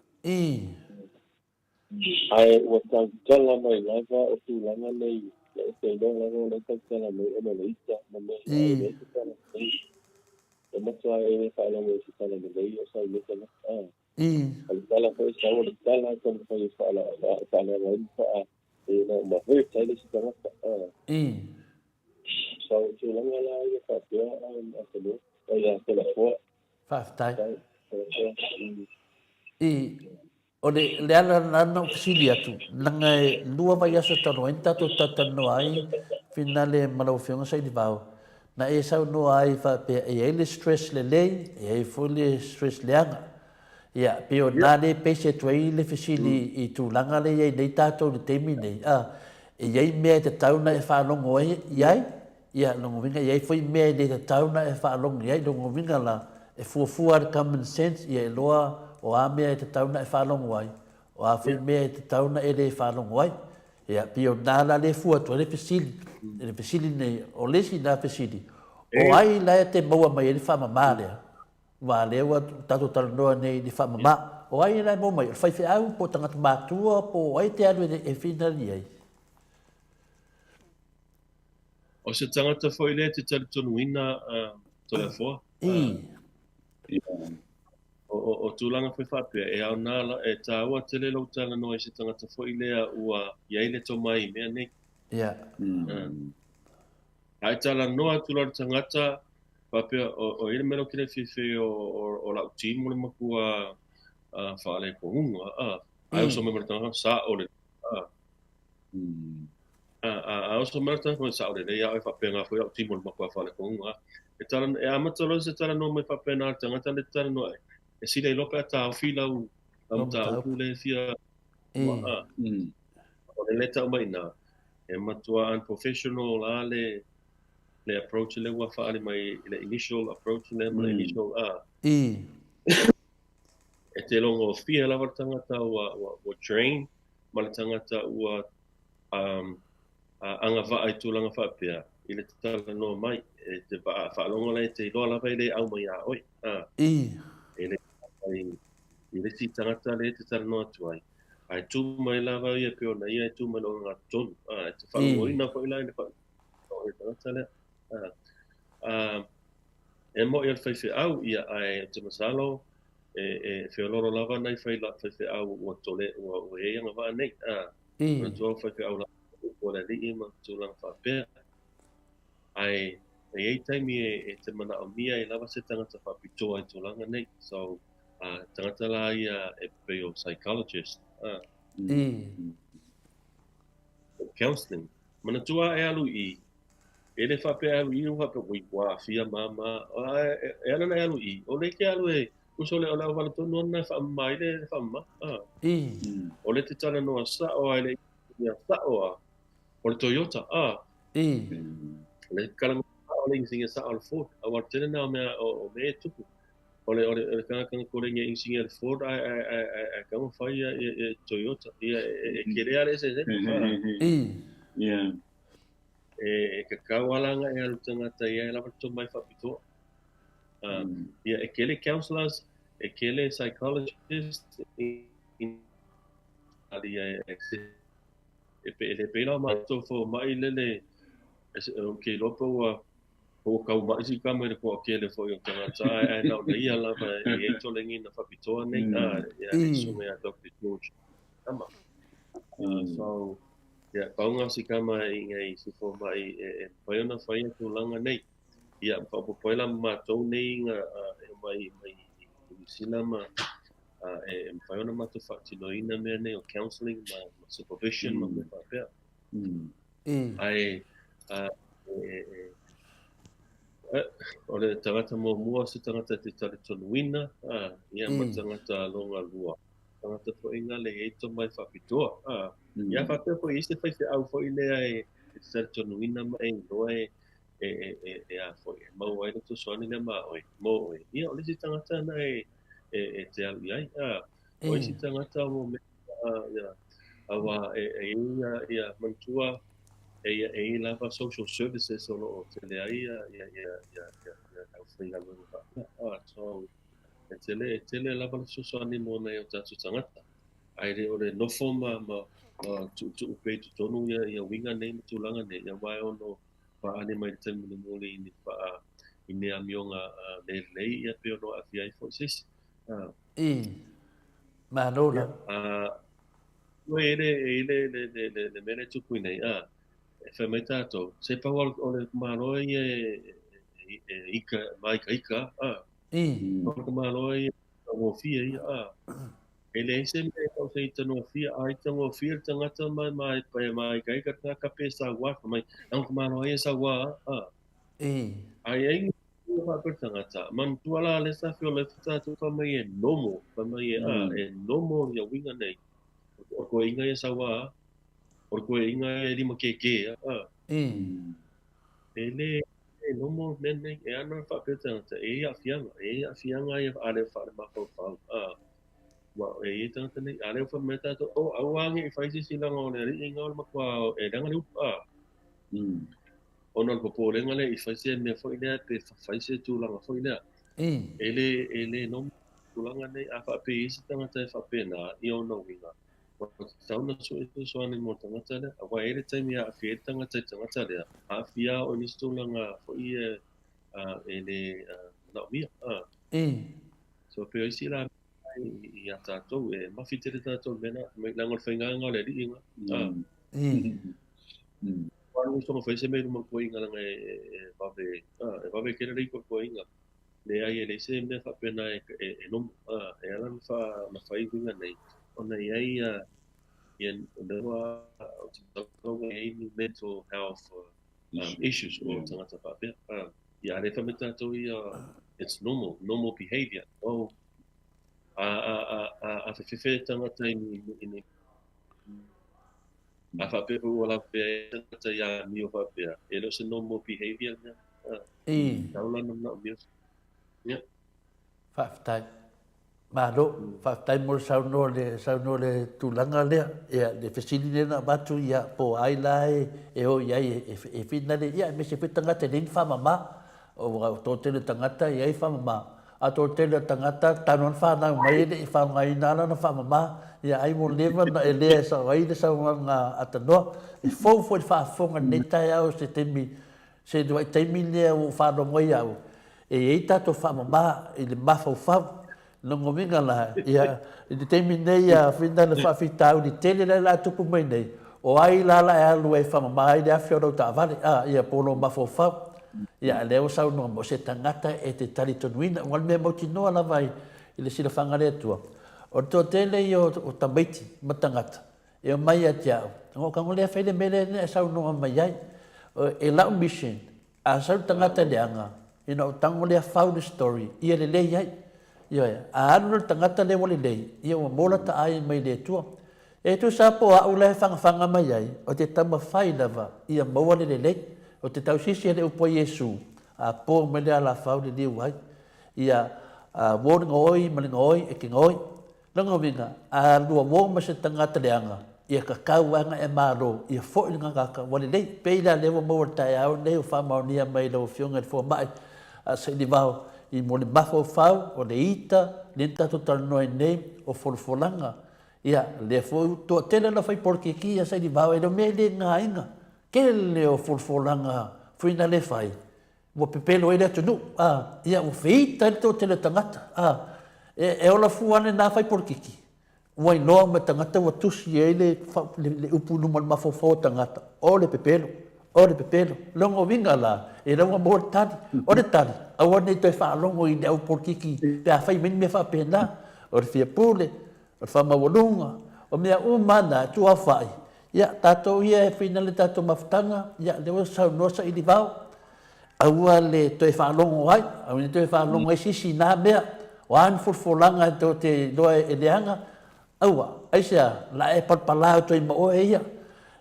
Ai ua tangkala mai lava o tūlanga nei. Na e te inonga o le tangkala mai ono le ita. Na mei ai le ita kala nei. E matua e me whaelanga e si kala nei o sai meta na. Al tala ko e sawa le tala kona whai whaala. Whaala wai whaa. E na mahoe taile si tangata. So tūlanga la ia whapea a te no. Ia te la fua. Whaftai. O le ana ofisili atu. Nanga e lua vai asa tano enta to tatano ai. Fina le malawhionga sa ili vau. Na e sau no ai whapea e ele stress le lei. E e fuli stress le anga. Ia, peo nane pese tuai le fisili i tūlanga le iei nei tātou le teimi nei. E iei mea te tauna e whanongo iai. Ia, longo vinga iei foi mea nei te tauna e whanongo iai. Longo vinga la e fuafua le common sense ia e loa o a mea te tauna e whanongo ai. O a foi mea te tauna e le whanongo ai. Ia, peo nana le fuatua le fisili. Le fisili nei, o lesi na fisili. O ai la e te maua mai e le whamama lea. Wa lewa tato talanoa nei ni whamama. O ai lai mo mai, whai au po tangata mātua po ai te anu e whinari ai. O se tangata foi le te tali tonu ina tole fo. O tūlanga foi whapea. E au nāla e tāua tele lau tala noa se tangata foi lea ua iai le to mai mea nei. Ia. Ai tala noa tūlanga tangata Papea o ele mero kile fife o la timu le makua whaale ko hunga. Ai oso me martanga sa o le. Ai oso martanga ko sa o le. Ia e whapea ngā whai o timu le makua whaale ko hunga. E tala e amatalo se tala no me whapea nā tangata le tala no e. E sile i loka tā o whila u. Am tā upu le fia. O le leta o mai nā. E matua unprofessional a le approach le wa faale mai le initial approach le initial e te longo fia la tangata wa train ma le tangata ua anga va ai tulanga fa pia ile tala no mai e te fa longo le te lo la vai au mai a oi ile si tangata le te tala no tuai ai tu mai la vai e pio na ia tu mai no nga ton te fa longo ina fa ila le fa tangata le e mo ia fai au ia ai te masalo e loro lava nei fai la fai au o tole o e nga va nei o to fai au la o le li ma tu la fa pe ai e taimi e te mana o mia e lava se tangata fa pito ai tu langa nei so tangata la ia e pe o psychologist counseling mana tua e alu i ele fa pe alu i fa pe wa fia mama e ana na alu i o le ke alu e uso le ola wala to no na fa mai le fa ma o le te tala no sa o ele ia sa o le Toyota le kala o le singa sa al Ford a wa tele na me o me tupu o le kana ko le nge singa Ford a ka mo fa ia Toyota ia e kere ale se e ka kawalanga e alu tangata ia e lava to mai whapito. Ia e kele counselors, e kele psychologists, ali e pe la mato fo mai lele ke lopo wa o kau ba isi kama le ko ke le fo yo tangata ai na na ia la ba e to lengi na fa pitoa nei ya e sunga ya Dr. George kama so ya kaunga si kama i ngai si fo mai e paiona faia tu langa nei ia pa po poila ma to nei nga mai sila ma e paiona ma to fa tino ina me nei o counseling ma supervision ma me pa pe ai o le tangata mo mua se tangata te tare tonuina ia ma tangata longa lua tangata po inga le eito mai whapitoa ia whapea po iste whai te au fo i lea e te tare tonuina ma e loa e a fo i mau ai to soani le ma oi mo oi ia o le si tangata na e te au iai o isi tangata mo me awa ia mantua e lava social services o te lea ia au whainga lua so tele lava social ni mo nei o tatu tangata ai re o le nofo ma tu upe tu tonu ia winga nei tu langa nei ia wai ono pa ane mai te mune mole ini pa ine amionga le ia pe ono afia i fo sis ma no na le mene tu kuinei fa mai tato se pa o le maroi ika mai ika o le maroi o fia ele se me o se tano fia ai tano fia tangata mai kai ka pesa wa mai ang maroi sa wa ai ai wa per tangata man tuala le sa fio le tato fa mai nomo fa mai nomo ya winga nei o ko inga sa wa o ko inga lima keke ele nomo nene e ana fa per tangata e a fianga e ale fa ma fa wa e tangata nei ale fa meta to o awangi fa isi sila ngone ri ingol makwa e danga lu ona ko po lenga le fa isi me fo ina pe fa isi tu la fo ina ele nomo tu langa nei a fa pe isi tangata fa pe na i ona winga tauna so ani mo tangata le awa ele taimi a fie tangata le a fia o ni stolanga fo i ele na mia so pe isi la i a tātou e mawhitere tātou mena me langor whainganga le ri inga wani songa whaise me ruma kua inga langa e wawe kere rei kua inga le ai e le se me whapena e nomu e alan na whai winga nei ona i ai in lewa o te tautonga e inu mental health issues o tangata whapea i a refa me tātou i it's normal behavior a fefe tangata ini a whapea o la pea tangata i a mio whapea e lo se normal behavior taula na mio whaftai Maro, whaftai mo sauno le tūlanga lea, le whesini nena batu ia po ailai, e o iai e whina le, ia me se whitangata rin whamama, o tō tele tangata iai whamama, a tō tele tangata tanuan whanau mai e whangai nana na whamama, ia ai mo lewa na e lea sa waile sa wanga atanoa, e fōfo i whaafonga netai au se temi, se duai teimi lea o whanongai au, e tato whamama i le mawhau Nongo minga la ia i te minei a finda na whawhitau ni tele la tupu mai nei. O ai lala e alu e whamamai le awhia rau tāwale. Ia polo mawhawhau. Ia leo sau no mo se tangata e te tari tonuina. Ngal mea mauti noa la vai i le sila whangare atua. O tō tele i o tamaiti matangata. E o mai a tiao. Ngo kango lea whaile mele ne sau noa mai ai. E lau mission. A sau tangata leanga. Ina o tango lea found story. Ia le lei ai. Ia a anu tangata le wale lei, ia o mola ta ai mai le tua. E tu sa po a ula whanga mai ai, o te tama whai lava, ia mawale le lei, o te tausisi le upo Yesu, a po me le ala whau le liu ai. Ia a wōni ngoi, mali ngoi, e ki ngoi. Lango winga, a lua wō ma se tangata leanga, ia ka kauanga e maro, ia fo i ngaka wale lei, peila lewa maua tai au, nei o whamaunia mai lau fionga e fua mai, a se ni wau, I mo le mafo fau o le ita le tatu talanoa nei o folfolanga ia le fo to tele la fai porque ki ia sai di vau e le me le ngainga Kele o fulfulanga fuina le fai. Mo pepelo ele tunu. Ia o feita to tele tangata. E ola fuane na fai por kiki. Wai noa me tangata wa tusi ele le upu numa mafofo tangata. O le pepelo. O le pepelo. Longo vinga la. E longo mo tadi. O le tadi. Awa ne te fa longo i le au por kiki. Pe a fai meni me fa pena. O le fia pule. O le fa mawalunga. O mea umana tu a fai. Ia tatou ia e fina le tatou mafutanga. Ia le wa sau nosa i di vau. Aua le toe whaalongo ai, au ni toe whaalongo ai sisi nā mea, o an fulfulanga to te loa e leanga, aua, aisea, la e palpalao toi ma oe ia,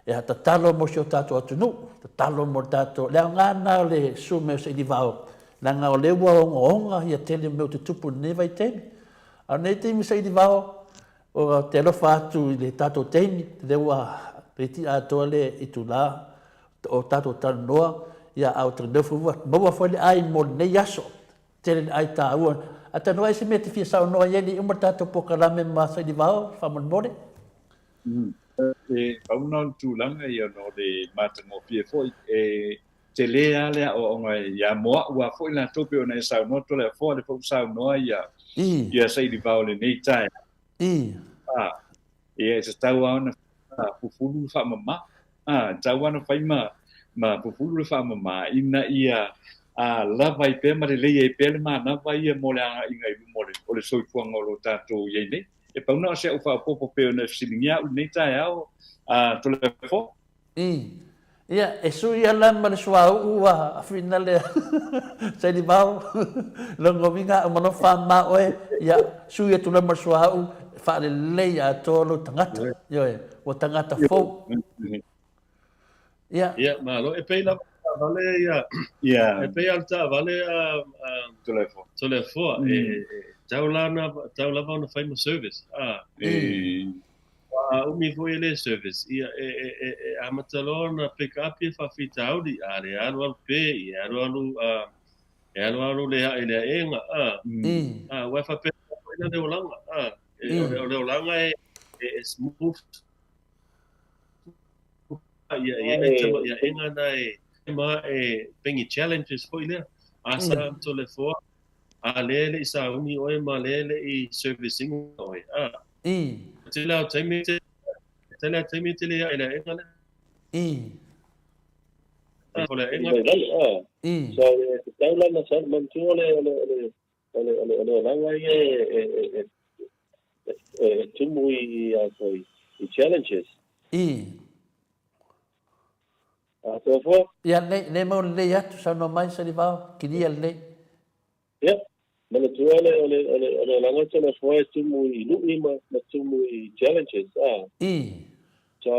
e hata talo mo sio tato atunu, ta talo mo tato, leo ngana o le sume o se di vao, nanga o lewa onga ia tele meu te tupu neva i temi, au nei temi se di vao, o te alofa atu i le tato temi, te lewa reti atoa le i tu la, o tato tano noa, ia au te ndofu maua foi ai mo nei aso tele ai ta ua ata no ai se mete fia sa no ai ni uma tato pokalame ma sa di vao fa mon mode e pauna tu langa ia no de matango pie foi e te le ale o ngai ia mo ua foi la tope o nei sa no to le fo le fo sa no ia ia sai di vao le nei tai e se tau ana fufulu fa mama tau ana fai ma pupulu le fa mama ina ia lava i pe ma le ia i pe le ma na vai ia mo le anga inga i mo le o le soi fuanga o lo tato ia nei e pa una se o fa popo pe na silingia u nei tai au to le fo ia e su ia la ma le sua ua a finale sai di vao longo vinga o mano fa ma oe ia su ia tu le ma sua u fa le leia to lo tangata yo o tangata fo Ia, malo e pei la vale ia. E pei alta vale telefo e tau lava na fai mo service. Umi foi ele service. Ia e amatalo na pick up e fa fita audi ale alu pe e alu le ele enga wa fa pe na de olanga le olanga e smooth ia enga nai ma e pengi challenges foi le asa to le fo a lele isa uni oe ma lele i servicing oe tela temite le ila enga le ole enga so taula na san man tuole ole langa e tumu i challenges so for ia le mo le ya tu sa no mai sa di vao ki le mana tuole ole langa tona foi tumu i lumi ma tumu i challenges so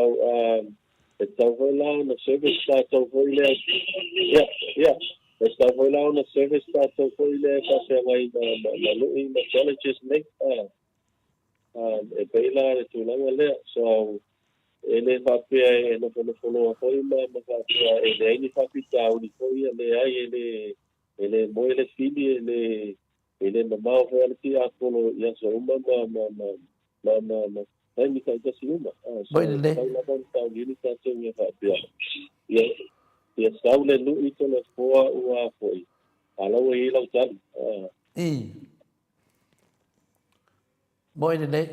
it's over now the service starts over there it's over now the service starts over there kasi may lumi ma challenges make e peila e tulanga le so ele papia e no fono foi ma papia ele ni papita uni foi ele mo ele fili ele mamau foi ali a fono ia so uma ma ai mi ka just uma so la bon ta uni ta se mi papia ia saule lu ito le foa ua foi ala o i lau tan moi le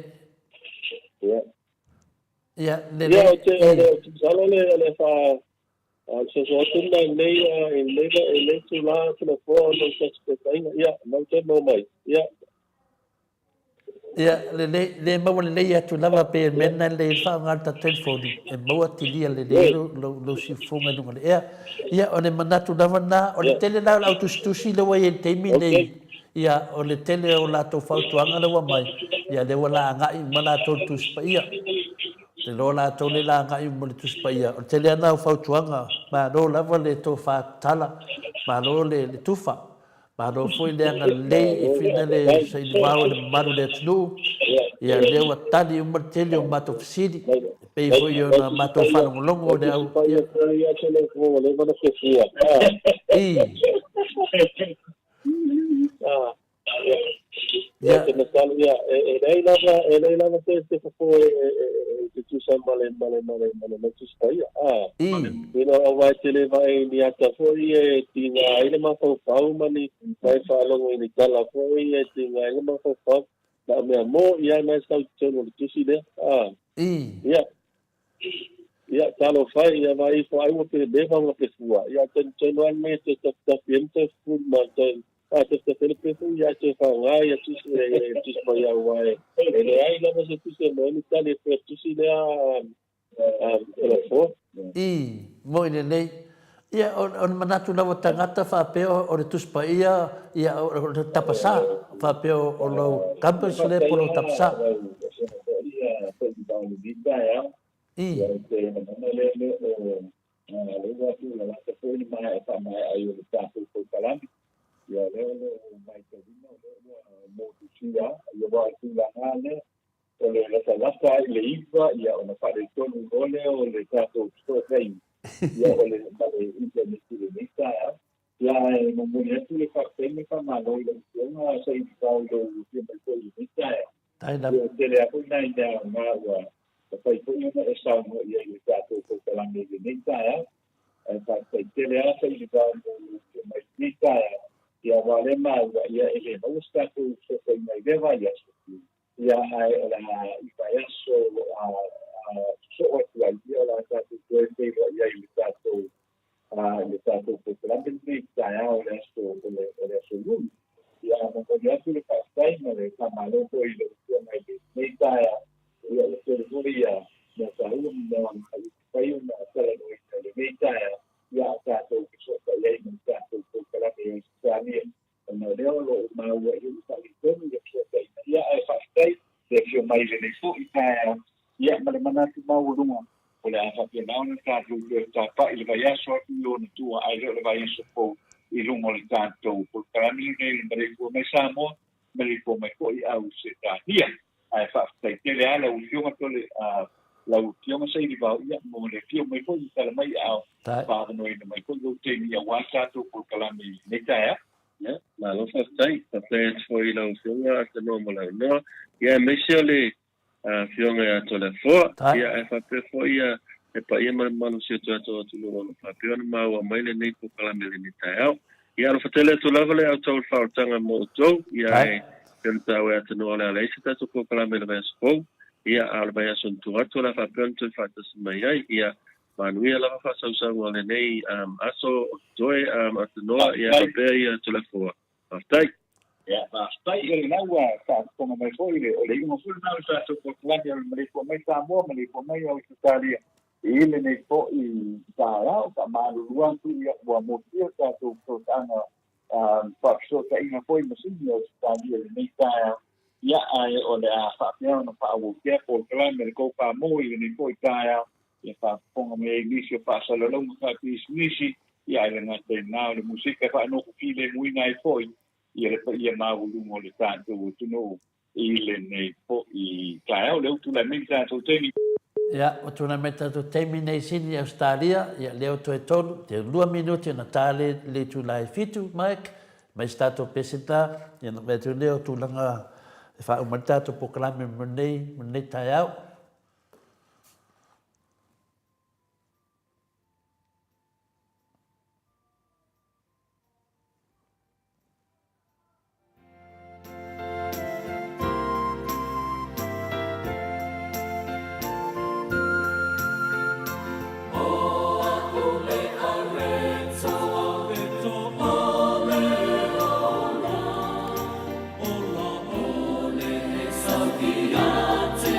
ia salo le fa so tunda nei tu la tu fo no se tai ia no te mo mai ia le mo le ia tu lava pe mena le fa ngata telefoni e mo atilia le lo si fonga no le ia o le manatu lava na o le tele la autostusi le wa te mi le ia o le tele o la to fautuanga le wa mai ia le wala nga i mana to tu spa ia te lola to le la nga i mo le tu spa ia o tele na fautuanga ma lo lava le to fa tala ma lo le tufa ma lo foi le nga le i fina le sai di va o le maru le tnu ia le wa tali mo tele o mato fisidi pe foi yo na mato fa no longo le au ia tele fo le mana ke fia Ya. Te masalo ia e lava te ko te tusa male te spai ina wa tele vai ni ata foi e tinga ile ma pau mani vai falo ni kala foi e tinga ile ma pau na me mo ia na sa tino tusi de ia talo fai ia vai fo ai mo te deva mo te fua ia te no me te piente fu ma te te pe ia te fa ia tu mai ai ele ai na se tu se mo ni tale pe tu si de ele fo mo ine nei. Ia, on manatu na tangata whapeo o le tuspa ia o le tapasa whapeo o lo campus le polo tapasa. Ia, te tau ni ya. Ia, te le watu la te poni mai mai ai o le tapu ko kalami. Ia, le mai te vino mo tu sia, ia wa tu la ngale. O le lasa le ifa, ia ona pare tonu ole o le tapu sto rei. Ia o le pare internet le mita ya. Ia no mo le tu le fa teme fa malo le ona sai tau do tiempo ko le mita ya. Ia te le apu nai da ma Pai pui na e sa mo ia i tato ko kalame de mita ya. Pai tele asa i ba mo mai mita ya. Ia vale ma ia ele no stato so pai mai deva ya. Ia ai la i pa eso so o la ia la tato ko te ia i tato ko kalame de mita ya o resto o so lu. Ia mo ko ia tu le pastai na le kamalo ko i le mai de mita ya. Ia le teoria na saúde na pai na sala no le meta ia tato que so ia no tato ko kala me sani na leo lo ma wa i sa i tonu ia so ia ai fastai de que mai le fo ia ma le manatu ma o lunga o le afa pe na ona tato que ta pa il vai aso lo no tu ai le vai aso po i lungo le tato ko kala me le ko mai Samoa me ko mai ko i au se ta ia ai fa te le ala u fioma tole la u fioma sei di va ia mo le fioma mai foi tala mai au pa no ina mai ko go te ni wa sa to ko kala mi ne ta ya na lo fa tai foi la u fioma te no mo la no ia me se le fioma ya tole fo ia ai fa pe foi ia e pa ia ma no se to tu no fa pe no ma wa mai le nei ko kala mi ni ta ya ia lo fa tele to la vale au to fa tanga mo to ia Kenta wa te no ala leise ta ko kala me le so ia al ba son tu ato la fa pronto fa ta mai ai ia manuia la fa sa ngole nei aso joy at no ia be ia te la fo aftai ia aftai ele na wa sa ko mai foi le ole mo fu na sa to ko la ia me ko mai sa mo me ko mai au Italia ile nei po i ta la ta ma luan tu ia wa mo ia ta to ko tanga so ta ina foi masini o sta dia le mita ia ai o le a fa pia no fa o ke po klan me ko pa mo i ni foi ta ia fa ponga me inicio pa sa lo mo fa pisnisi ia le na te na le musica fa no ki le muy nai foi ia le ia ma u mo le tanto tu no i le nei po i ta o le tu la mita to te ni Ia, o tuna meta tu temi nei sini Australia, ia leo to e tonu, te 2 minuti na tale le tu lai fitu, Mike, mai stato pesita, ia na metu leo tu langa, e wha umata to pokalame munei tai au. Sapiate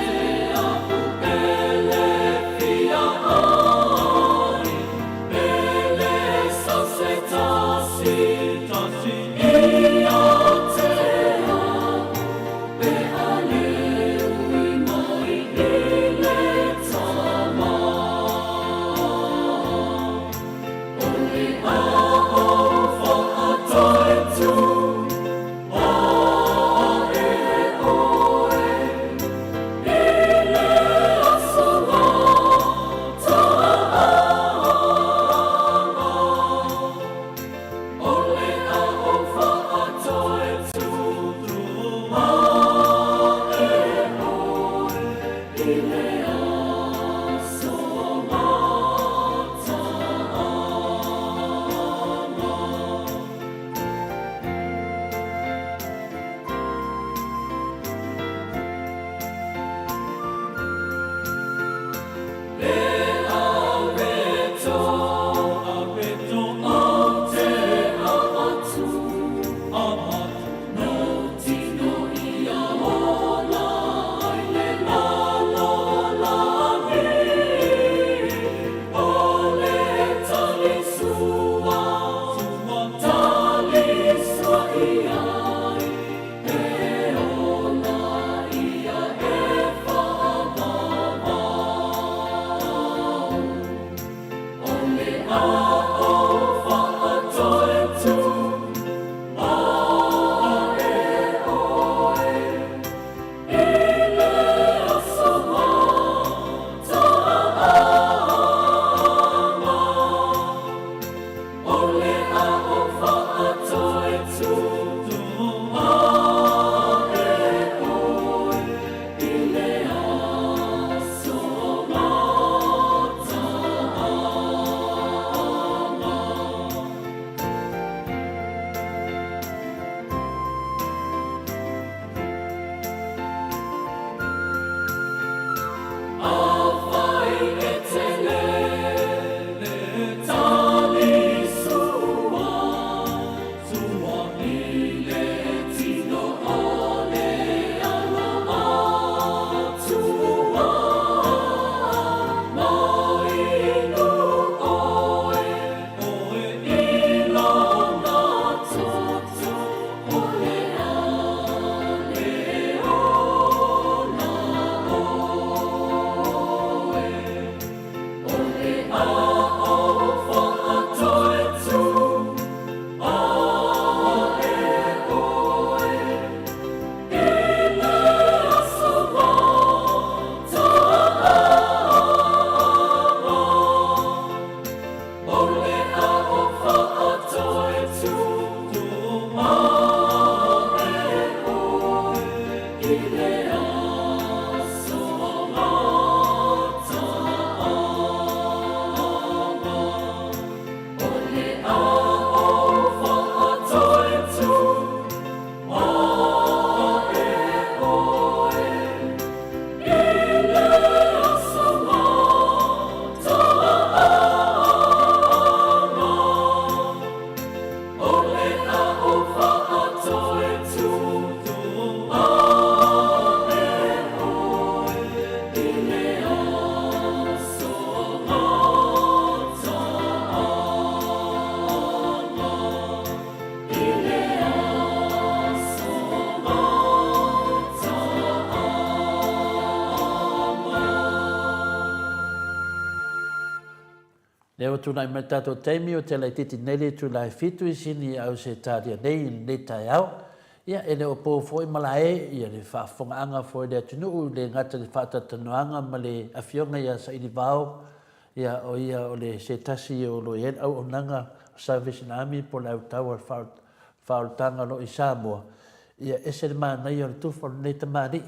Leo tu nai mai tato taimi o te lai titi nele tu lai fitu I sini au se tāria nei tai au. Ia ele o po foi malae ia le whaafonga anga foi le atunu le ngata le whaatatanuanga ma le awhionga ia sa ili vau. Ia o le se tasi o lo ien au o nanga Salvation Army po le au tau al whaoltanga lo I Samoa. Ia ese le mānai o le tufa nei tamari.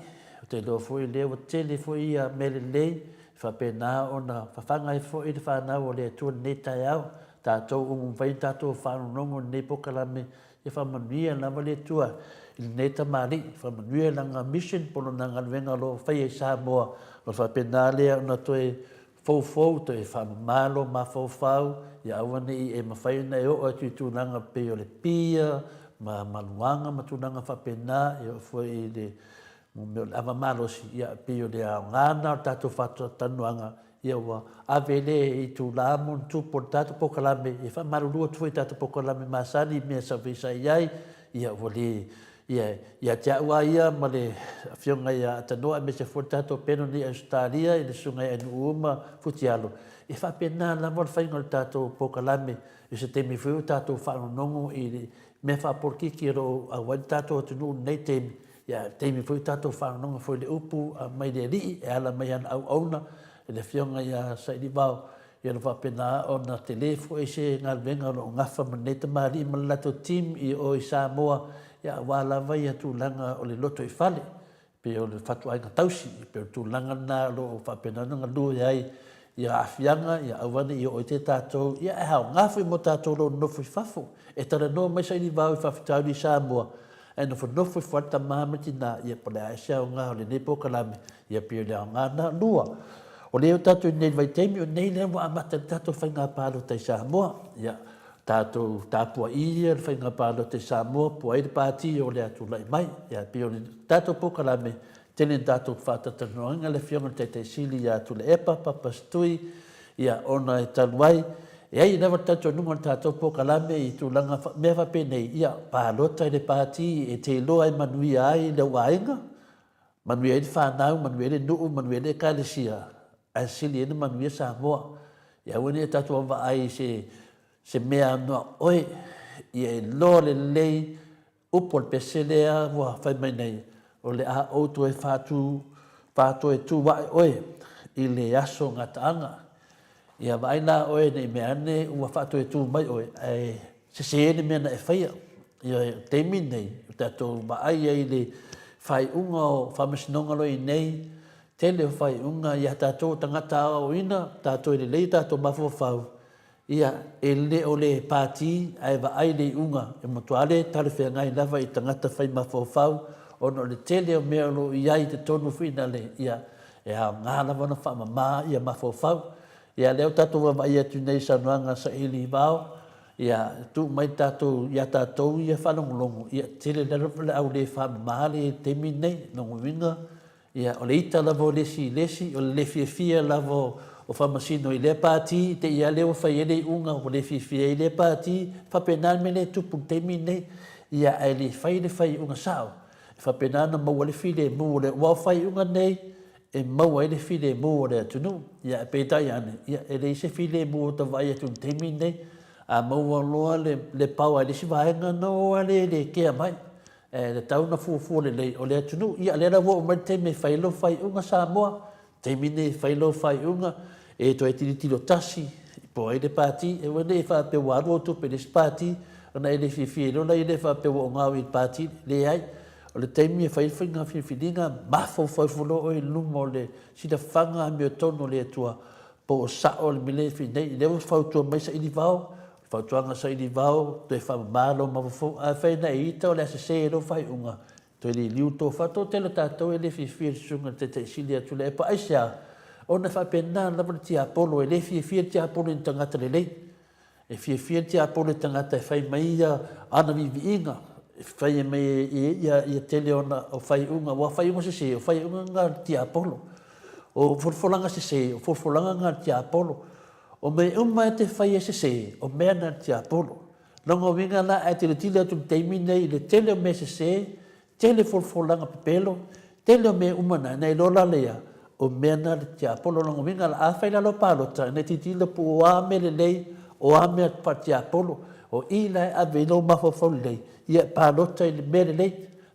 O te lo foi leo o tele foi ia mele lei. Whapena o na whawhanga foi I le whanau o le atua nei tai au. Tātou vai tātou whanonongo nei pokalame. Ia whamanuia lava le tua I nei tamari. Whamanuia langa mission pono na ngalwenga lo whai Samoa. O whapena lea o na toe fau toe whamamalo ma fau. Ia awane I e mawhai na e o atu tūnanga pe o le pia. Ma maluanga ma tūnanga whapena. Ia foi I le ava malosi ia pio le ngana tatu fatu tanuanga ia wa avele I tu lamun tu por tatu pokalame e fa marulu tu tatu pokalame masani me sa visa iai ia voli ia tia wa ia male fionga ia tanoa me se for tatu peno ni Australia I le sunga e uma futialo e fa pena la vol fa ngol tatu pokalame e se temi fu tatu fa nongo I me fa por kikiro a wa tatu tu nei temi ia teimi foi tatou whanonga foi le upu a mai le rii e ala mai ana au auna e le fionga ia sa ili vau ia le whapena o na telefo e se ngal venga o ngafa maneta maari ma lato tim I o I Samoa ia wala vai a tūlanga o le loto I fale pe o le whatu ainga tausi pe o tūlanga na lo whapena nunga lua iai ia awhianga ia awane I o te tātou ia e hao ngafu I mo tātou lo nofu I whafo e tara no mai sa ili vau I whawhitau I Samoa e no no foi forte mamati na ia pole asia o nga le nepo kalame ia pio le nga na lua o le tatu nei vai temi o nei le wa mata tatu fainga palo te Samoa ia tatu tapua ia fainga palo te Samoa po ai parti o le atu lai mai ia pio le tatu po kalame tenen tatu fata tanoanga le fionga te sili ia tu le epa papastui ia ona e taluai e ai lava tatu nunga tātou po kalame I tūlanga mea whapenei ia pālota I le pāti e te loa I manuia ai le wainga manuia I le whanau, manuia le nuu, manuia le kālesia a sili ena manuia Samoa ia wene e tatu ava ai se mea noa oe ia e loa le lei upo le peselea wa whai mai nei o le a outu e whātu e tū wae oe I le aso ngataanga ia vai na oe nei meane ua whātu e tū mai oe se ene mea na e whaia ia teimi nei tatou maai ai le whai unga o whamasinonga loi nei tele o whai unga ia tatou tangata o ina tatou le lei tatou mafofau ia e le o le pāti ai vai le unga e matuale tale whea ngai lava I tangata whai mafofau ono le tele o mea lo iai te tonu whina le ia e hao ngā lava na whamama ia mafofau ia leo tatou wawai atu nei sanuanga sa ili vau ia tu mai tatou ia tatou ia whanongolongo ia tele le au le whamamale temi nei nonguinga ia o le ita lavo lesi o le fia lavo o whamasino I le pāti te ia leo whai ele unga o le fia I le pāti whapenan me le tupu temi nei ia ai le whai unga sao whapenan maua le file mu le ua whai unga nei e maua ele file mo le tunu ia pe tai ane ia ele se file mo to vai tu temi nei a maua loa le pau ele si vai no le ke mai e le tau na fu le o le tunu ia le vo mo temi fai unga Samoa temi nei fai unga e to e tilo tasi po ele pati e wene fa pe waro tu pe le pati ona ele fi no ele fa pe wo nga wi pati le ai o le taimi e whaiwhainga whiwhininga mafo whaiwholo o I lumo le sida whanga me o tono le atua po o sao le mele whinei lewa whautua mai sa ini vau whautuanga sa ini vau to e whamamalo mawafo a whaina e ita o le asase e lo whaiunga to e li liu tō whato telo tātou e le whiwhir sunga te te sili atu le e pa aisia o na whapena lama ti apolo e le whiwhir ti apolo in tangata le lei e whiwhir ti apolo in tangata e whai mai ana vivi inga fai me ia tele ona o fai unga wa fai unga se o fai unga nga ti apolo o forfolanga se o forfolanga nga ti apolo o me te fai se o me na ti apolo longo winga na e te tile tu teimi nei le tele me se tele forfolanga pelo tele me umana nei lola lea o mena le tia polo longo winga la a faila lo palota ne titilo pu o ame le lei o ame pa tia polo o ila a velo mafofo lei ia palota le mere lei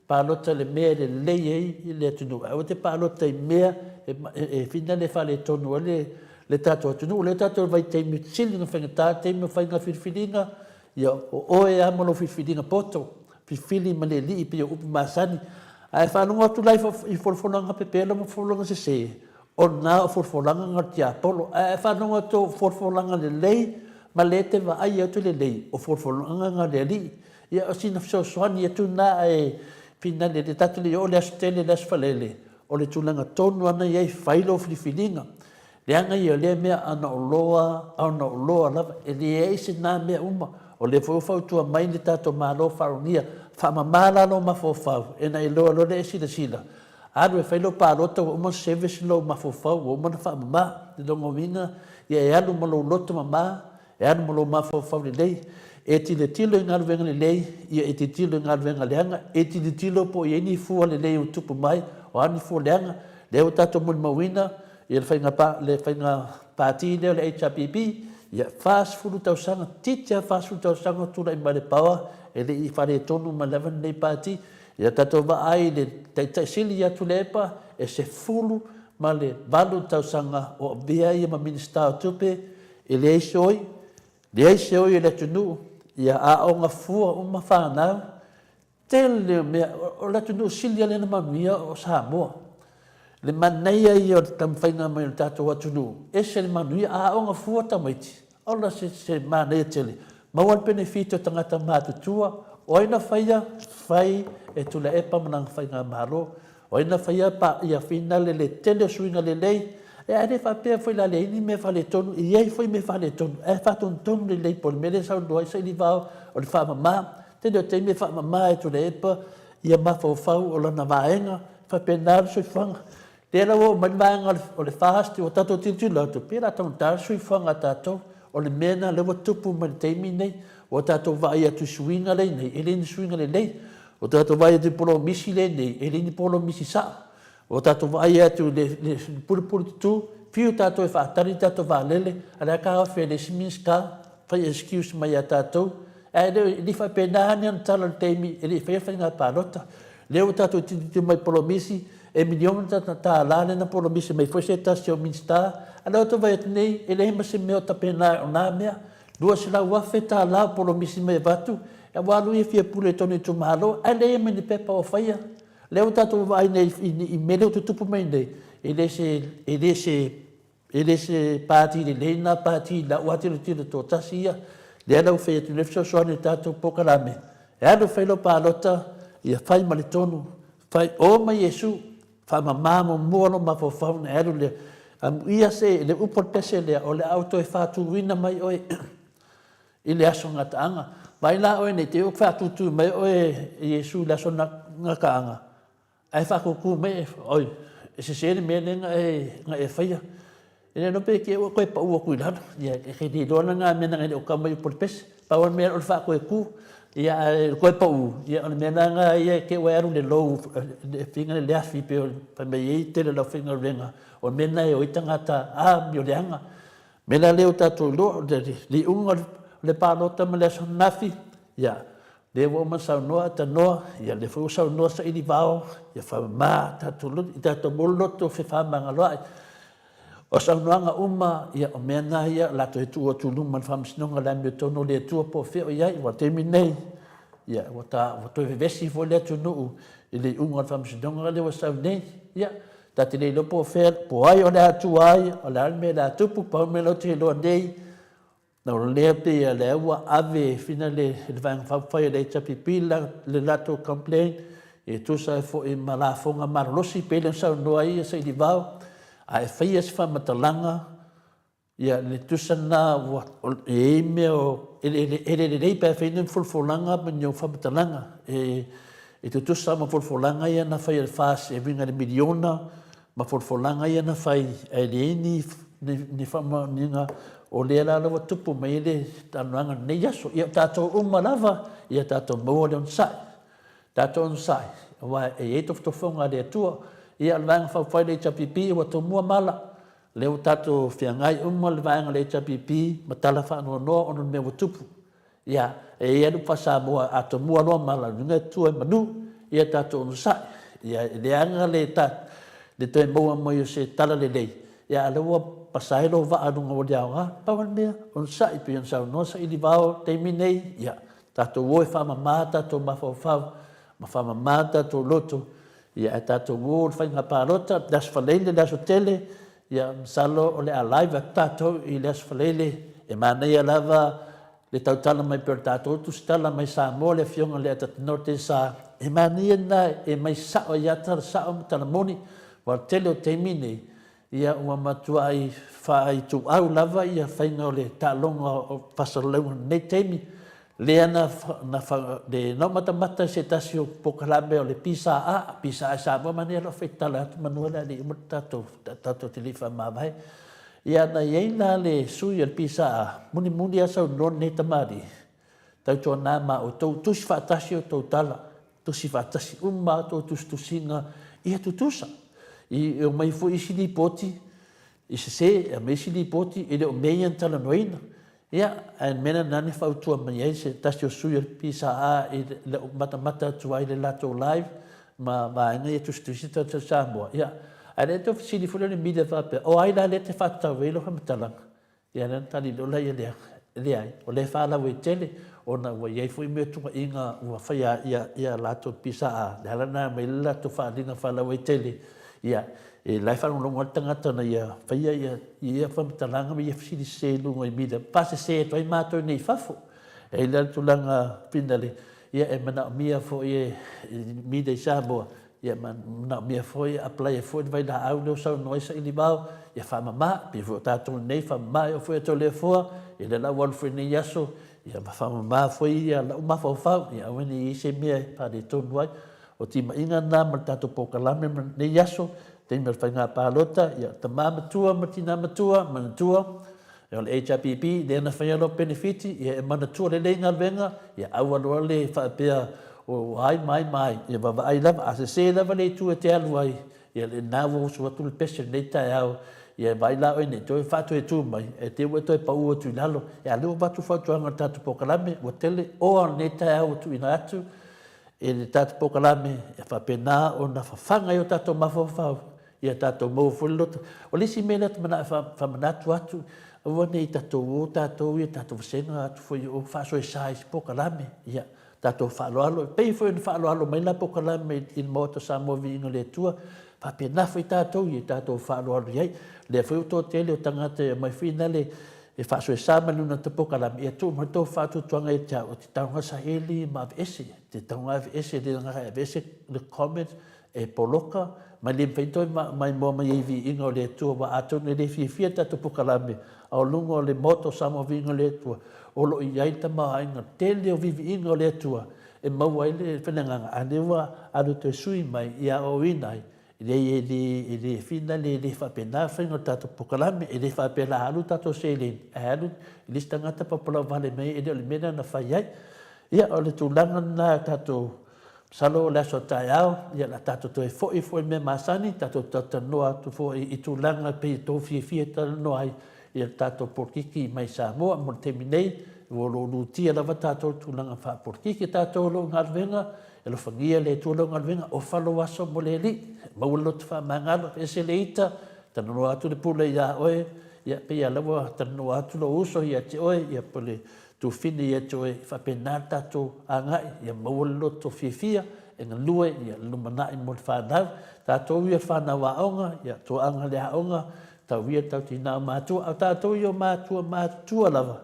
palota le mere lei e le tunu o te palota i mea e fina le fale tonu le tato tunu le tato vai te mi sili no fengata te mi fainga firfilinga ia o e amolo firfilinga poto firfili male li pe o masani ai fa no tu life i forfolanga pepelo mo forfolanga se o na forfolanga ngatia polo ai fa no tu forfolanga le lei malete va ai tu le lei o forfolanga ngale li ia sina so soani tu na e fina le tatu le o le stele le sfalele o le tulanga tonu ana ia failo filinga le anga ia le mea ana loa lava e le e se na mea uma o le fo tu mai le tato malo faronia fa mamala no mafofau e na ilo lo le sila adu e failo palota o mo service lo mafofau o mo fa mama de lo movinga ia e alu mo lo loto mama e alu mo lo mafofau le lei e tilo ngal venga le lei ia e tilo ngal venga le anga e tilo po e ni fu le lei o tupu mai o ani fu le anga le o tato mo mawina ia le fainga parti le HPP ia fast food tau sanga titia fast food tau sanga tu lai male pawa e le I fare tonu ma levan nei parti ia tato va ai le tai sili ia tu lepa e se fulu ma le balu tau sanga o bia ia ma minista tupe e le soi le tunu ia a onga fua o ma fana tele me o la tunu sili le na mamia o Samoa le manaia I o tam fainga mai tato watunu e se le manuia a onga fua tamaiti ola se manaia tele ma wal benefito tangata matutua o ina fai e tula epa manang fainga malo o ina faia pa ia finale le tele suinga le lei e ane fa pe foi la lei ni me fa le tonu I ei foi me fa le tonu e fa ton le lei por me le sa do sai li va o le fa mama te do te me fa mama e tula epa ia ma fa o la na vaenga fa penar so fanga te la o manvanga o le fast o tato titula to pera ton tar sui fanga tato o le mena le tupu man te mine o tato vai atu suinga le nei ele ni suinga le nei o tato vai atu polo misi le nei ele ni polo misi sa o tato vai atu le pur tu fiu tato e fa tari tato va lele ala ka fe le siminska fa excuse mai tato e li fa pena ni tala te mi ele fa fa palota le o tato ti mai polo misi e milion ta la na polo misi mai foi se ta se o minsta ala to vai nei ele ma se me ta pena na mea dua sila wa feta la polo misi mai vatu e wa lu e fie pule toni tu malo ale me ni pepa o faia le o tato vai nei I mele tu tupu mai nei ele se parti de lena parti la wa ti to tasia le ala o fe tu le so ni tato pokalame e ala fe lo palota ia fai malitonu fai o mai Yesu fa mama mo mo ma fo fa na ero le ia se le upo pese le o le auto e fa tu wina mai o ile aso ngataanga vai la o ne te o fa tu mai o Yesu la so na kaanga ai fa ku me o se me nga e faia ele no pe ke o ko pa o ku la ya ke di do nga me nga o ka mai por pes pa o me o fa ku ia ko pa u ia o me nga ia ke o eru le lo finga le afi pe pa me i te le finga renga o me na o itangata a biolanga me la le o tato lo li unga le palota me le nafi ia le o ma sa no ta no ia le fu sa no sa I vao ia fa ma tato lo tato bollo to fe fa manga lo o sa no nga uma ia o me na ia la to tu o tu lu man fam snonga la me to no le tu po fe o ia wa terminei ia wa to vesi fo le tu no ile unga fam snonga le wa sa nei ia ta te le po fe po ai o la tu ai o la me la tu po me lo te lo nei no le pe le wa ave finale il van fa le chapipila le lato complain e tu sa fo I malafonga marlosi pe le sa no ai sa I vao ai fai as fa matalanga ia le tusana wa e me o ele pe fa nin fulfulanga me no fa matalanga e tu sa ma fulfulanga ia na fai fas e vinga de miliona ma fulfulanga ia na fai e ni fa ma ninga o le la lo tupu mai le tananga ne yaso ia tato lava ia tato mo le on sai wa e to fonga de tua ia le vaenga whawhai le chapipi ua tō mua mala. Leo tātou whiangai le vaenga le chapipi ma tala whanua noa ono mea watupu. Ia, e ia lupa Samoa a tō mua loa mala nunga tua manu, ia tātou onu sai. Ia, le anga le tā, le toi maua mo se tala le lei. Ia, le ua pasai lo wa anunga o lea nga, pawan mea, onu sai pi ansau no sa ili vao, teimi nei, ia, tātou oe whamamā, tātou mawhawhau, ma whamamā, tātou loto, ia, e tātou ngō, whainga pārota, das whaleile, das o tele, ia, msalo o le a live, tātou i das whaleile, e mānei a lava, le tautala mai per tātou, tu stala mai Samoa, le fionga le atatino te sa, e mānei na, e mai sao iata, sao mtala moni, wa tele o teimi nei, ia ua matua ai whaai tu au lava ia whainga o le tālonga o pasalau nei teimi. Le ana le no mata se tasi o pokalame o le pisa a Samoa mani alo whaitala atu manuela li umatato te liwha mawai. Ia na ieina le sui al pisa a muni asau non nei tamari. Tau toa nā ma o tau tusi whaatasi o tau tala. Tusi whaatasi umma o tau tusinga ia tutusa. I o mai fu isi li poti, isi se, a me isi li poti, i le o meian tala noina. Ia, an mena nani whautua mai ei se tasi o sui al pisa a i le o mata tua i le lato live, ma inga i tusi ta Samoa. Ia, a le to fisili fule le media whape, o aina le te whatau weilo hamatalanga. Ia, nan tali lola i le ai, o le whala wei tele, o na ua iei fui mea tunga inga ua whaia ia lato pisa a, le halana mai lato whalinga whala wei tele. Ia, e lai whanonga tangata na ia whaia ia whamatalanga me ia fisiri se lunga i mida. Pase se toi mātou nei whafo. E ila tulanga pinale. Ia e mana o mia fo i mida i Samoa. Ia mana o mia fo i apply e fo i vai la au leo sau noisa i li mau. Ia whamama, pi fo tātou nei whamama o fo i tau lea fua. Ia le lau alfre nei yaso. Ia whamama fo i ia lau mawhau. Ia awene i se mea pāre tonu ai. O tima inga nā ma tātou pokalame nei yaso, te me whainga pālota, ia ta māmatua, matina matua, manatua, e o le HRPP, le ana whainga benefiti, ia e manatua le leinga venga, ia awaloa le whaapea o ai mai, ia wawa ai lava, ase se lava le tua te alu ai, ia le nāwa usu watu le pese nei tai au, ia vai la oi nei, toi whātu e tū mai, e te ua toi pa ua tu inalo, ia lua watu whautuanga tātou pokalame, ua tele, oa nei tai au tu ina atu, e le tātou pokalame, e whapena o na whawhanga i o tātou mawhawhau, ia tātou mau whulilota. O lisi mena te mana whamanatu atu, ua nei tātou o tātou ia tātou wasenga atu fwoi o whaso e sais pokalame, ia tātou whaaloalo. Pei fwoi na whaaloalo mai la pokalame in moto Samoa vi inga le tua, whapena fwoi tātou i tātou whaaloalo iai. Le fwoi o tō tele o tangata mai whina e whaso e sama luna te pokalame, e tō mato whātu tuanga e tia o te taunga saheli ma avese, te taunga avese, le ngaka avese, le comment, e poloka, mai le mwhaitoi mai mua mai eivi inga o le tua, wa ato ne le fia tatu pokalame, au lunga o le moto Samoa vi inga le tua, o lo i aita maa inga, tele o vivi inga o le tua, e maua i le whenanganga, anewa anu te sui mai, ia o inai, le fina le whapena whainga tātou pokalame, e le whapena alu tātou selen, e alu, i le stangata papala vale mai, e le mena na whaiai, ia o le tūlanga na tātou salo o laso tai au, ia la tātou toi foi me masani, tātou tatanoa tu foi i tūlanga pe tō fia tatanoa ai, ia tātou porkiki mai Samoa, mo te minei, o lo lutia lava tātou tūlanga wha porkiki tātou lo ngarvenga, e lo whangia le tūlo ngarvenga, o whalo aso mo le li, maulo te whamangalo, e se le ita, tananoa atu le pule ia oe, ia pe ia lawa, tananoa atu lo uso ia te oe, ia pole tu fini ia te oe, whapena tātou angai, ia maulo to fia, e ngā lue, ia lumanai mo le whanau, tātou ia whanau aonga, ia tō anga le aonga, tau ia tau tina mātua, au tātou ia mātua lava,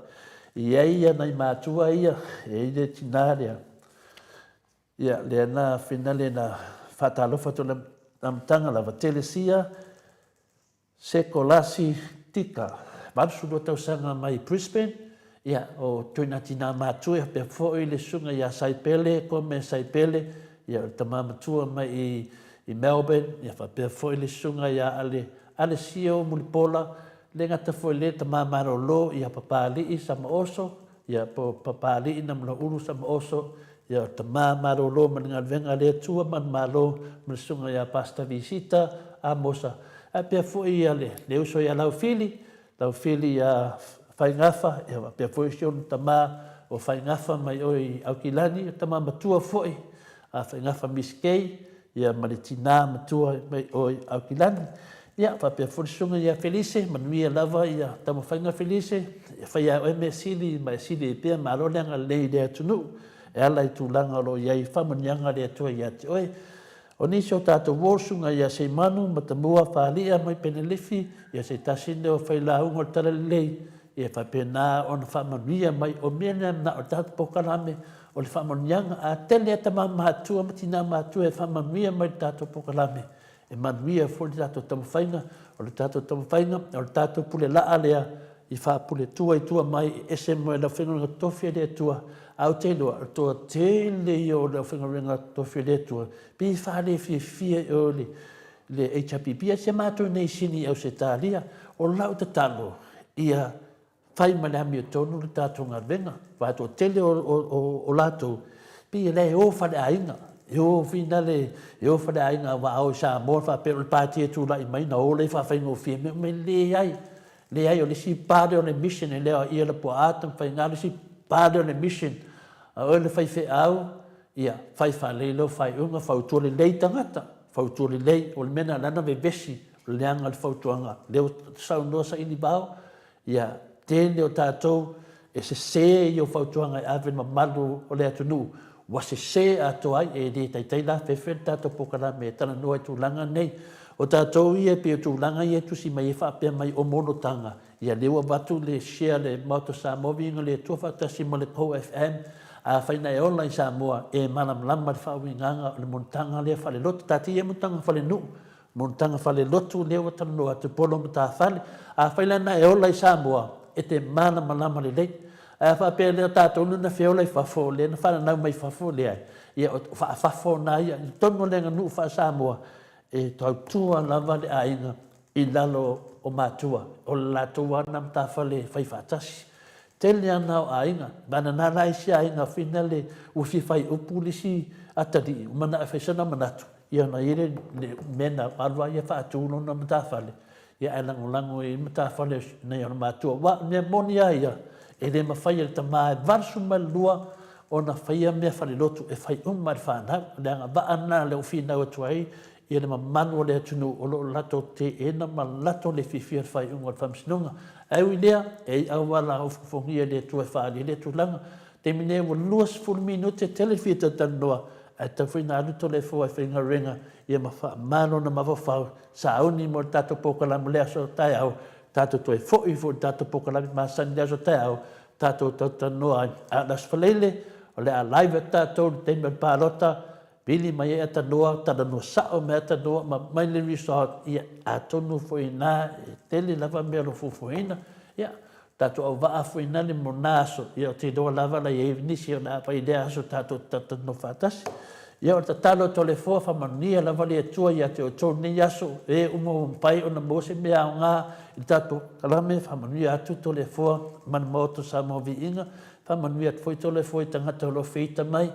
ia nei mātua ia, e ia tina rea, ia le na fina le na whatalofa to le amtanga lava telesia se kolasi tika marusulo tau sanga mai Brisbane ia o tuina tina mātua pe foi le sunga ia saipele kome saipele ia tamamatua mai i Melbourne ia pe foi le sunga ia ale sio mulipola le ngata foi le tamamarolo ia papali i Samoa ia papali i namla uru Samoa ia te mālo man ngā venga le tua man malo man sunga ia pasta visita a mosa a pia fo ia le uso ia lau fili ia whaingafa ia pia fo ision tama o whaingafa mai oi au kilani tama matua fo a whaingafa miskei ia maritina matua mai oi au kilani ia pia fo sunga ia felice man ia lava ia tama whainga felice ia whaia o me sili mai sili pia malo lenga le idea tunu e ala i tūlanga lo iai whamanianga rea tua i ate oe. O nisi o tātou wōsunga ia se manu ma ta mua whālia mai penelifi ia se tasine o whailaunga o tara lei ia whapena o na whamanuia mai o mena na o tātou pokalame o le whamanianga a tele ata mātua matina mātua e whamanuia mai tātou pokalame e manuia fo le tātou tamawhainga o le tātou tamawhainga o le tātou pule laa lea i whapule tua i tua mai e se moe la whenga tofia lea tua au te loa, toa tele i o leo whengarenga tofia le tua. Pi whare fia o le HPP, a se mātou nei sini au se tālia, o lau te talo, ia whai manami o tonu le tātou ngā venga, whātou tele o lātou, pi e lei o whare ainga, e o whinale, e o whare ainga wa au Samoa, whapero le pātia tū lai mai, na o lei whawhainga o fia, me le ai o le si pāre o le mission e leo ia le po ātam, whai ngā le si pāre o le mission, a o le whai whi au, ia, whai whaleilo, whai unga, whautua le lei tangata, whautua le lei, o le mena lana me besi, o le anga le whautuanga, leo sau noa sa ini bao, ia, tēne o tātou, e se i o whautuanga e awen ma malu o le atunu, wa se ato ai, e le taitai la whewhen tātou pokara me tana noa i tūlanga nei, o tātou ia pe o tūlanga ia tusi mai e whapea mai o monotanga, ia lewa batu le share le mauto Samoa inga le tuawhatasi mo le Pou FM, a whaina e online Samoa e manam lama le whawinganga o le montanga lea whale lotu, tāti e montanga whale nu, montanga whale lotu lewa tano atu polo mo tā whale, a whaina na e online Samoa e te manam lama le lei, a whapea lea tātou nuna whiola i whafo lea, na whana nau mai whafo lea, ia whafo na ia, tono lenga nu wha Samoa, e tau tua lava le ainga i lalo o mātua, o lātua nam tā whale whai whātasi. Tele ana o ainga, mana nā lai si ainga whina le uwhi whai upulisi atari, umana e whaisana manatu. Ia na ere le mena alwa ia whaatūno na mta whale. Ia e lango i mta whale nei ona mātua. Wa mea moni aia, e le mawhai e tamā e varsu malua o na whaia mea whale lotu e whai umar whanau. Le anga wa ana le uwhi nau atuai, ia le mamanu le atunu o lo lato te ena ma lato le whiwhia whai unga whamsinunga. Au i lea, e au wala o whafongia le tua whaali le tulanga. Te mine wa luas full minute telefita tanoa, e ta whina aluto le fua whinga ringa, ia ma wha mano na mawawhau, sa auni mo tato pokalamu lea so tai au, tato toi fōi fōi tato pokalamu ma sani lea so tai au, tato tanoa a las whalele, o le a live tato, te me pārota, Bili mai e atanoa, tada no sao me atanoa, ma mai le resort, ia atonu foina, tele lava mea lo fufuina, ia, tato au waa foina le monaso, ia o te doa lava la ia nisi o na apa idea aso tato no fatasi. Ia o ta talo to le foa whamania lava le atua ia te o tō ni aso, e umo mpai o na mose mea o ngā, i tato kalame whamania atu to le foa, man moto Samoa vi inga, whamania foi to le foa i tangata lo feita mai,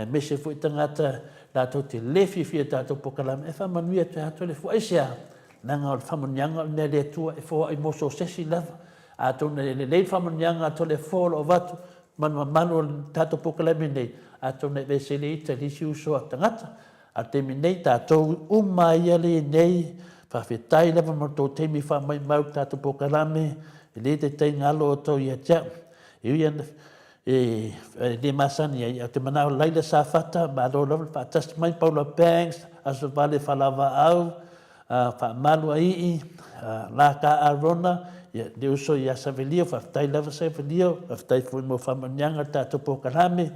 me se foi tangata dato te lefi fia dato pokalame e whamanuia te ato le fua isia nanga o whamanianga ne le tua e fua i moso sesi lava ato ne le whamanianga ato le fua o watu manu dato pokalame nei ato ne vese le ita lisi uso a tangata a temi nei dato umaia le nei whawhetai lava mo tō temi whamai mau dato pokalame le te tei ngalo o tō ia tia le masani te manao laila sa fata ma lo lo patas mai Paula Banks aso vale falava au fa malu ai la ka arona de uso ya savelio fa tai lava savelio fa tai fu mo fa manyanga tato pokalame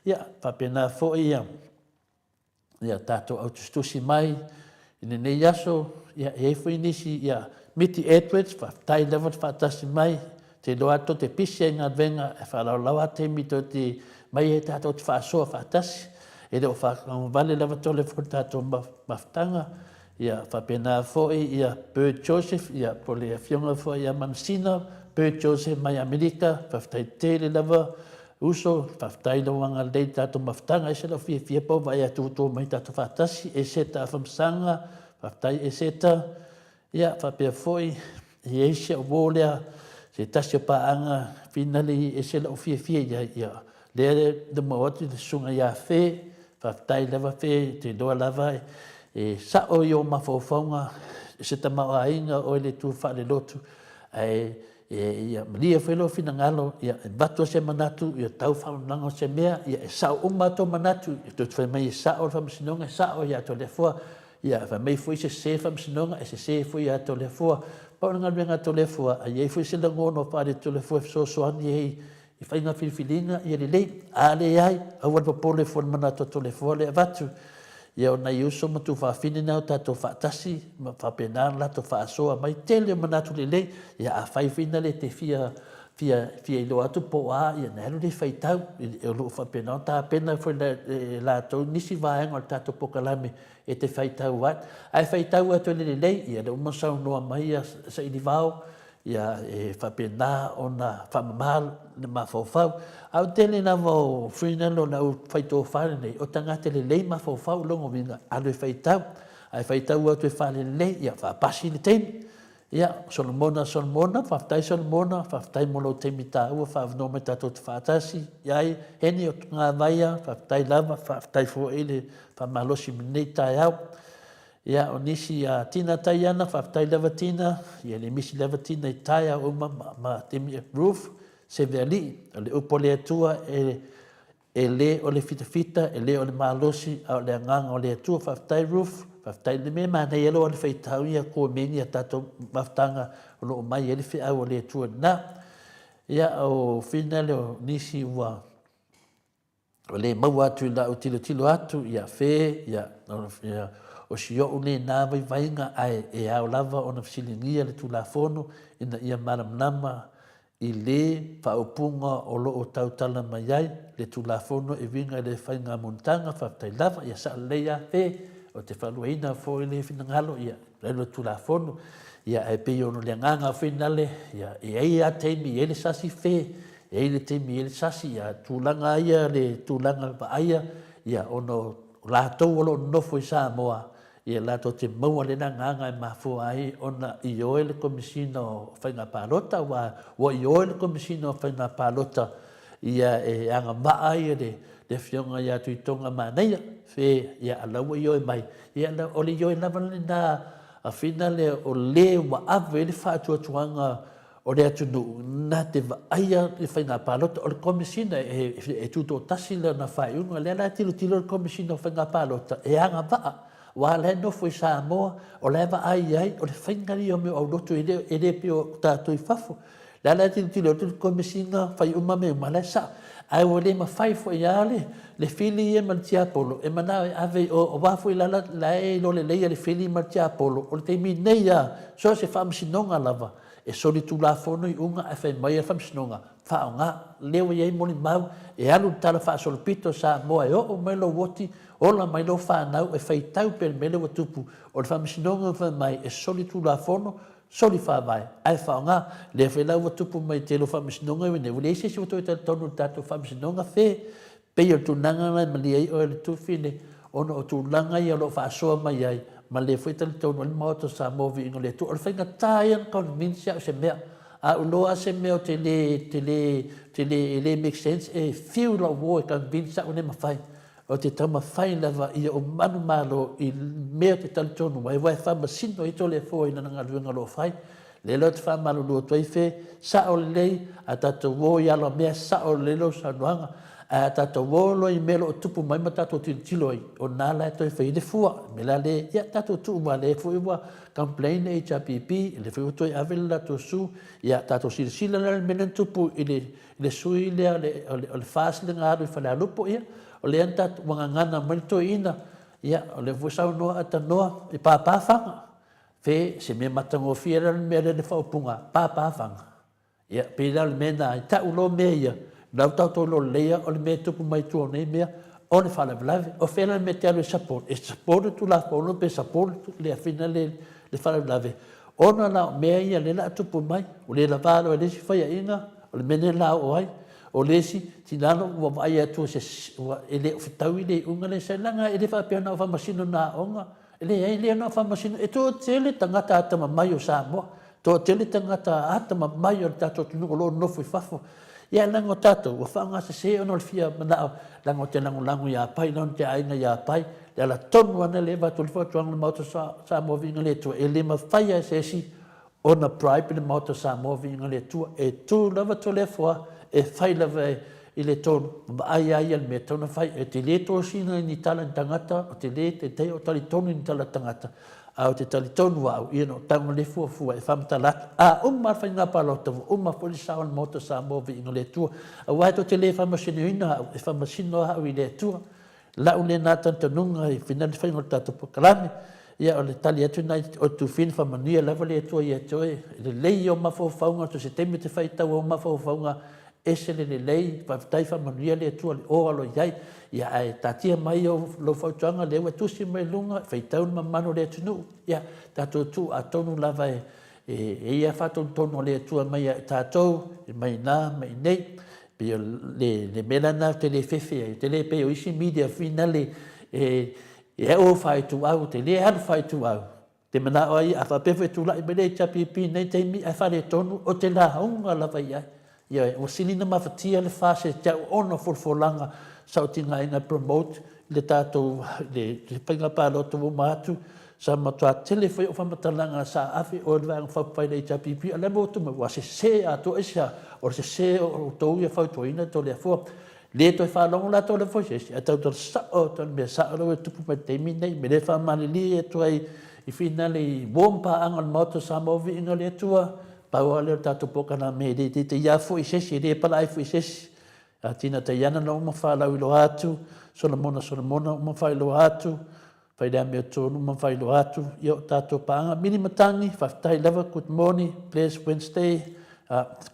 ya fa pena fo ya tato autostusi mai ine ne yaso ya e fu inisi ya miti Edwards fa tai lava fa tas mai te loa to te pisi ngā venga e whalaulawa te mito te mai e tātou te whaasoa whaatasi. E reo whakangwale lawa tole fo tātou maftanga. Ia whapena fōi ia Bird Joseph, ia pole a whionga fōi ia Mansina, Bird Joseph mai Amerika, whaftai tere lawa, uso whaftai no wanga lei tato maftanga e se la fia pau vai atu tō mai tato whatasi e se ta whamsanga whaftai e se ta ia whapea foi e eise o wōlea se tasi o paanga finali e se la o fia ia lea de mawati de sunga ia whē whaftai lava whē te doa lava e sa o i o mawhauwhaunga e se tamau a inga o ele tu whare lotu ia malia whelo fina ngalo ia batua se manatu ia tau whaunanga se mea ia e sao umato manatu e tu whamai e sao whamsinonga e sao ia to lefua ia whamai fui se whamsinonga e se fui ia to lefua paunanga renga to lefua a iei fui se langono whare to lefua so soani i whainga whiwhilinga ia lei a le ai a wadapole fua manatu to lefua le avatu ia o nei uso ma tu whawhine nao tato whaatasi ma whapena lato whaasoa mai tele manatu lelei ia a whaiwhina le te fia ilo atu po a ia nero le whaitau e o loo whapena o ta pena fwe lato nisi vaenga o tato pokalame e te whaitau at ai whaitau atu lelei ia le umasau noa mai ia sa ili vau ia e whapena o na whamamahal na mawhauwhau au tele na vau whina lo na u whaito whare nei o tangate le lei mawhauwhau longo winga alu e whaitau ai whaitau atu e whare lei ia whapasi le teimi ia Solomona whaftai Solomona whaftai molo teimi tā ua whavno me tato te whaatasi iai heni o ngā vaia whaftai lava whaftai fo ele whamalosi minei tai au ia o nisi a tina tai ana whaftai lava tina ia le misi lava tina i tai au uma ma temi e roof se veali o le upo le atua e le o le fita e le o le malosi au le anganga o le atua whaftai roof whaftai le me mana i alo o le whaitau ia kua mengi a tato maftanga o lo mai ele whi au o le atua na ia o whina le o nisi ua o le mau atu i la o tilo atu ia whē ia o si o une nā vai vainga ai e au lava o na fisilingia le tulafono ina ia maramnama i le whaupunga o lo o tautala mai ai le tulafono e vinga le whainga montanga whaftai lava ia sa leia o te whaluaina fo i le whinangalo ia le tulafono ia e pe ono le nganga whinale ia e ei a teimi e le sasi e le teimi e le sasi ia tūlanga ia le tūlanga aia ia ono lātou o lo nofo i Samoa ia lato te maua le nganga e mafua ai ona i oe le komisina o whainga pālota wa i oe le komisina o whainga pālota ia e anga maa ia le whionga ia tui tonga māneia ia alaua i oe mai ia o le i oe lava le nā a whina le o le wa awe le whaatuatuanga o le atunu nā te aia le whainga pālota o le komisina e tuto tasi le na whaiunga le ala tilo le komisina o whainga pālota e anga maa wa le no foi Samoa o leva ai o le whaingari o meu au lotu e le pio tātou i whafo la la tilo tu komisina fai uma me mala sa ai o le ma fai fo ia le fili e maltia polo e mana ave o wa fo la e lo le le fili maltia polo o te mi neia so se fam sinonga lava e soli tu la fono i unga e fai mai fam sinonga fa nga leo ye moni mau e alu tala fa sol pito sa mo e o melo woti ola mai lo fa nau e fai tau per melo tupu o fam sinonga fa mai e soli tu la fono soli fa vai ai fa nga le fe la tupu mai te lo fam sinonga e ne vole se se to tonu tato fam sinonga fe pe yo tu nanga mai mali o le tu fine ono tu langa ia lo fa so mai ai ma le foi tal tonu le moto sa mo vi ngole tu o fa nga tayan convincia se me a loa se me o te le make sense e feel la wo convincia o ne ma fai o te tama fai lava ia o manu malo i mea te tal tonu mai vai fa masino i tole fo ina nga luenga lo fai le lo te fa malo lo toi fe sa o lei a tato wo ia lo mea sa o le lo sa nuanga a tato wo lo i melo tupu mai ma tato tilo i o nala toi fe de fua me la le ia tato tu ma le fo i complain HPP le fo toi avel la to su ia tato sila la menen tupu i le sui le fas le ngaro i fa la lupo ia o le anta mga ngana malto ina ia o le fusau noa ata noa i pāpāwhanga fe se me matango fiera me le whaupunga pāpāwhanga ia pēra le mena i tau lo mea ia lau tau lo leia o le mea tupu mai tua nei mea o le whalawalawe o whera me te alu support e support tu la whauno pe support le awhina le whalawalawe ona la mea ia le la tupu mai o le la valo e lesi whaia inga o le mene la o ai o lesi tinalo ua vai atu se ele fitau ile unga le selanga ele fa pena fa masino na onga ele na fa masino e to tele tangata ata mai o Samoa to tele tangata ata mai o tato tunu lo no foi fafo ia lango tato ua fanga se ono fia mana lango te lango ia pai non te aina ia pai ia la tonu ana le va tu fo tuang mo to Samoa vinga le to ele ma faia se si ona bribe le moto Samoa vinga le tu e tu lava to le fo e fai lava i le tonu ai al me tonu fai e te le to sina ni tala tangata o te le te o tali tonu ni tala tangata a te tali tonu au i no tango le fu e famtala a umma fai nga palo to umma fo le sa moto Samoa vinga le tu a wa to te le fa masino ina e fa masino ha i le tu la une na tanto nunga i final fai ngol tato pokalame ia o le tali atu nai o tu fin fa mania lava le tu ia toe le lei o mafo faunga to se temi te fai tau o mafo faunga ese le lei fa tai fa mania le tu o alo iai ia ai tatia mai o lo fa tuanga le wa tu si mai lunga fai tau ma mano le tunu ia tato tu a tonu lava e ia fa tonu le tu mai tato mai na mai nei pe le melana te le fefe te le pe o isi media finale e o fai tu au te le har fai tu au te mana ai a fa pefe tu lai bele chapipi nei te mi a fa le tonu o te la unga la vai ia o silina mafatia le fase te ono folfolanga sa tinga ina promote le tato le pinga pa lo tu matu sa matua tele foi o fa matalanga sa afi o le fa pai le chapipi ale mo tu ma se a to esa o se o to ia fa to ina to le fo le to fa long la to le fo se a to sa o to me sa o tu pu te mi nei me le fa mali e to ai i finale bomba angal moto Samoa vi inga le tua pa o le tato poka na me de te ia fo i se le pa lai fo i se a tina te yana no ma fa la lo atu solomona ma fa lo atu fai da me to no ma fa lo atu io tato pa mini matangi fa tai leva good morning please Wednesday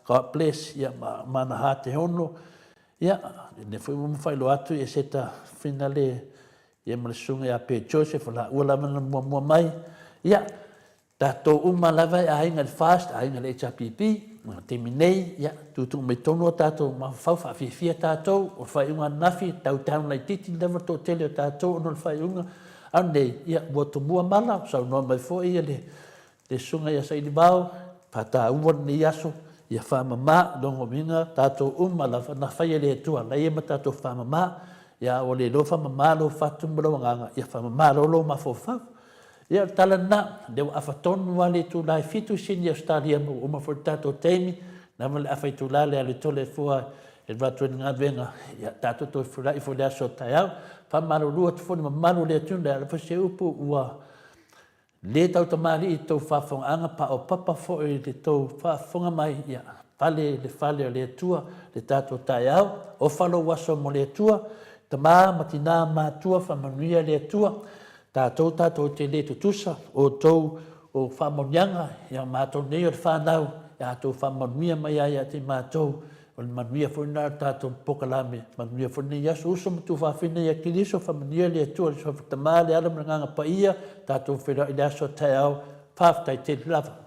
God bless ya mana hate hono ia ne foi mo fai lo atu e seta finale ia mo sunga ya pe Joseph la ula mo mai ia tato uma lava ai ngal fast ai ngal HPP te minei ia tu me tono tato ma fa fi tato o fai unha nafi tau tau lai titi leva to tele tato no fai unha ande ia boto mua mala sa no mai foi ia le sunga ia sai di bau pata uon ni yaso ia fa mama dongo minga tato la na fai le tu la ia tato fa mama ia o le lo fa mama lo fatu mo nga ia fa mama lo ma fo fa ia talana de afaton wale tu la fitu sin ia stadia mo ma fo tato temi na mo afai tu la le tole fo e va tu nga venga ia tato to fo la i fo la so taiau fa malo lu tu fo ma le tu la fo se upu ua le tau tamari i tau whawhonga pa o papa fo i le tau whawhonga mai ia fale o le tua le tato tai au o whalo waso mo le tua tama matina matua whamanuia le tua tato te le tutusa o tau o whamonianga ia mato nei o le whanau ia tau whamanuia mai ia te matou o le manuia fo na tato pokalame manuia fo nei aso uso matu whawhina ia kiliso whamanuia le tua le whawhatama le ala mranganga pa ia tato whira i le aso tai au whawhtai te lava.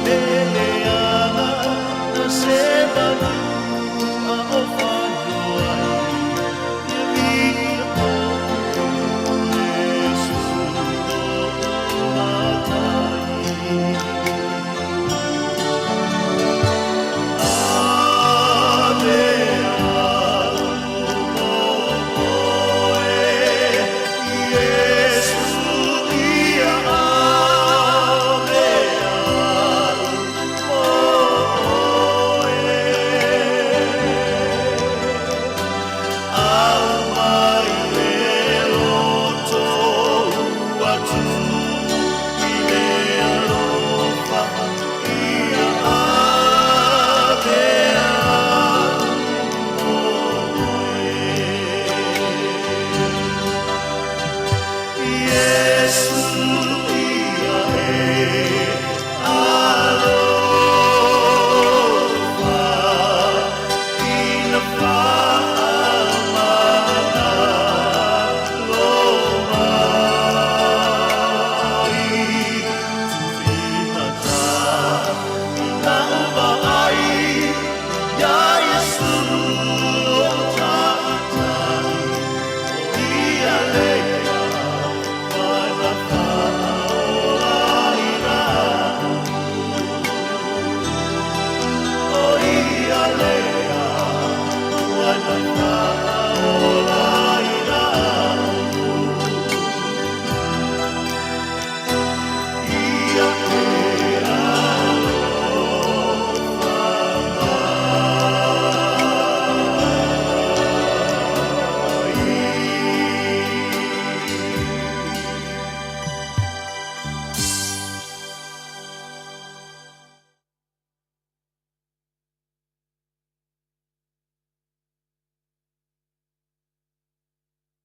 leleana na se manu